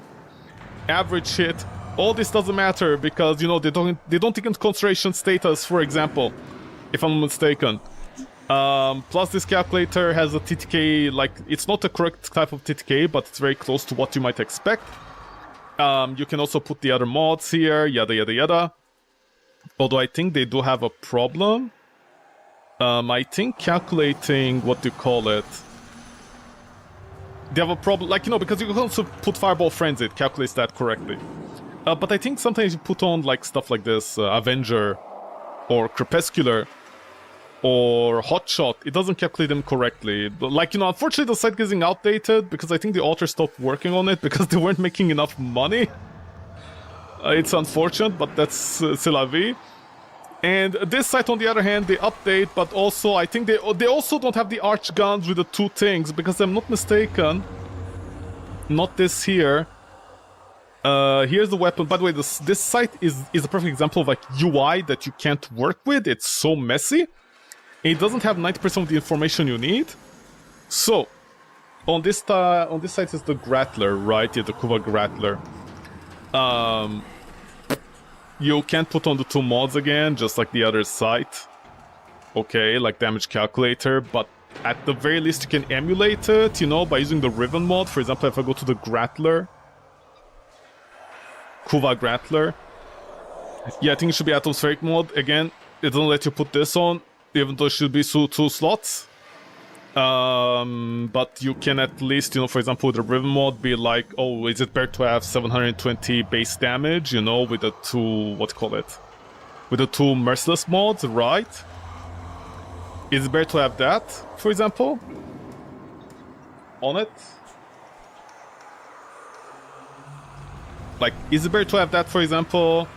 average hit. All this doesn't matter because, you know, they don't take into consideration status, for example, if I'm not mistaken. Plus this calculator has a TTK, like, it's not the correct type of TTK, but it's very close to what you might expect. You can also put the other mods here, yada yada yada. Although I think they do have a problem. I think calculating, what do you call it? They have a problem, like, you know, because you can also put Fireball Frenzy, it calculates that correctly. But I think sometimes you put on, like, stuff like this, Avenger, or Crepuscular, or Hotshot, it doesn't calculate them correctly. Like, you know, unfortunately the site getting outdated because I think the author stopped working on it because they weren't making enough money. It's unfortunate, but that's c'est la vie. And this site, on the other hand, they update, but also I think they also don't have the arch guns with the two things, because I'm not mistaken. Not this here. Here's the weapon. By the way, this site is a perfect example of, like, UI that you can't work with. It's so messy. It doesn't have 90% of the information you need. So, on this site is the Grattler, right? Yeah, the Kuva Grattler. You can't put on the two mods again, just like the other site. Okay, like damage calculator, but at the very least you can emulate it, you know, by using the Riven mod. For example, if I go to the Grattler, Kuva Grattler. Yeah, I think it should be atmospheric mode. Again, it doesn't let you put this on, even though it should be two slots. But you can at least, you know, for example, with the Riven mod, be like, oh, is it better to have 720 base damage, you know, with the two, what call it? With the two Merciless mods, right? Is it better to have that, for example? On it? Like, is it better to have that, for example?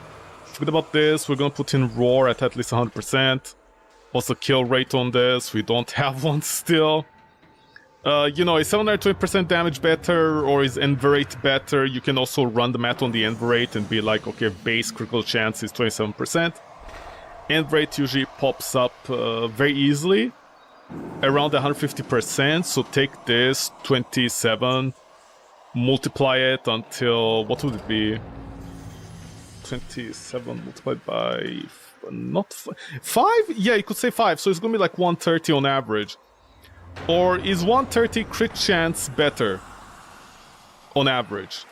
Forget about this, we're gonna put in Roar at least 100%. Also kill rate on this, we don't have one still. You know, is 720% damage better, or is Enver rate better? You can also run the math on the Enver rate and be like, okay, base critical chance is 27%. Enver rate usually pops up very easily, around 150%, so take this, 27, multiply it until, what would it be? 27 multiplied by... not 5? Yeah, you could say 5, so it's gonna be like 130 on average. Or is 130 crit chance better on average?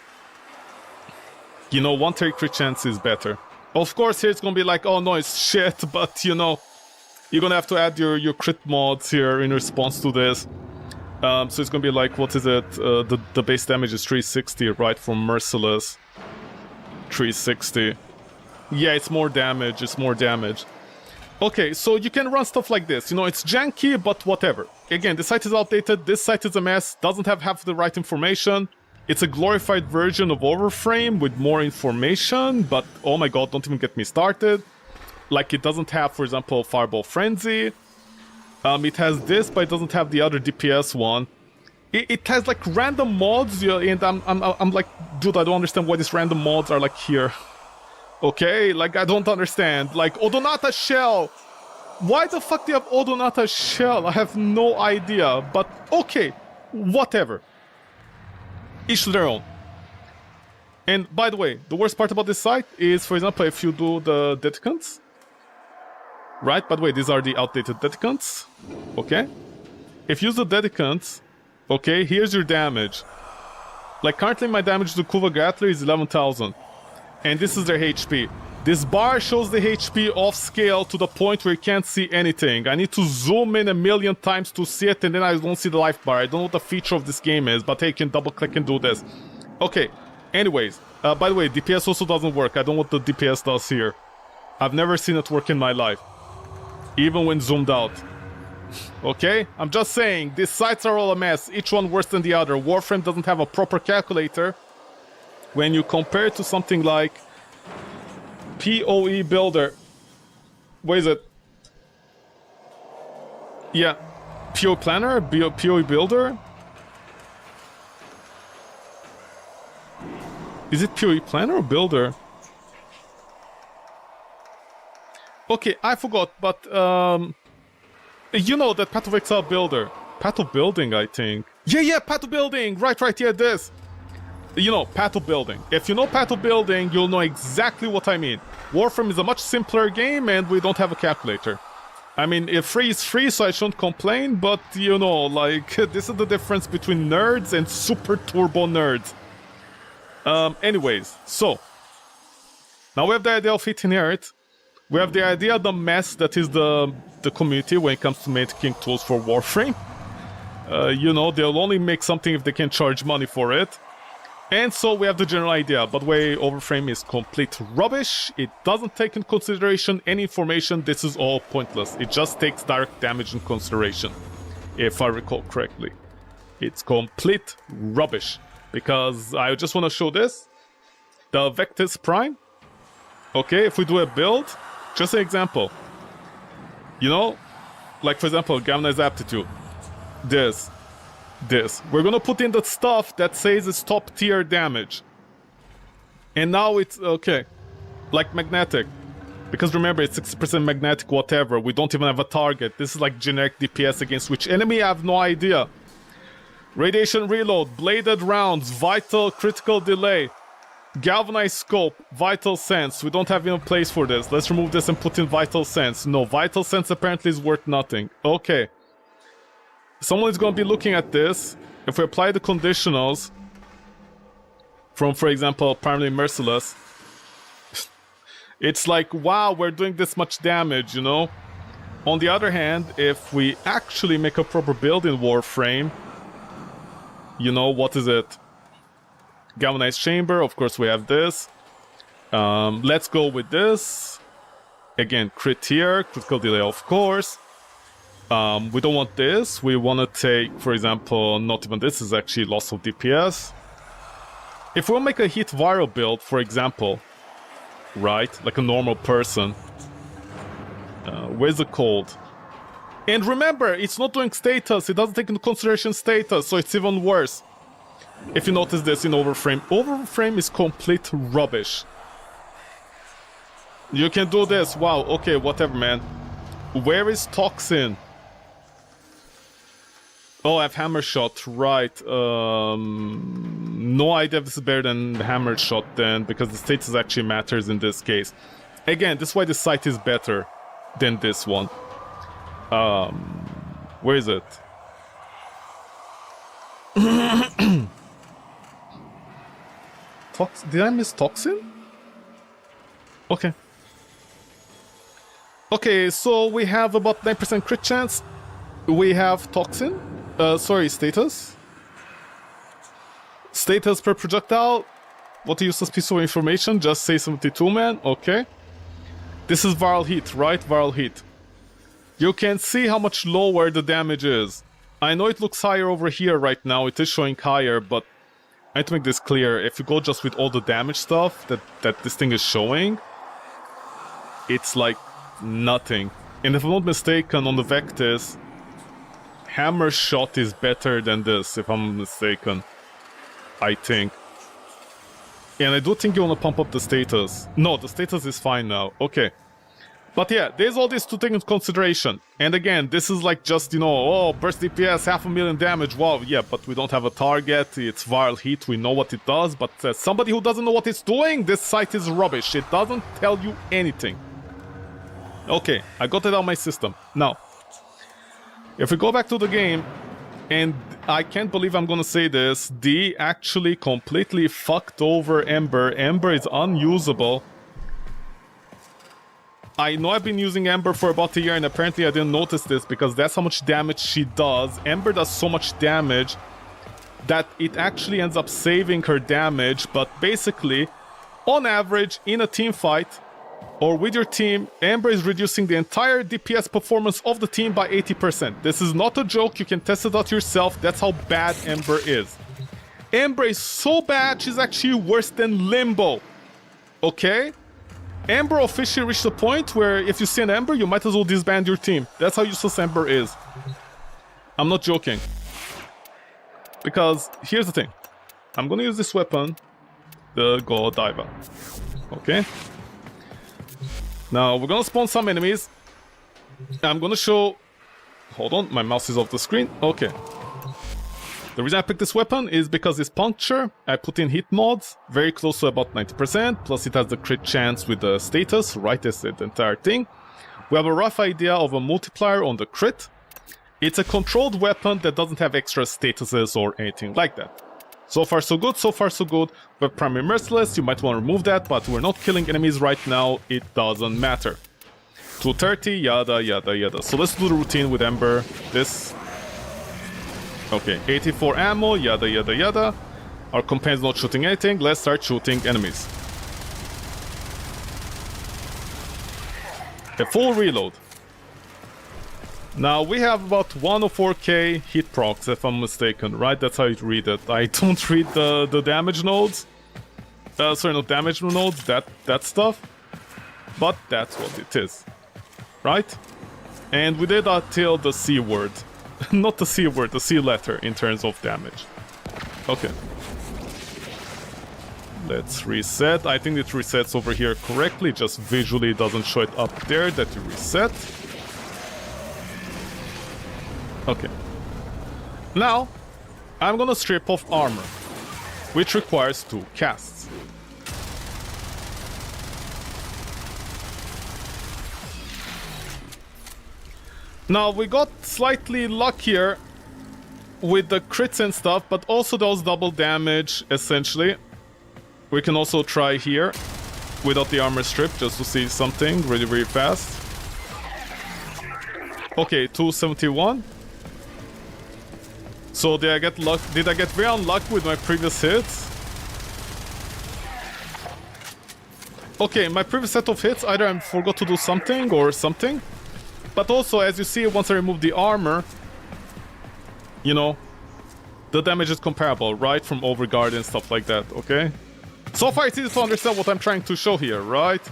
You know, 130 crit chance is better. Of course, here it's gonna be like, oh no, it's shit, but you know, you're gonna have to add your crit mods here in response to this. So it's gonna be like, what is it? The base damage is 360, right? From Merciless. 360. Yeah, it's more damage, it's more damage. Okay, so you can run stuff like this. You know, it's janky, but whatever. Again, the site is outdated, this site is a mess, doesn't have half the right information. It's a glorified version of Warframe with more information, but oh my god, don't even get me started. Like, it doesn't have, for example, Fireball Frenzy. It has this, but it doesn't have the other DPS one. It has, like, random mods, and I'm like, dude, I don't understand why these random mods are, like, here. Okay, like, I don't understand. Like, Odonata Shell! Why the fuck do you have Odonata Shell? I have no idea, but okay, whatever. Each to their own. And, by the way, the worst part about this site is, for example, if you do the Dedicants. Right, by the way, these are the outdated Dedicants. Okay? If you use the Dedicants, Okay, here's your damage. Like, currently my damage to Kuva Gatler is 11,000. And this is their HP. This bar shows the HP off scale to the point where you can't see anything. I need to zoom in 1,000,000 times to see it, and then I don't see the life bar. I don't know what the feature of this game is, but hey, you can double click and do this. Okay, anyways. By the way, DPS also doesn't work. I don't know what the DPS does here. I've never seen it work in my life. Even when zoomed out. Okay? I'm just saying, these sites are all a mess. Each one worse than the other. Warframe doesn't have a proper calculator. When you compare it to something like PoE Builder. What is it? Yeah. PoE Planner? PoE Builder? Is it PoE Planner or Builder? Okay, I forgot, but you know that Path of Exile Builder. Path of Building, I think. Yeah, Path of Building! Right, yeah, this. You know, Path of Building. If you know Path of Building, you'll know exactly what I mean. Warframe is a much simpler game, and we don't have a calculator. I mean, free is free, so I shouldn't complain, but, you know, like, this is the difference between nerds and super turbo nerds. Anyways, so. Now we have the idea of Hit Inherit. We have the idea of the mess that is the community when it comes to making tools for Warframe. You know, they'll only make something if they can charge money for it. And so we have the general idea, but the way Warframe is complete rubbish. It doesn't take in consideration any information. This is all pointless. It just takes direct damage in consideration, if I recall correctly. It's complete rubbish. Because I just want to show this. The Vectis Prime. Okay, if we do a build, just an example. You know, like for example, Galvanized Aptitude. This. We're gonna put in the stuff that says it's top tier damage. And now it's, okay, like magnetic. Because remember, it's 60% magnetic, whatever. We don't even have a target. This is like generic DPS against which enemy, I have no idea. Radiation reload, bladed rounds, vital critical delay. Galvanized scope, vital sense. We don't have even place for this. Let's remove this and put in vital sense. No, vital sense apparently is worth nothing. Okay. Someone is going to be looking at this. If we apply the conditionals from, for example, primarily Merciless, it's like, wow, we're doing this much damage, you know? On the other hand, if we actually make a proper build in Warframe, you know, what is it? Galvanized chamber, of course we have this. Let's go with this. Again, crit here, critical delay, of course. We don't want this. We want to take, for example, not even this is actually loss of DPS. If we'll make a hit viral build, for example, right, like a normal person, where's the cold? And remember, it's not doing status. It doesn't take into consideration status, so it's even worse. If you notice this in Overframe, Overframe is complete rubbish. You can do this. Wow, okay, whatever, man. Where is Toxin? Oh, I have Hammer Shot, right. No idea if this is better than Hammer Shot then, because the status actually matters in this case. Again, this is why this site is better than this one. Where is it? Did I miss Toxin? Okay. Okay, so we have about 9% crit chance. We have Toxin. Sorry, status. Status per projectile. What a useless piece of information. Just say 72, man. Okay. This is viral heat, right? Viral heat. You can see how much lower the damage is. I know it looks higher over here right now. It is showing higher, but I need to make this clear. If you go just with all the damage stuff that this thing is showing, it's like nothing. And if I'm not mistaken, on the Vectis, Hammer Shot is better than this, if I'm mistaken. I think. And I do think you want to pump up the status. No, the status is fine now. Okay. But yeah, there's all this to take into consideration. And again, this is like just, you know, oh, burst DPS, 500,000 damage, wow, yeah, but we don't have a target, it's viral heat, we know what it does, but somebody who doesn't know what it's doing, this site is rubbish, it doesn't tell you anything. Okay, I got it out of my system. Now, if we go back to the game, and I can't believe I'm gonna say this. D actually completely fucked over Ember. Ember is unusable. I know I've been using Ember for about a year and apparently I didn't notice this because that's how much damage she does. Ember does so much damage that it actually ends up saving her damage, but basically, on average, in a team fight, or with your team, Ember is reducing the entire DPS performance of the team by 80%. This is not a joke, you can test it out yourself, that's how bad Ember is. Ember is so bad, she's actually worse than Limbo. Okay? Ember officially reached a point where if you see an Ember, you might as well disband your team. That's how useless Ember is. I'm not joking. Because, here's the thing. I'm gonna use this weapon, the Godiva. Okay? Now, we're gonna spawn some enemies. I'm gonna show... Hold on, my mouse is off the screen. Okay. The reason I picked this weapon is because it's puncture. I put in hit mods, very close to about 90%, plus it has the crit chance with the status, right? That's the entire thing. We have a rough idea of a multiplier on the crit. It's a controlled weapon that doesn't have extra statuses or anything like that. So far so good, so far so good. But primary merciless, you might want to remove that, but we're not killing enemies right now, it doesn't matter. 230, yada yada yada. So let's do the routine with Ember. This... Okay, 84 ammo, yada yada yada. Our companion's not shooting anything, let's start shooting enemies. A full reload. Now, we have about 104k hit procs, if I'm mistaken, right? That's how you read it. I don't read the damage nodes. Sorry, not damage nodes, that stuff. But that's what it is. Right? And we did until the C word. Not the C word, the C letter in terms of damage. Okay. Let's reset. I think it resets over here correctly, just visually doesn't show it up there that you reset. Okay. Now, I'm gonna strip off armor, which requires 2 casts. Now, we got slightly luckier with the crits and stuff, but also those double damage, essentially. We can also try here, without the armor strip, just to see something really, really fast. Okay, 271. So did I get luck? Did I get very unlucky with my previous hits? Okay, my previous set of hits, either I forgot to do something or something. But also, as you see, once I remove the armor, you know, the damage is comparable, right? From overguard and stuff like that, okay? So far it's easy to understand what I'm trying to show here, right?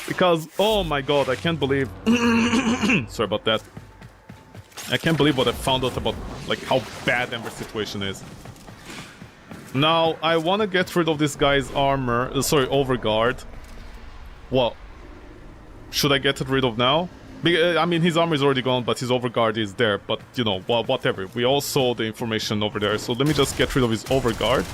Because, oh my god, I can't believe... Sorry about that. I can't believe what I found out about, like, how bad Ember's situation is. Now, I want to get rid of this guy's armor, overguard. Well, should I get it rid of now? I mean, his armor is already gone, but his overguard is there. But, you know, whatever. We all saw the information over there, so let me just get rid of his overguard.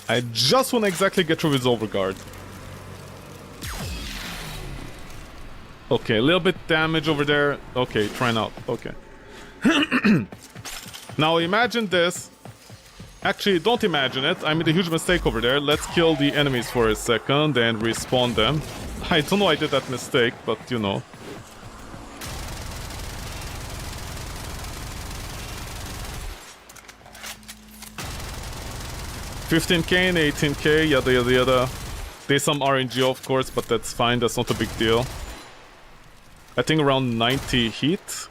I just want to exactly get rid of his overguard. Okay, a little bit damage over there. Okay, trying out. Okay. Now imagine this. Actually, don't imagine it. I made a huge mistake over there. Let's kill the enemies for a second and respawn them. I don't know why I did that mistake, but you know. $15k and $18k, yada yada yada. There's some RNG of course, but that's fine, that's not a big deal. I think around 90 heat.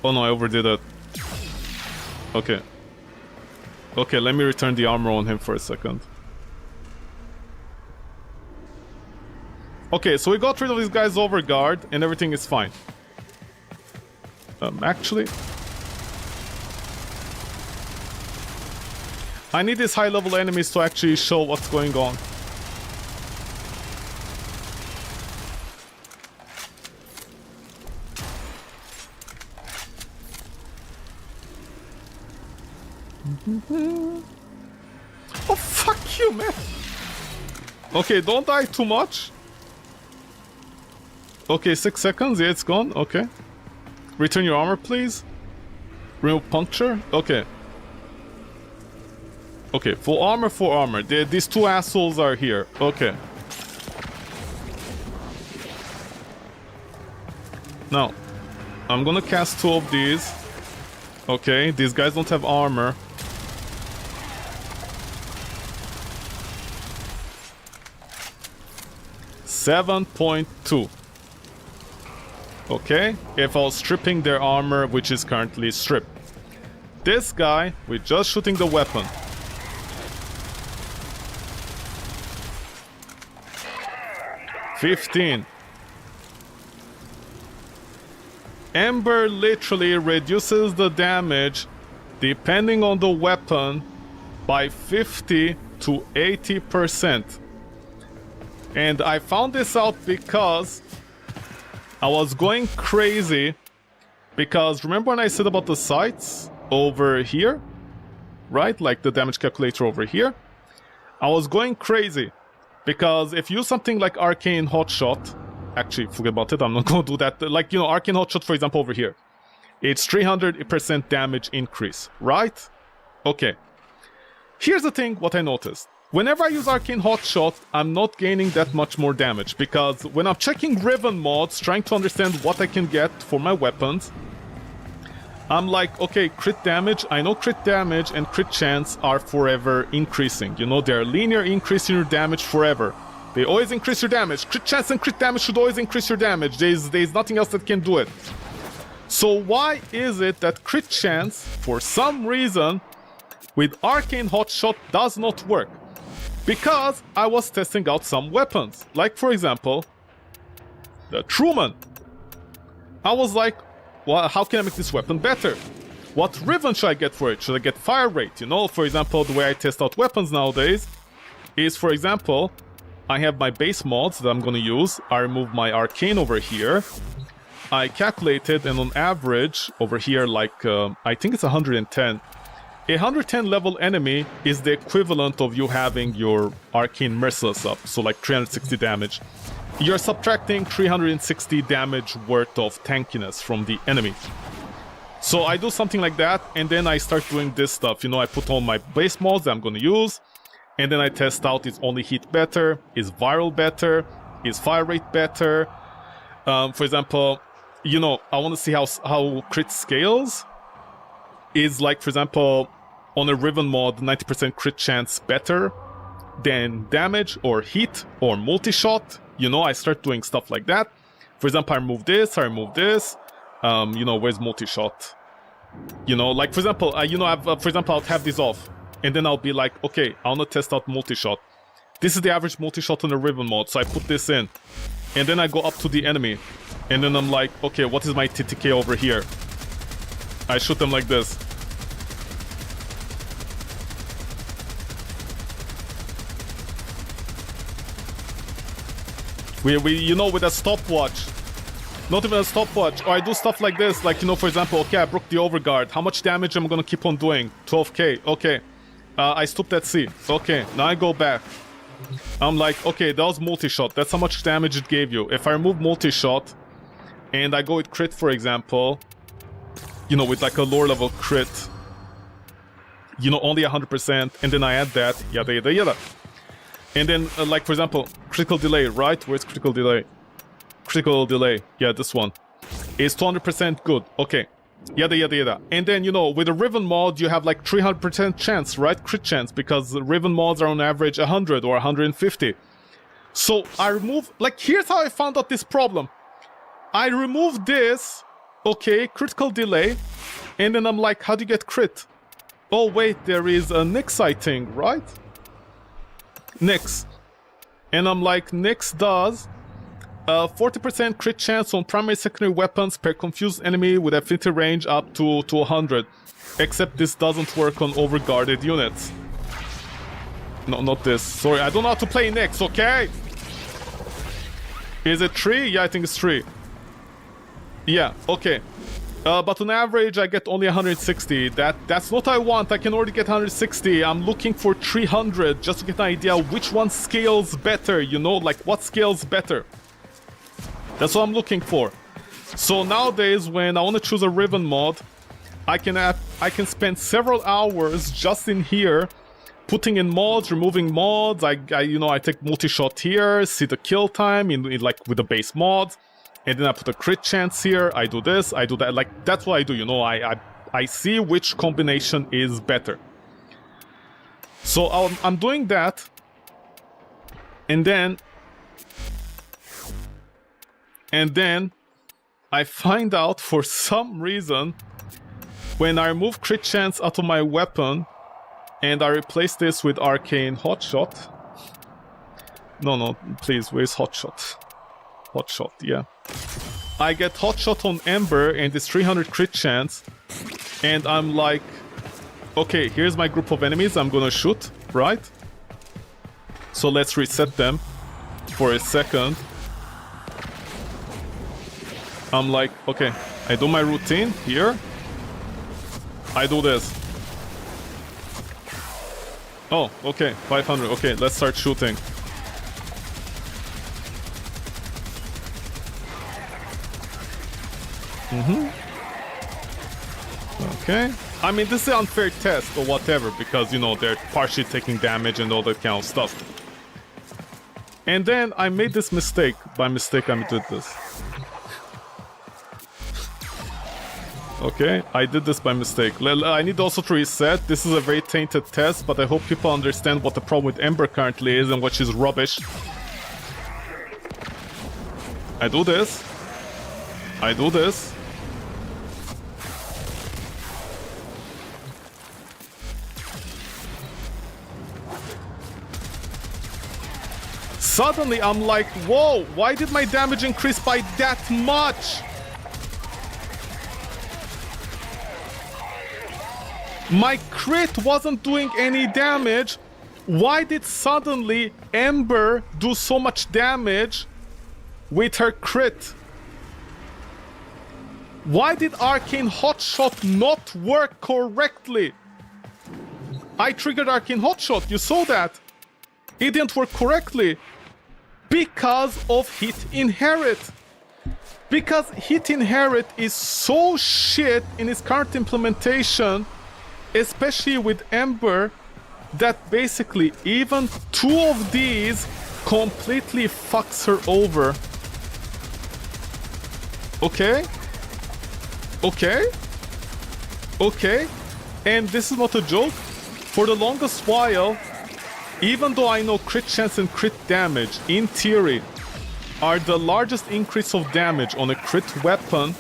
Oh no, I overdid it. Okay. Okay, let me return the armor on him for a second. Okay, so we got rid of this guy's overguard and everything is fine. Actually... I need these high-level enemies to actually show what's going on. Oh, fuck you, man. Okay, don't die too much. Okay, 6 seconds. Yeah, it's gone. Okay. Return your armor, please. Remove puncture. Okay. Okay, full armor, full armor. These two assholes are here. Okay. Now, I'm gonna cast 2 of these. Okay, these guys don't have armor. $7.2. Okay, if I was stripping their armor, which is currently stripped. This guy, with just shooting the weapon. $15. Ember literally reduces the damage depending on the weapon by 50 to 80%. And I found this out because I was going crazy. Because remember when I said about the sights over here? Right? Like the damage calculator over here? I was going crazy. Because if you use something like Arcane Hotshot, actually, forget about it, I'm not going to do that. Like, you know, Arcane Hotshot, for example, over here. It's 300% damage increase, right? Okay. Here's the thing, what I noticed. Whenever I use Arcane Hotshot, I'm not gaining that much more damage. Because when I'm checking Riven mods, trying to understand what I can get for my weapons, I'm like, okay, crit damage. I know crit damage and crit chance are forever increasing. You know, they're linear increase in your damage forever. They always increase your damage. Crit chance and crit damage should always increase your damage. There's nothing else that can do it. So why is it that crit chance, for some reason, with Arcane Hotshot does not work? Because I was testing out some weapons. Like, for example, the Truman. I was like, well, how can I make this weapon better? What Riven should I get for it? Should I get fire rate? You know, for example, the way I test out weapons nowadays is, for example, I have my base mods that I'm gonna use. I remove my arcane over here. I calculated, and on average, over here, like, I think it's 110. A 110 level enemy is the equivalent of you having your arcane merciless up, so like 360 damage. You're subtracting 360 damage worth of tankiness from the enemy. So I do something like that, and then I start doing this stuff. You know, I put on my base mods that I'm gonna use, and then I test out, is only hit better, is viral better, is fire rate better. For example, you know, I want to see how crit scales. Is like, for example, on a Riven mod, 90% crit chance better than damage or heat or multi-shot. You know, I start doing stuff like that. For example, I remove this, you know, where's multi-shot? You know, like, for example, you know, for example, I'll have this off. And then I'll be like, okay, I want to test out multi-shot. This is the average multi-shot on the Riven mod, so I put this in. And then I go up to the enemy. And then I'm like, okay, what is my TTK over here? I shoot them like this. You know, with a stopwatch. Not even a stopwatch. Or I do stuff like this, like, you know, for example, okay, I broke the overguard. How much damage am I gonna keep on doing? 12k, okay. I stopped at C. Okay, now I go back. I'm like, okay, that was multi-shot. That's how much damage it gave you. If I remove multi-shot, and I go with crit, for example, you know, with like a lower level crit, you know, only 100%, and then I add that, yada yada yada. And then, like, for example, critical delay, right? Where's critical delay? Critical delay, yeah, this one. Is 200% good, okay. Yada yada yada. And then, you know, with a Riven mod, you have like 300% chance, right? Crit chance, because the Riven mods are on average 100 or 150. So I remove, like, here's how I found out this problem. I remove this, okay, critical delay, and then I'm like, how do you get crit? Oh wait, there is a Nyx sighting, right? Nyx. And I'm like, Nyx does 40% crit chance on primary secondary weapons per confused enemy with affinity range up to 100. Except this doesn't work on overguarded units. No, not this. Sorry, I don't know how to play Nyx, okay? Is it 3? Yeah, I think it's 3. Yeah, okay. But on average, I get only 160. That's what I want. I can already get 160. I'm looking for 300 just to get an idea which one scales better, you know, like what scales better. That's what I'm looking for. So nowadays, when I want to choose a Riven mod, I can spend several hours just in here, putting in mods, removing mods. I take multi-shot here, see the kill time in like with the base mods. And then I put a crit chance here, I do this, I do that, like, that's what I do, you know, I see which combination is better. So I'm doing that, and then I find out for some reason, when I remove crit chance out of my weapon, and I replace this with arcane hotshot. No, please, where's hotshot? Hotshot, yeah. I get hotshot on Ember and it's 300 crit chance. And I'm like, okay, here's my group of enemies I'm gonna shoot, right? So let's reset them for a second. I'm like, okay, I do my routine here. I do this. Oh, okay, 500. Okay, let's start shooting. Okay. I mean, this is an unfair test or whatever, because, you know, they're partially taking damage and all that kind of stuff. And then I made this mistake. By mistake, I did this. Okay, I did this by mistake. I need also to reset. This is a very tainted test, but I hope people understand what the problem with Ember currently is and what she's rubbish. I do this. I do this. Suddenly I'm like, whoa, why did my damage increase by that much? My crit wasn't doing any damage. Why did suddenly Ember do so much damage with her crit? Why did Arcane Hotshot not work correctly? I triggered Arcane Hotshot, you saw that. It didn't work correctly. Because of Hit Inherit. Because Hit Inherit is so shit in its current implementation, especially with Ember, that basically even two of these completely fucks her over. Okay? Okay? Okay? And this is not a joke. For the longest while, even though I know crit chance and crit damage, in theory, are the largest increase of damage on a crit weapon,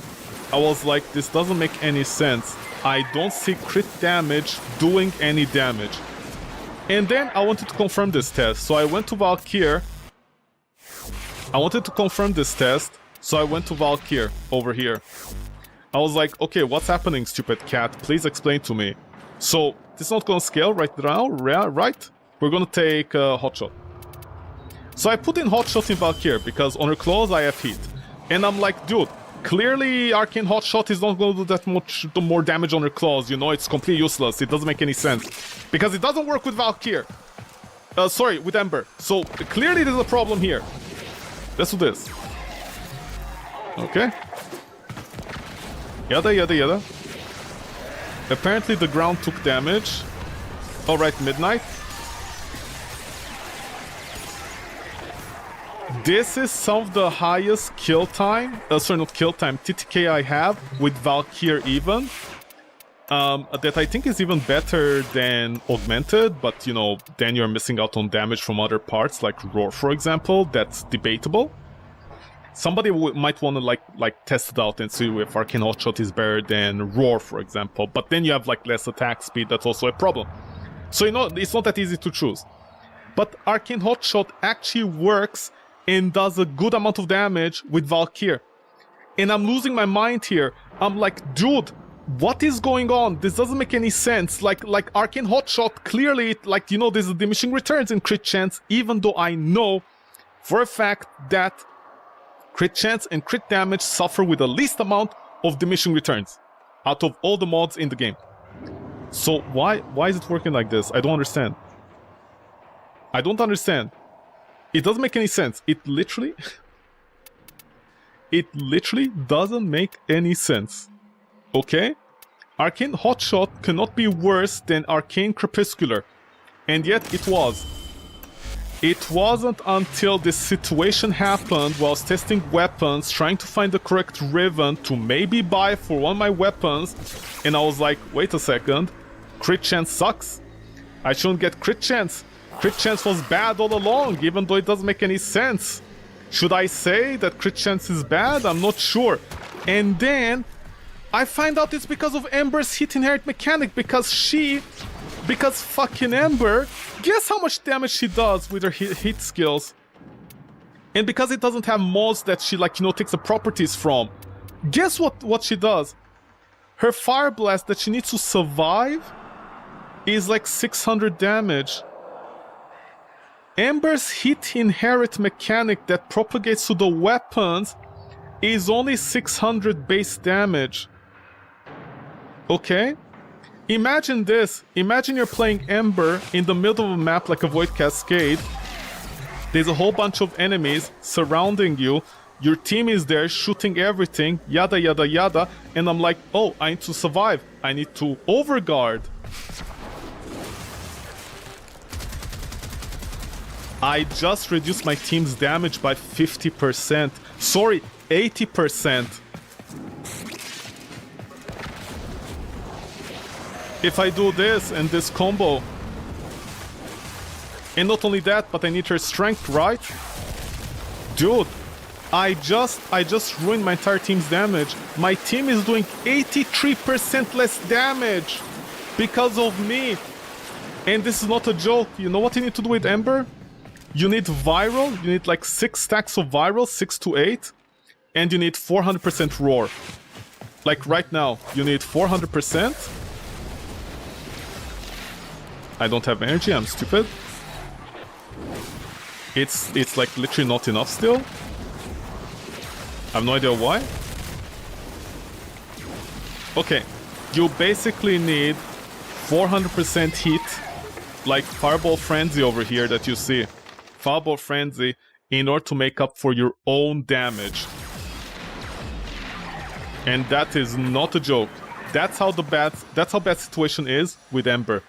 I was like, this doesn't make any sense. I don't see crit damage doing any damage. And then I wanted to confirm this test, so I went to Valkyr. I wanted to confirm this test, so I went to Valkyr over here. I was like, okay, what's happening, stupid cat? Please explain to me. So, this is not gonna scale right now, right? We're gonna take Hotshot. So I put in Hotshot in Valkyr, because on her claws I have heat. And I'm like, dude, clearly Arcane Hotshot is not gonna do that much more damage on her claws, you know? It's completely useless, it doesn't make any sense. Because it doesn't work with Valkyr. Sorry, with Ember. So, clearly there's a problem here. Let's do this. Okay. Yada yada yada. Apparently the ground took damage. Alright, Midnight. This is some of the highest kill time, sorry, not kill time, TTK I have with Valkyr even. That I think is even better than Augmented, but you know, then you're missing out on damage from other parts, like Roar, for example. That's debatable. Somebody might want to like test it out and see if Arcane Hotshot is better than Roar, for example. But then you have like less attack speed, that's also a problem. So you know, it's not that easy to choose. But Arcane Hotshot actually works and does a good amount of damage with Valkyr. And I'm losing my mind here. I'm like, dude, what is going on? This doesn't make any sense. Like Arcane Hotshot, clearly, like, you know, there's a diminishing returns in crit chance, even though I know for a fact that crit chance and crit damage suffer with the least amount of diminishing returns out of all the mods in the game. So why is it working like this? I don't understand. I don't understand. It doesn't make any sense. It literally doesn't make any sense. Okay? Arcane Hotshot cannot be worse than Arcane Crepuscular. And yet it was. It wasn't until this situation happened while I was testing weapons, trying to find the correct Riven to maybe buy for one of my weapons, and I was like, wait a second, crit chance sucks. I shouldn't get crit chance. Crit chance was bad all along, even though it doesn't make any sense. Should I say that crit chance is bad? I'm not sure. And then I find out it's because of Ember's hit inherit mechanic, because fucking Ember, guess how much damage she does with her hit skills? And because it doesn't have mods that she, like, you know, takes the properties from, guess what she does? Her Fire Blast that she needs to survive is like 600 damage. Ember's hit inherit mechanic that propagates to the weapons is only 600 base damage. Okay? Imagine this. Imagine you're playing Ember in the middle of a map like a Void Cascade. There's a whole bunch of enemies surrounding you. Your team is there shooting everything, yada yada yada, and I'm like, oh, I need to survive. I need to overguard. I just reduced my team's damage by 50%. Sorry, 80%. If I do this and this combo, and not only that, but I need her strength, right? Dude, I just ruined my entire team's damage. My team is doing 83% less damage because of me. And this is not a joke. You know what you need to do with Ember? You need viral, you need like 6 stacks of viral, 6 to 8, and you need 400% roar. Like right now, you need 400%. I don't have energy, I'm stupid. It's like literally not enough still. I have no idea why. Okay, you basically need 400% heat, like Fireball Frenzy over here that you see. Fireball Frenzy in order to make up for your own damage. And that is not a joke. That's how bad situation is with Ember.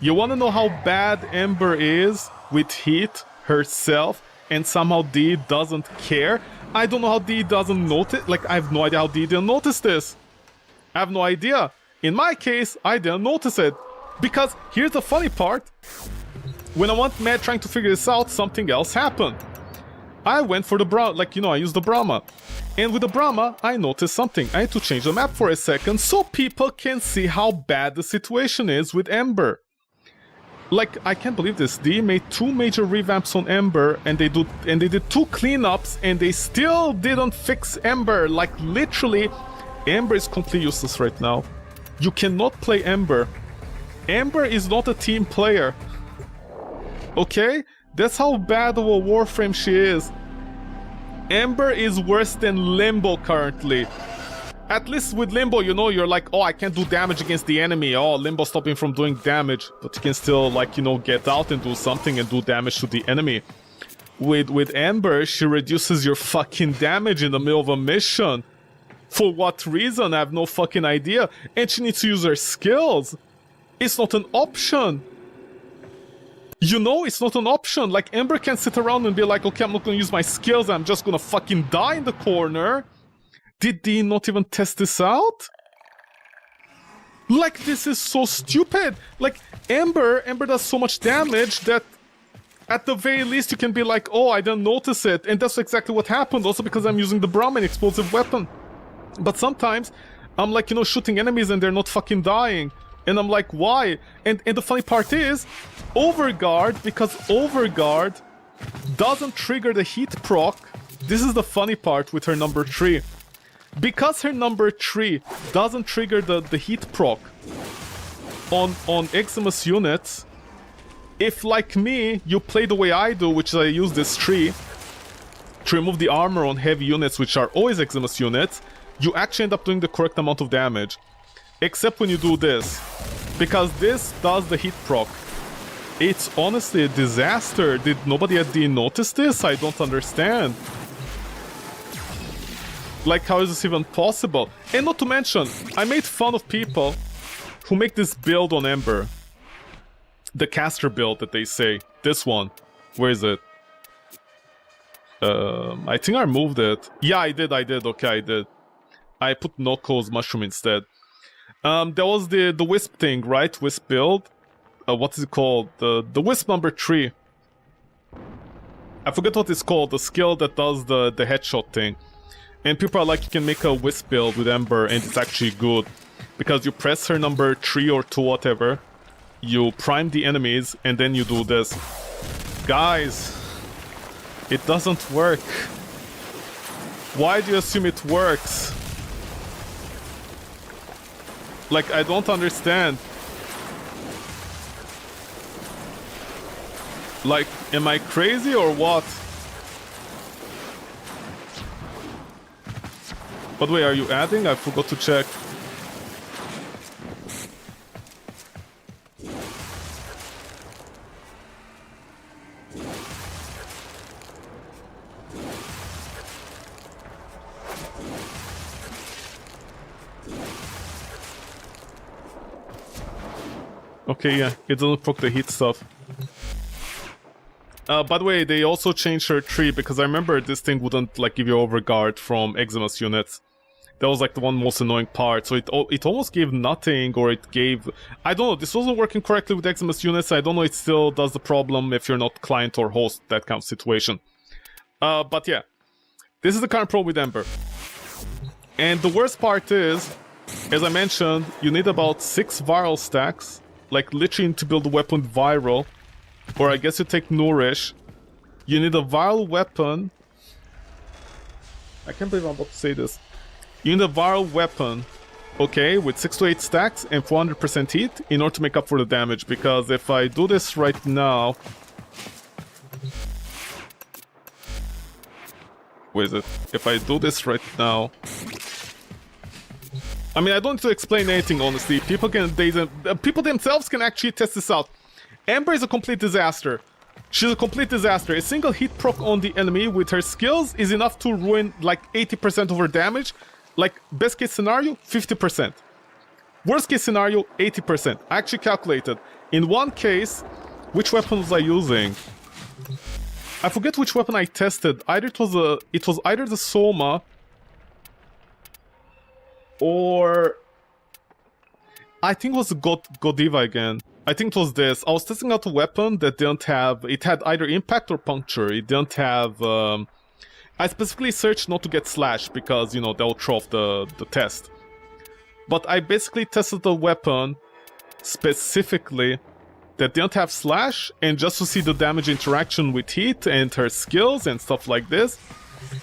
You want to know how bad Ember is with heat herself and somehow Dee doesn't care? I don't know how Dee doesn't notice. Like, I have no idea how Dee didn't notice this. I have no idea. In my case, I didn't notice it. Because here's the funny part. When I went mad trying to figure this out, something else happened. I went for the Brahma, like, you know, I used the Brahma. And with the Brahma, I noticed something. I had to change the map for a second so people can see how bad the situation is with Ember. Like, I can't believe this. They made 2 major revamps on Ember, and they did 2 cleanups, and they still didn't fix Ember. Like, literally, Ember is completely useless right now. You cannot play Ember. Ember is not a team player. Okay? That's how bad of a Warframe she is. Ember is worse than Limbo currently. At least with Limbo, you know, you're like, oh, I can't do damage against the enemy. Oh, Limbo stopped me from doing damage. But you can still, like, you know, get out and do something and do damage to the enemy. With Ember, she reduces your fucking damage in the middle of a mission. For what reason? I have no fucking idea. And she needs to use her skills. It's not an option. You know, it's not an option. Like, Ember can sit around and be like, okay, I'm not gonna use my skills, I'm just gonna fucking die in the corner. Did they not even test this out? Like, this is so stupid. Like, Ember does so much damage that at the very least you can be like, oh, I didn't notice it. And that's exactly what happened, also because I'm using the Brahman explosive weapon. But sometimes I'm like, you know, shooting enemies and they're not fucking dying. And I'm like, why? And the funny part is, Overguard, because Overguard doesn't trigger the heat proc. This is the funny part with her number 3. Because her number 3 doesn't trigger the heat proc on Eximus units, if, like me, you play the way I do, which is I use this tree to remove the armor on heavy units, which are always Eximus units, you actually end up doing the correct amount of damage. Except when you do this. Because this does the heat proc. It's honestly a disaster. Did nobody at D notice this? I don't understand. Like, how is this even possible? And not to mention, I made fun of people who make this build on Ember. The caster build that they say. This one. Where is it? I think I removed it. Yeah, I did. Okay, I did. I put Noko's mushroom instead. There was the wisp thing, right? Wisp build. What is it called? The wisp number 3. I forget what it's called. The skill that does the headshot thing. And people are like, you can make a wisp build with Ember and it's actually good. Because you press her number 3 or 2, whatever. You prime the enemies and then you do this. Guys, it doesn't work. Why do you assume it works? Like, I don't understand. Like, am I crazy or what? But wait, are you adding? I forgot to check. Okay, yeah, it doesn't proc the heat stuff. By the way, they also changed her tree, because I remember this thing wouldn't, like, give you overguard from Eximus units. That was, like, the one most annoying part. So it almost gave nothing, or it gave... I don't know, this wasn't working correctly with Eximus units. I don't know, it still does the problem if you're not client or host, that kind of situation. But yeah, this is the current problem with Ember. And the worst part is, as I mentioned, you need about 6 viral stacks. Like, literally to build a weapon viral. Or I guess you take Nourish. You need a viral weapon. I can't believe I'm about to say this. You need a viral weapon, okay, with 6 to 8 stacks and 400% heat in order to make up for the damage. Because if I do this right now... Where is it? If I do this right now... I mean, I don't need to explain anything, honestly. People themselves can actually test this out. Ember is a complete disaster. She's a complete disaster. A single hit proc on the enemy with her skills is enough to ruin like 80% of her damage. Like, best case scenario, 50%. Worst case scenario, 80%. I actually calculated. In one case, which weapon was I using? I forget which weapon I tested. It was either the Soma or I think it was Godiva again. I think it was this. I was testing out a weapon that didn't have... It had either impact or puncture. It didn't have... I specifically searched not to get slash because, you know, they'll throw off the test. But I basically tested the weapon specifically that didn't have slash, and just to see the damage interaction with heat and her skills and stuff like this.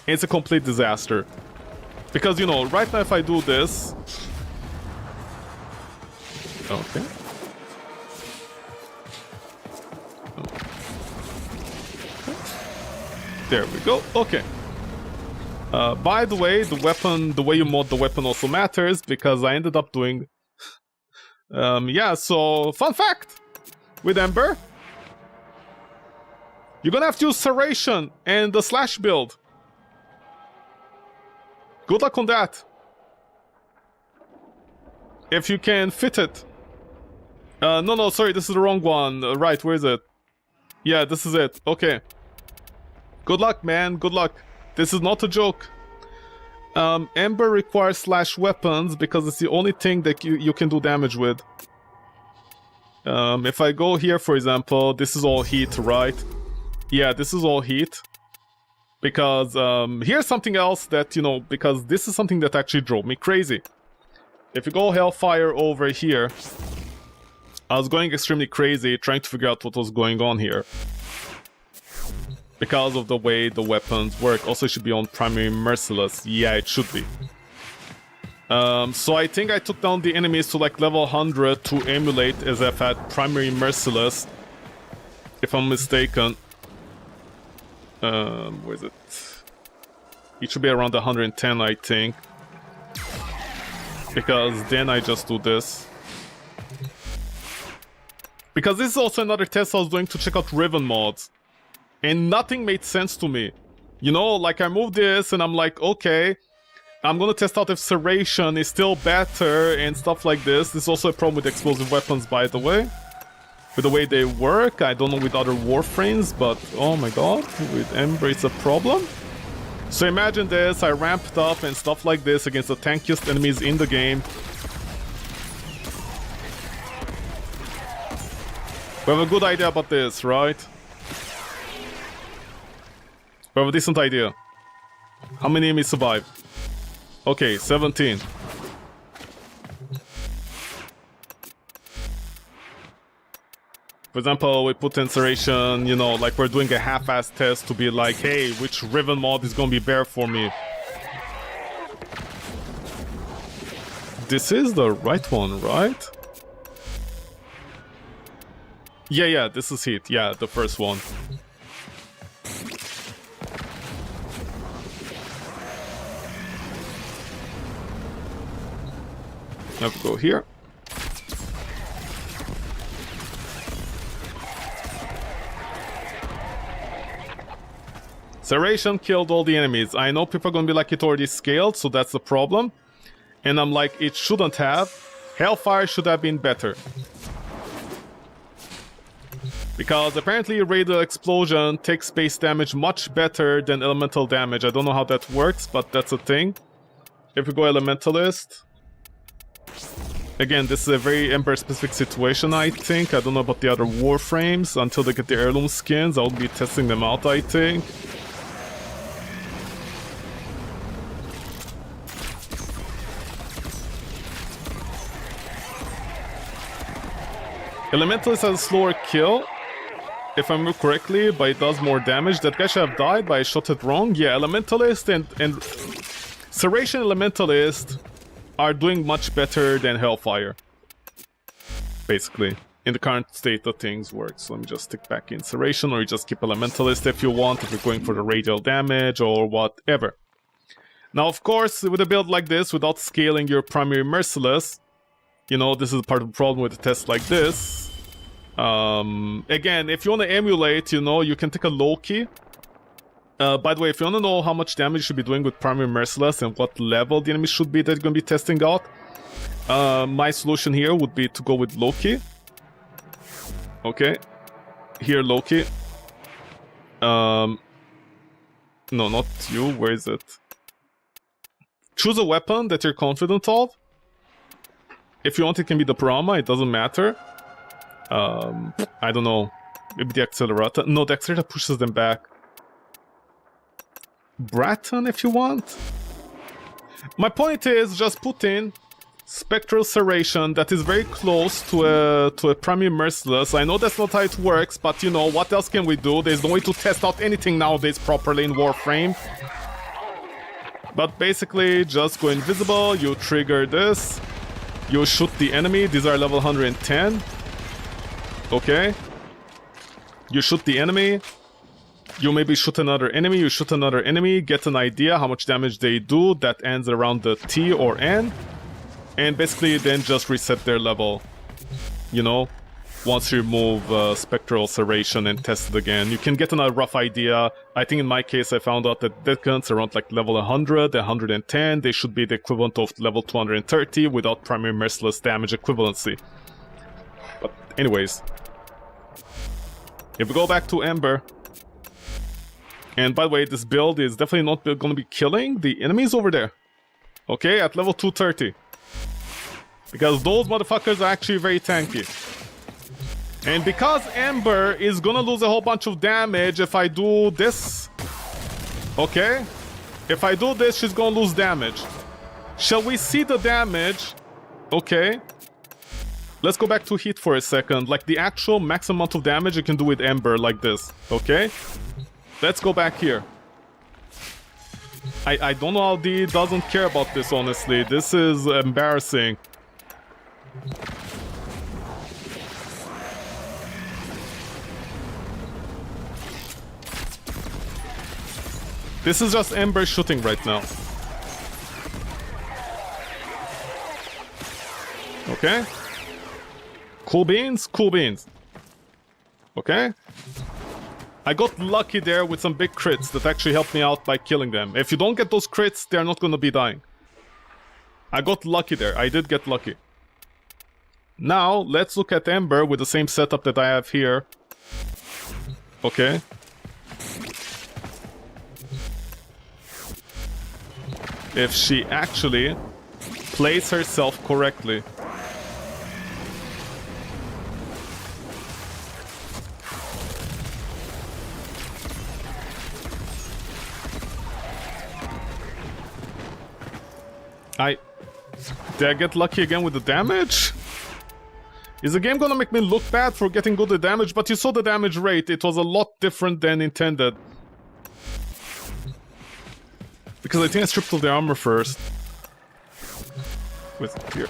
It's a complete disaster. Because, you know, right now if I do this... Okay. There we go. Okay. By the way, the way you mod the weapon also matters, because I ended up doing... yeah, so, fun fact! With Ember, you're gonna have to use Serration and the slash build. Good luck on that. If you can fit it. No, sorry, this is the wrong one. Right, where is it? Yeah, this is it. Okay. Good luck, man. Good luck. This is not a joke. Ember requires slash weapons because it's the only thing that you can do damage with. If I go here, for example, this is all heat, right? Yeah, this is all heat. Because, here's something else that, you know, because this is something that actually drove me crazy. If you go Hellfire over here, I was going extremely crazy trying to figure out what was going on here. Because of the way the weapons work. Also, it should be on Primary Merciless. Yeah, it should be. So I think I took down the enemies to like level 100 to emulate as if I had Primary Merciless. If I'm mistaken. Where is it? It should be around 110, I think. Because then I just do this. Because this is also another test I was doing to check out Riven mods. And nothing made sense to me. You know, like I moved this and I'm like, okay, I'm gonna test out if Serration is still better and stuff like this. This is also a problem with explosive weapons, by the way. With the way they work, I don't know with other Warframes, but oh my god, with Ember it's a problem. So imagine this, I ramped up and stuff like this against the tankiest enemies in the game. We have a good idea about this, right? We have a decent idea. How many enemies survive? Okay, 17. For example, we put in Serration, you know, like we're doing a half-assed test to be like, hey, which Riven mod is gonna be better for me? This is the right one, right? Yeah, this is it. Yeah, the first one. Let's go here. Serration killed all the enemies. I know people are gonna be like, it already scaled, so that's the problem. And I'm like, it shouldn't have. Hellfire should have been better. Because apparently Radial Explosion takes space damage much better than elemental damage. I don't know how that works, but that's a thing. If we go Elementalist... Again, this is a very Ember-specific situation, I think. I don't know about the other Warframes. Until they get the heirloom skins, I'll be testing them out, I think. Elementalist has a slower kill, if I remember correctly, but it does more damage. That guy should have died, but I shot it wrong. Yeah, Elementalist and Serration Elementalist are doing much better than Hellfire. Basically, in the current state of things works. So let me just stick back in Serration, or you just keep Elementalist if you want, if you're going for the radial damage or whatever. Now, of course, with a build like this, without scaling your primary Merciless, you know, this is part of the problem with a test like this. Again, if you want to emulate, you know, you can take a Loki. By the way, if you want to know how much damage you should be doing with primary Merciless and what level the enemy should be that you're going to be testing out, my solution here would be to go with Loki. Okay. Here, Loki. No, not you. Where is it? Choose a weapon that you're confident of. If you want, it can be the Parama. It doesn't matter. I don't know. Maybe the Accelerata. No, the Accelerata pushes them back. Bratton, if you want. My point is, just put in Spectral Serration that is very close to a primary Merciless. I know that's not how it works, but you know, what else can we do? There's no way to test out anything nowadays properly in Warframe. But basically, just go invisible, you trigger this, you shoot the enemy. These are level 110. Okay. You shoot the enemy. You maybe shoot another enemy, you shoot another enemy, get an idea how much damage they do. That ends around the T or N. And basically then just reset their level. You know? Once you remove Spectral Serration and test it again. You can get a rough idea. I think in my case I found out that death guns around like level 100, 110. They should be the equivalent of level 230 without primary Merciless damage equivalency. But anyways. If we go back to Ember... And by the way, this build is definitely not going to be killing the enemies over there. Okay, at level 230. Because those motherfuckers are actually very tanky. And because Ember is going to lose a whole bunch of damage if I do this. Okay? If I do this, she's going to lose damage. Shall we see the damage? Okay. Let's go back to Heat for a second. Like the actual max amount of damage you can do with Ember like this. Okay? Let's go back here. I don't know how D doesn't care about this, honestly. This is embarrassing. This is just Ember shooting right now. Okay? Cool beans, cool beans. Okay? I got lucky there with some big crits that actually helped me out by killing them. If you don't get those crits, they're not gonna be dying. I got lucky there. I did get lucky. Now, let's look at Ember with the same setup that I have here. Okay. If she actually plays herself correctly. Did I get lucky again with the damage? Is the game gonna make me look bad for getting good at damage? But you saw the damage rate, it was a lot different than intended. Because I think I stripped off the armor first. With here.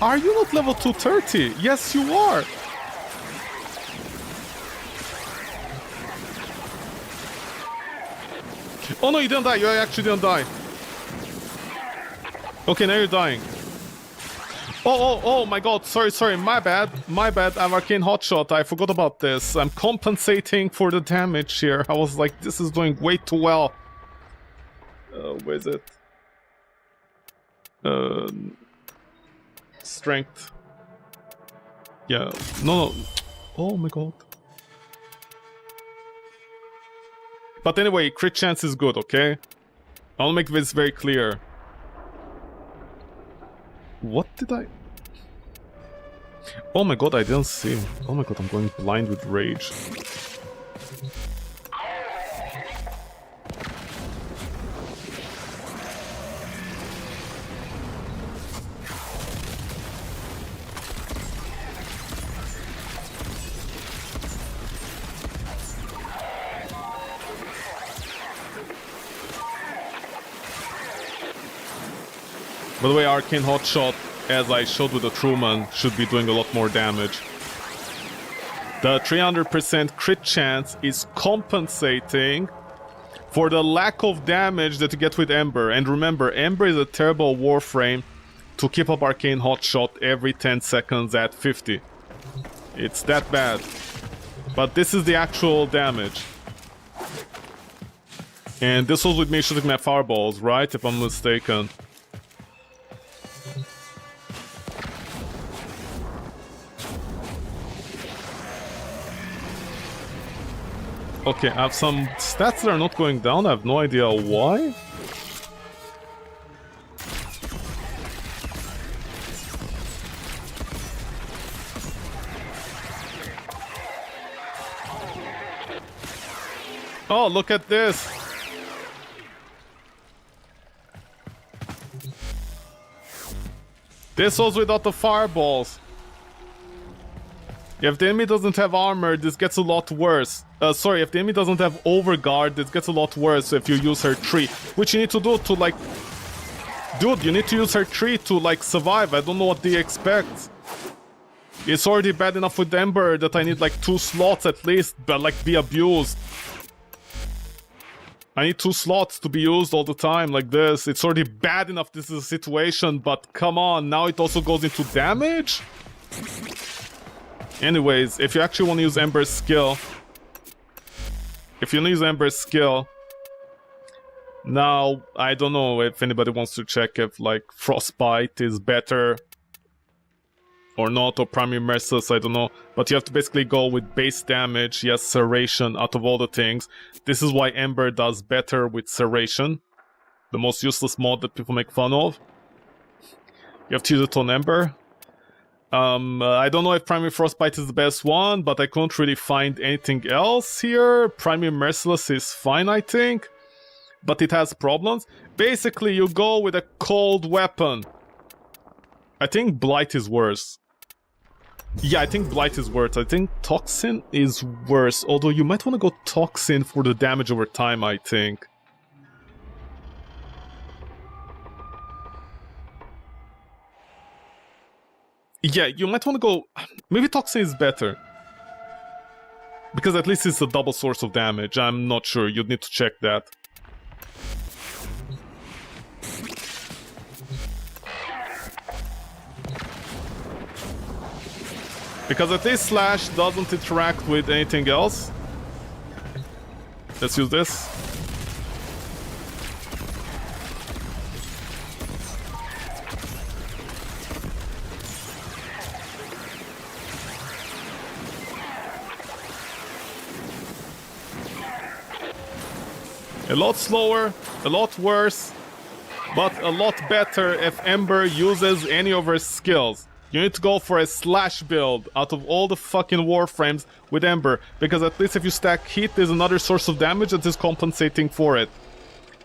Are you not level 230? Yes, you are! Oh no, you didn't die. You actually didn't die. Okay, now you're dying. Oh my god. Sorry. My bad. I have Arcane Hotshot. I forgot about this. I'm compensating for the damage here. I was like, this is doing way too well. Where is it? Strength. Yeah. No. Oh my god. But anyway, crit chance is good, okay? I'll make this very clear. What did I... Oh my god, I didn't see. Oh my god, I'm going blind with rage. By the way, Arcane Hotshot, as I showed with the Truman, should be doing a lot more damage. The 300% crit chance is compensating for the lack of damage that you get with Ember. And remember, Ember is a terrible Warframe to keep up Arcane Hotshot every 10 seconds at 50. It's that bad. But this is the actual damage. And this was with me shooting my fireballs, right? If I'm mistaken. Okay, I have some stats that are not going down. I have no idea why. Oh, look at this. This was without the fireballs. If the enemy doesn't have armor, this gets a lot worse. Sorry, if the enemy doesn't have overguard, this gets a lot worse if you use her tree. Which you need to do to, like... Dude, you need to use her tree to, like, survive. I don't know what they expect. It's already bad enough with Ember that I need, like, 2 slots at least, but, like, be abused. I need 2 slots to be used all the time, like this. It's already bad enough this is a situation, but come on, now it also goes into damage? Anyways, if you actually want to use Ember's skill... Now, I don't know if anybody wants to check if, like, Frostbite is better or not, or Primary Merciless, I don't know. But you have to basically go with base damage, yes, Serration, out of all the things. This is why Ember does better with Serration. The most useless mod that people make fun of. You have to use it on Ember. I don't know if Primary Frostbite is the best one, but I couldn't really find anything else here. Primary Merciless is fine, I think. But it has problems. Basically, you go with a cold weapon. I think Blight is worse. Yeah, I think Blight is worse. I think Toxin is worse. Although you might want to go Toxin for the damage over time, I think. Yeah, you might want to go... Maybe Toxin is better. Because at least it's a double source of damage. I'm not sure. You'd need to check that. Because at least Slash doesn't interact with anything else. Let's use this. A lot slower, a lot worse, but a lot better if Ember uses any of her skills. You need to go for a Slash build out of all the fucking Warframes with Ember, because at least if you stack Heat, there's another source of damage that is compensating for it.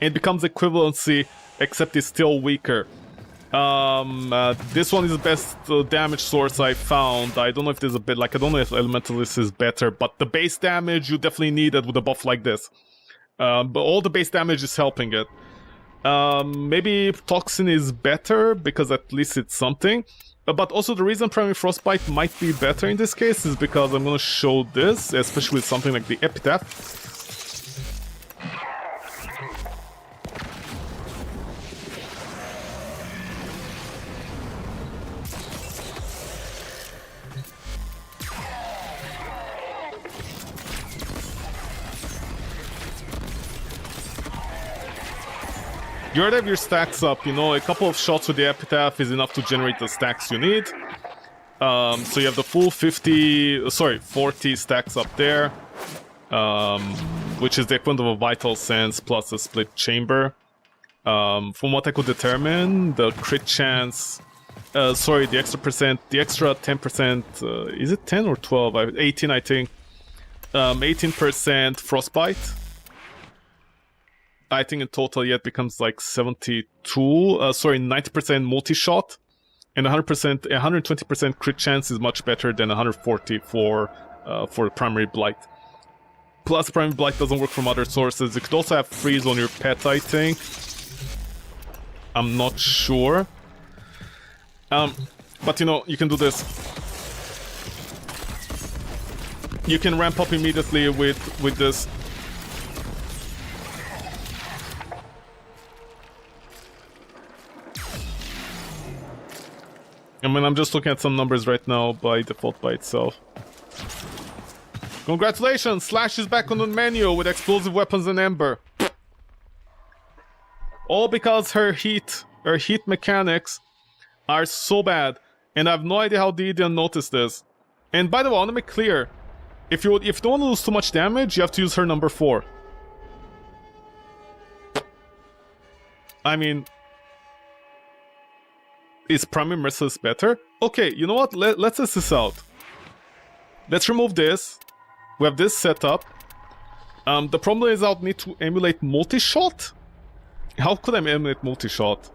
It becomes equivalency, except it's still weaker. This one is the best damage source I found. I don't know if there's a bit, like, I don't know if Elementalist is better, but the base damage you definitely need it with a buff like this. But all the base damage is helping it. Maybe Toxin is better, because at least it's something. But also the reason Primary Frostbite might be better in this case is because I'm gonna show this, especially with something like the Epitaph. You already have your stacks up, you know, a couple of shots with the Epitaph is enough to generate the stacks you need. So you have the full 40 stacks up there, which is the equivalent of a Vital Sense plus a Split Chamber. From what I could determine, the crit chance, the extra 10%, is it 10 or 12? 18, I think. 18% Frostbite. I think in total yet becomes like 90% multi-shot, and 120% crit chance is much better than 140 for Primary Blight. Plus, Primary Blight doesn't work from other sources. It could also have freeze on your pet, I think. I'm not sure. But you know, you can do this. You can ramp up immediately with this. I mean, I'm just looking at some numbers right now by default by itself. Congratulations! Slash is back on the menu with explosive weapons and Ember. All because her heat mechanics are so bad, and I have no idea how they didn't notice this. And by the way, I want to make clear, if you don't want to lose too much damage, you have to use her number 4. I mean, is Primary Merciless better? Okay, you know what? Let's test this out. Let's remove this. We have this set up. The problem is I'll need to emulate multi-shot? How could I emulate multi-shot?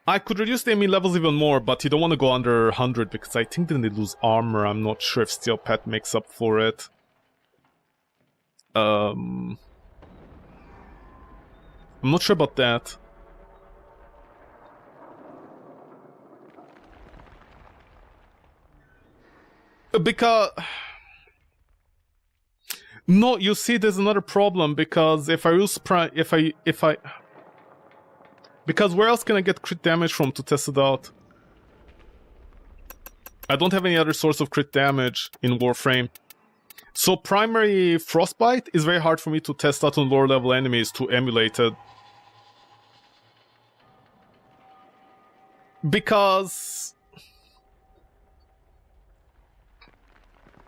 I could reduce the enemy levels even more, but you don't want to go under 100 because I think then they lose armor. I'm not sure if Steel Pet makes up for it. I'm not sure about that. Because... No, you see, there's another problem, because if I use because where else can I get crit damage from to test it out? I don't have any other source of crit damage in Warframe. So Primary Frostbite is very hard for me to test out on lower level enemies to emulate it. Because...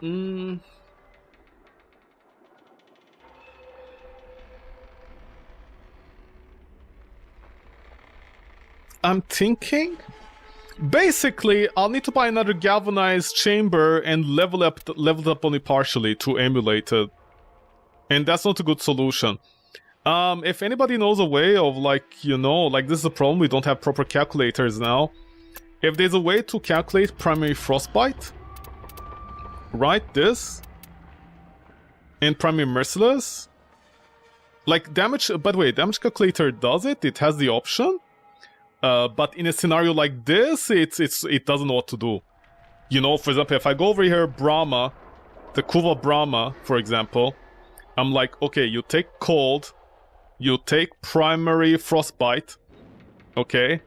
I'm thinking... Basically, I'll need to buy another galvanized chamber and level up only partially to emulate it. And that's not a good solution. If anybody knows a way of, like, you know, like, this is a problem, we don't have proper calculators now. If there's a way to calculate Primary Frostbite, right, this, and Primary Merciless, Like, damage... By the way, damage calculator does it. It has the option. But in a scenario like this, it doesn't know what to do. You know, for example, if I go over here, Brahma, the Kuva Brahma, for example, I'm like, okay, you take cold, you take primary frostbite, okay,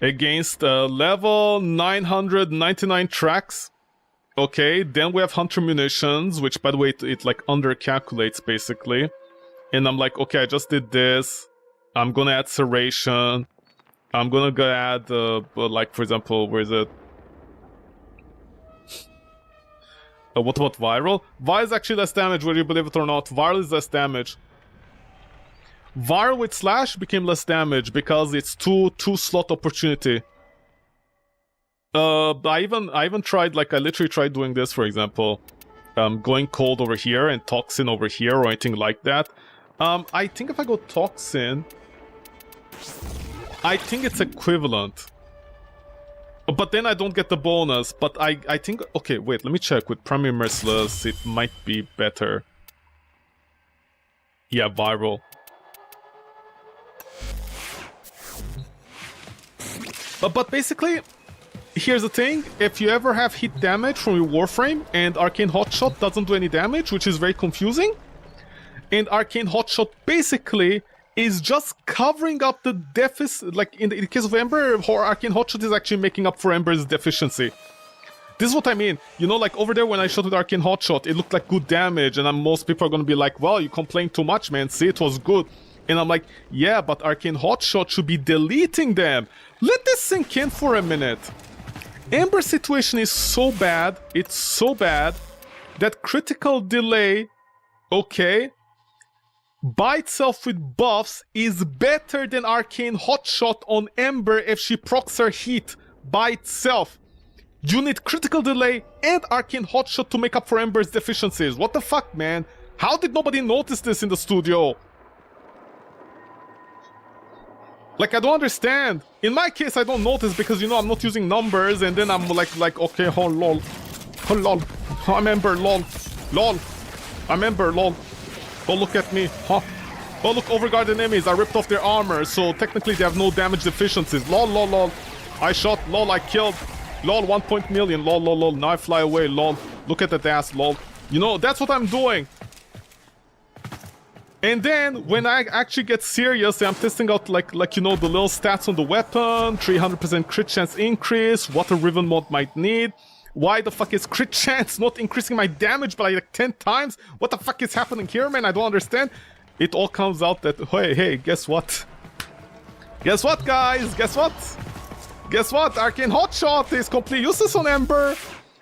against level 999 tracks, okay, then we have hunter munitions, which, by the way, it like under-calculates, basically, and I'm like, okay, I just did this, I'm gonna add serration, I'm gonna go add, like, for example, where is it? What about viral? Viral is actually less damage, whether you believe it or not. Viral is less damage. Viral with slash became less damage because it's two slot opportunity. I even tried, like, I literally tried doing this, for example. Going cold over here and toxin over here or anything like that. I think if I go toxin, I think it's equivalent. But then I don't get the bonus, but I think... Okay, wait, let me check. With Primary Merciless, it might be better. Yeah, viral. But basically, here's the thing. If you ever have hit damage from your Warframe, and Arcane Hotshot doesn't do any damage, which is very confusing, and Arcane Hotshot basically is just covering up the deficit, like in the case of Ember, Arcane Hotshot is actually making up for Ember's deficiency. This is what I mean. You know, like over there when I shot with Arcane Hotshot, it looked like good damage, and most people are gonna be like, well, you complained too much, man, see, it was good. And I'm like, yeah, but Arcane Hotshot should be deleting them. Let this sink in for a minute. Ember's situation is so bad, it's so bad, that critical delay, okay, by itself with buffs is better than Arcane Hotshot on Ember if she procs her heat by itself. You need critical delay and Arcane Hotshot to make up for Ember's deficiencies. What the fuck, man? How did nobody notice this in the studio? Like, I don't understand. In my case, I don't notice because, you know, I'm not using numbers, and then I'm like, okay, oh lol. Oh lol. I'm Ember, lol. Lol. I'm Ember, lol. Oh, look at me. Huh? Oh, look, overguard enemies. I ripped off their armor, so technically they have no damage deficiencies. Lol, lol, lol. I shot. Lol, I killed. Lol, 1 point million. Lol, lol, lol. Now I fly away. Lol. Look at that ass. Lol. You know, that's what I'm doing. And then, when I actually get serious, I'm testing out, like you know, the little stats on the weapon, 300% crit chance increase, what a Riven mod might need. Why the fuck is crit chance not increasing my damage by like 10 times? What the fuck is happening here, man? I don't understand. It all comes out that, hey, guess what? Guess what, guys? Guess what? Guess what? Arcane Hotshot is completely useless on Ember.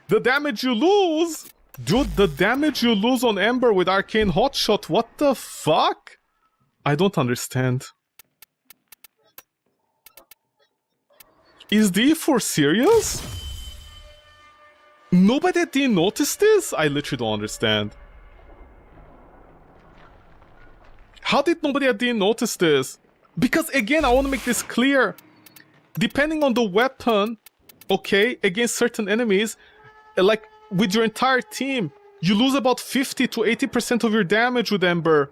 The damage you lose... Dude, the damage you lose on Ember with Arcane Hotshot, what the fuck? I don't understand. Is D4 serious? Nobody at D noticed this? I literally don't understand. How did nobody at D notice this? Because again, I want to make this clear. Depending on the weapon, okay, against certain enemies, like with your entire team, you lose about 50 to 80% of your damage with Ember.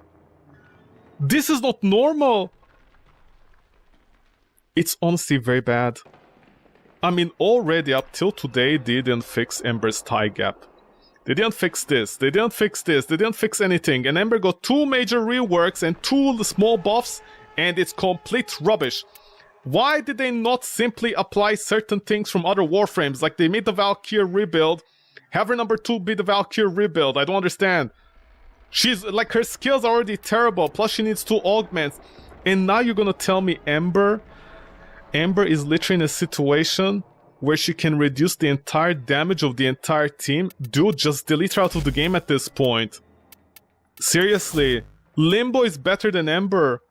This is not normal. It's honestly very bad. I mean, already up till today, they didn't fix Ember's tie gap. They didn't fix this, they didn't fix this, they didn't fix anything. And Ember got 2 major reworks and 2 small buffs, and it's complete rubbish. Why did they not simply apply certain things from other Warframes? Like they made the Valkyrie rebuild, have her number 2 be the Valkyrie rebuild. I don't understand. She's like, her skills are already terrible, plus she needs 2 augments. And now you're gonna tell me Ember is literally in a situation where she can reduce the entire damage of the entire team? Dude, just delete her out of the game at this point. Seriously, Limbo is better than Ember.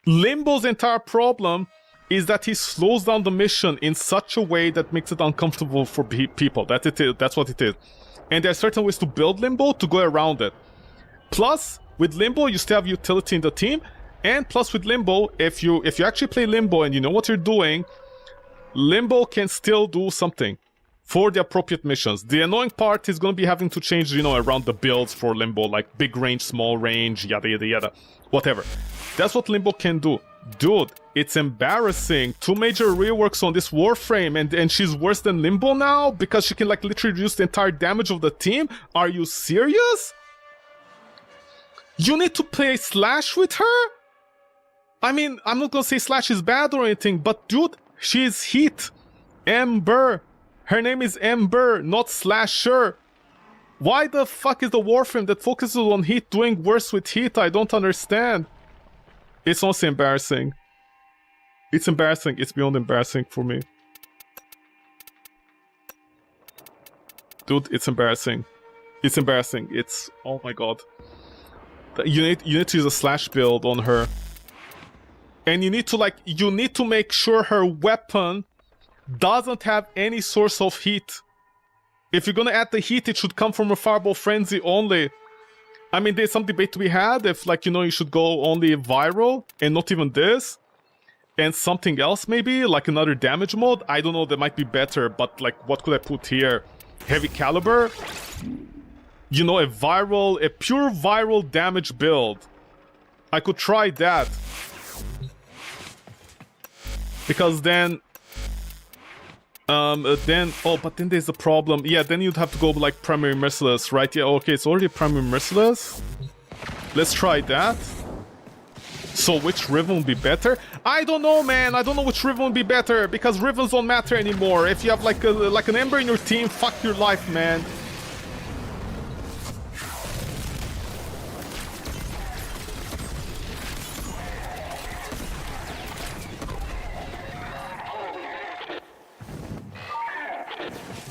Limbo's entire problem is that he slows down the mission in such a way that makes it uncomfortable for people. That's what it is. And there are certain ways to build Limbo to go around it. Plus, with Limbo, you still have utility in the team. And plus with Limbo, if you actually play Limbo and you know what you're doing, Limbo can still do something. for the appropriate missions. The annoying part is going to be having to change, you know, around the builds for Limbo, like big range, small range, yada yada yada, whatever. That's what Limbo can do. Dude, it's embarrassing. 2 major reworks on this Warframe, and she's worse than Limbo now because she can like literally reduce the entire damage of the team? Are you serious? You need to play Slash with her? I mean, I'm not gonna say Slash is bad or anything, but dude, she's Heat. Ember. Her name is Ember, not Slasher. Why the fuck is the Warframe that focuses on Heat doing worse with Heat? I don't understand. It's also embarrassing. It's embarrassing. It's beyond embarrassing for me. Dude, it's embarrassing. It's embarrassing. It's... oh my god. You need to use a Slash build on her. And you need to like... you need to make sure her weapon doesn't have any source of heat. If you're gonna add the heat, it should come from a Fireball Frenzy only. I mean, there's some debate to be had if, like, you know, you should go only viral and not even this. And something else, maybe? Like another damage mode? I don't know, that might be better, but, like, what could I put here? Heavy Caliber? You know, a pure viral damage build. I could try that. Because then... but then there's a problem. Yeah, then you'd have to go like primary merciless, right? Yeah, okay, it's already primary merciless. Let's try that. So which Riven would be better? I don't know, man. I don't know which Riven would be better because Rivens don't matter anymore. If you have like an Ember in your team, fuck your life, man.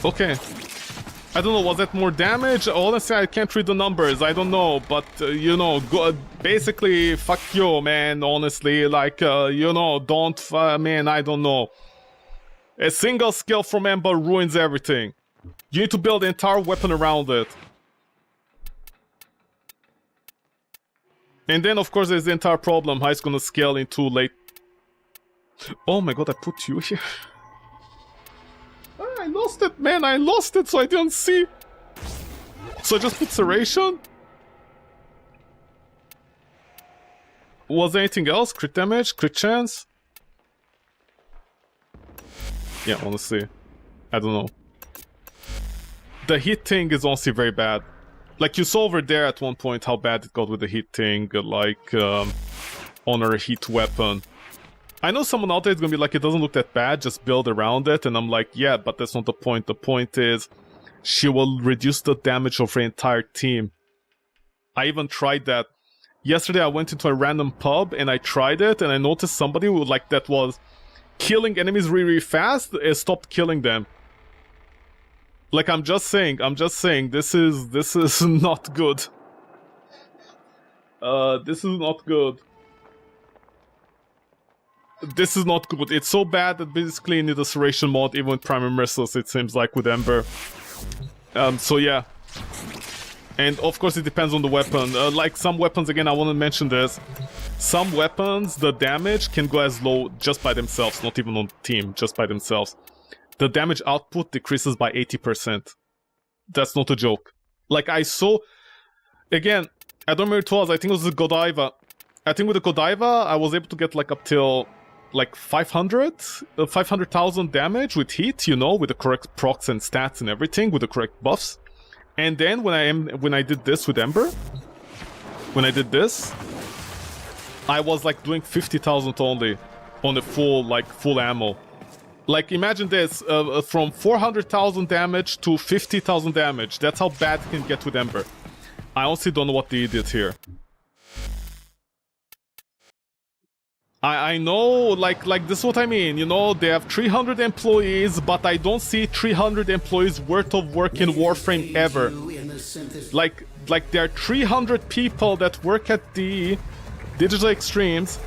Okay. I don't know, was that more damage? Honestly, I can't read the numbers, I don't know, but, you know, basically, fuck you, man, honestly, like, you know, don't, man, I don't know. A single skill from Ember ruins everything. You need to build the entire weapon around it. And then, of course, there's the entire problem, how it's gonna scale into late... oh my god, I put you here. I lost it, man, I lost it, so I didn't see. So I just put Serration? Was there anything else? Crit damage? Crit chance? Yeah, honestly, I don't know. The hit thing is honestly very bad. Like, you saw over there at one point how bad it got with the hit thing, like, on her heat weapon. I know someone out there is gonna be like, it doesn't look that bad, just build around it, and I'm like, yeah, but that's not the point. The point is, she will reduce the damage of her entire team. I even tried that. Yesterday I went into a random pub, and I tried it, and I noticed somebody who, like, that was killing enemies really, really fast, stopped killing them. Like, I'm just saying, this is not good. This is not good. This is not good. It's so bad that basically you need a Serration mod even with Primary Merciless, it seems like, with Ember. So yeah. And of course it depends on the weapon. Like some weapons, again, I want to mention this. Some weapons, the damage can go as low just by themselves, not even on team, just by themselves. The damage output decreases by 80%. That's not a joke. Like I saw... Again, I don't remember what it was, I think it was the Godiva. I think with the Godiva, I was able to get like up till... like 500,000 damage with heat, you know, with the correct procs and stats and everything, with the correct buffs. And then when I did this with Ember, when I did this, I was like doing 50,000 only on the full ammo. Like imagine this, from 400,000 damage to 50,000 damage. That's how bad it can get with Ember. I honestly don't know what they did here. I know, like this is what I mean, you know, they have 300 employees, but I don't see 300 employees worth of work in Warframe ever. Like there are 300 people that work at the Digital Extremes,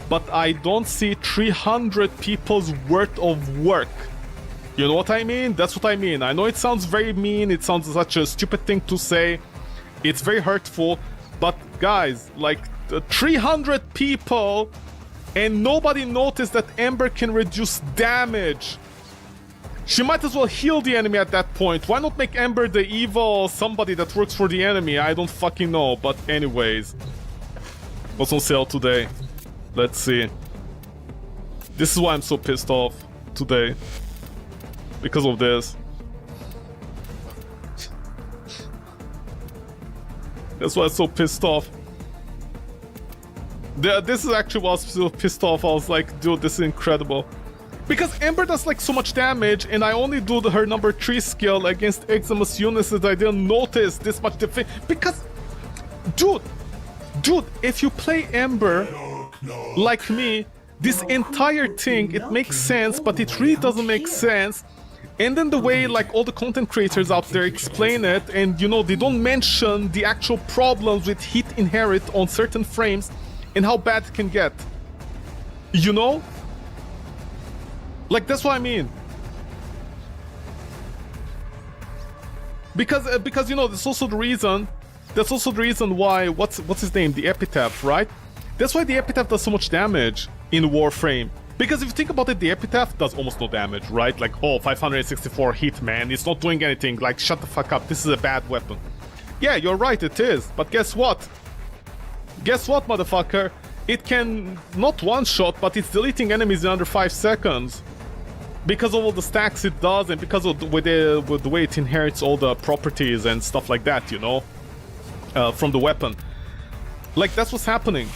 but I don't see 300 people's worth of work. You know what I mean? That's what I mean. I know it sounds very mean, it sounds such a stupid thing to say, it's very hurtful, but guys, like 300 people... and nobody noticed that Ember can reduce damage. She might as well heal the enemy at that point. Why not make Ember the evil somebody that works for the enemy? I don't fucking know. But anyways. What's on sale today? Let's see. This is why I'm so pissed off today. Because of this. That's why I'm so pissed off. This is actually why I was so pissed off. I was like, dude, this is incredible. Because Ember does like so much damage, and I only do her number 3 skill against Eximus units that I didn't notice this much defense. Because, dude, if you play Ember like me, this entire thing, it makes sense, but it really doesn't make sense. And then the way like all the content creators out there explain it, and you know, they don't mention the actual problems with hit inherit on certain frames and how bad it can get. You know? Like, that's what I mean. Because you know, that's also the reason why what's his name? The Epitaph, right? That's why the Epitaph does so much damage in Warframe. Because if you think about it, the Epitaph does almost no damage, right? Like, oh, 564 hit, man. It's not doing anything. Like, shut the fuck up. This is a bad weapon. Yeah, you're right, it is. But guess what? Guess what, motherfucker? It can not one-shot, but it's deleting enemies in under 5 seconds. Because of all the stacks it does, and because of with the way it inherits all the properties and stuff like that, you know? From the weapon. Like, that's what's happening.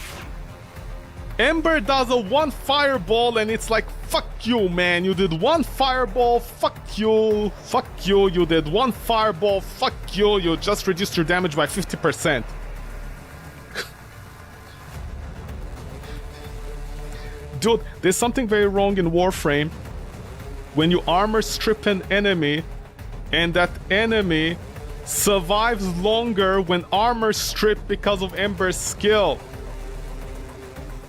Ember does a 1 fireball and it's like, fuck you, man. You did 1 fireball, fuck you, you did 1 fireball, fuck you. You just reduced your damage by 50%. Dude, there's something very wrong in Warframe when you armor strip an enemy and that enemy survives longer when armor stripped because of Ember's skill.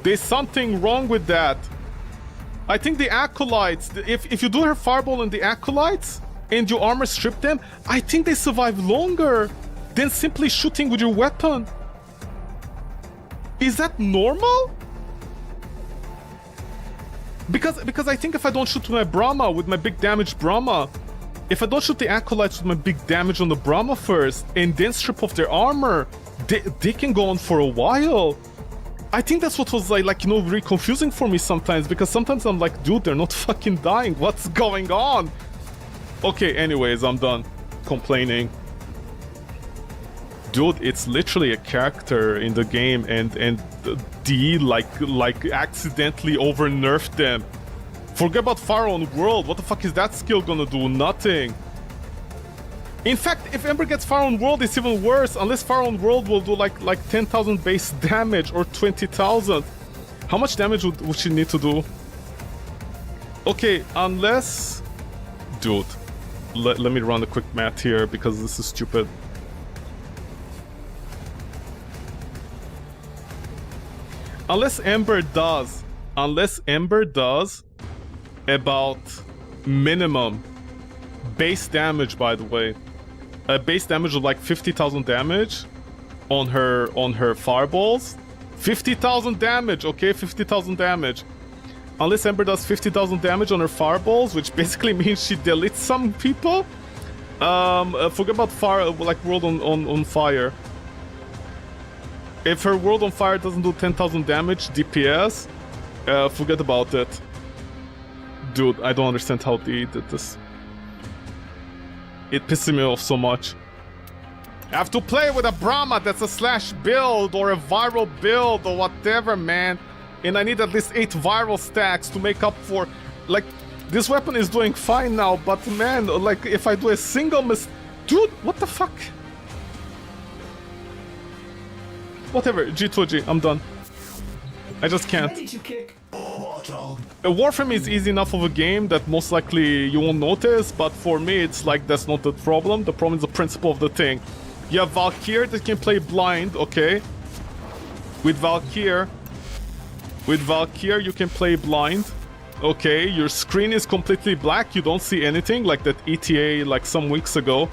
There's something wrong with that. I think the Acolytes, if you do her fireball on the Acolytes and you armor strip them, I think they survive longer than simply shooting with your weapon. Is that normal? Because I think if I don't shoot with my Brahma, with my big damage Brahma, if I don't shoot the Acolytes with my big damage on the Brahma first and then strip off their armor, they can go on for a while. I think that's what was like, you know, really confusing for me sometimes, because sometimes I'm like, dude, they're not fucking dying. What's going on? Okay, anyways, I'm done complaining. Dude, it's literally a character in the game, and D like accidentally over nerfed them. Forget about Pharaoh World. What the fuck is that skill gonna do? Nothing. In fact, if Ember gets Pharaoh World, it's even worse, unless Pharaoh World will do like 10,000 base damage or 20,000. How much damage would she need to do? Okay, unless... Dude, let me run a quick math here, because this is stupid. Unless Ember does about minimum base damage, by the way. A base damage of like 50,000 damage on her fireballs. 50,000 damage, okay, 50,000 damage. Unless Ember does 50,000 damage on her fireballs, which basically means she deletes some people. Forget about fire, like World on Fire. If her World on Fire doesn't do 10,000 damage DPS, forget about it. Dude, I don't understand how they did this. It pisses me off so much. I have to play with a Brahma that's a slash build or a viral build or whatever, man. And I need at least 8 viral stacks to make up for... Like, this weapon is doing fine now, but man, like, if I do a single Dude, what the fuck? Whatever, G2G, I'm done. I just can't. Ready to kick. Warframe is easy enough of a game that most likely you won't notice, but for me it's like that's not the problem. The problem is the principle of the thing. You have Valkyrie that can play blind, okay? With Valkyrie you can play blind. Okay, your screen is completely black, you don't see anything, like that ETA like some weeks ago.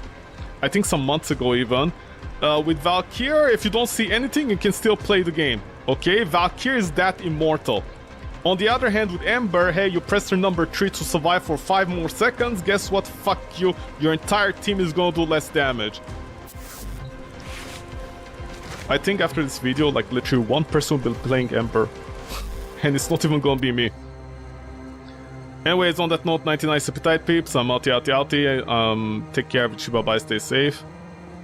I think some months ago even. With Valkyrie, if you don't see anything, you can still play the game. Okay, Valkyrie is that immortal. On the other hand, with Ember, hey, you press your number 3 to survive for 5 more seconds. Guess what? Fuck you. Your entire team is gonna do less damage. I think after this video, like literally one person will be playing Ember. And it's not even gonna be me. Anyways, on that note, 99 appetite peeps. I'm outie. Take care, bye bye, stay safe.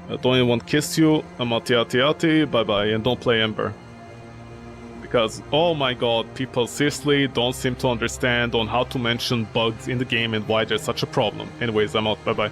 Don't anyone kiss you. I'm outie. Bye bye, and don't play Ember. Because, oh my god, people seriously don't seem to understand on how to mention bugs in the game and why there's such a problem. Anyways, I'm out. Bye bye.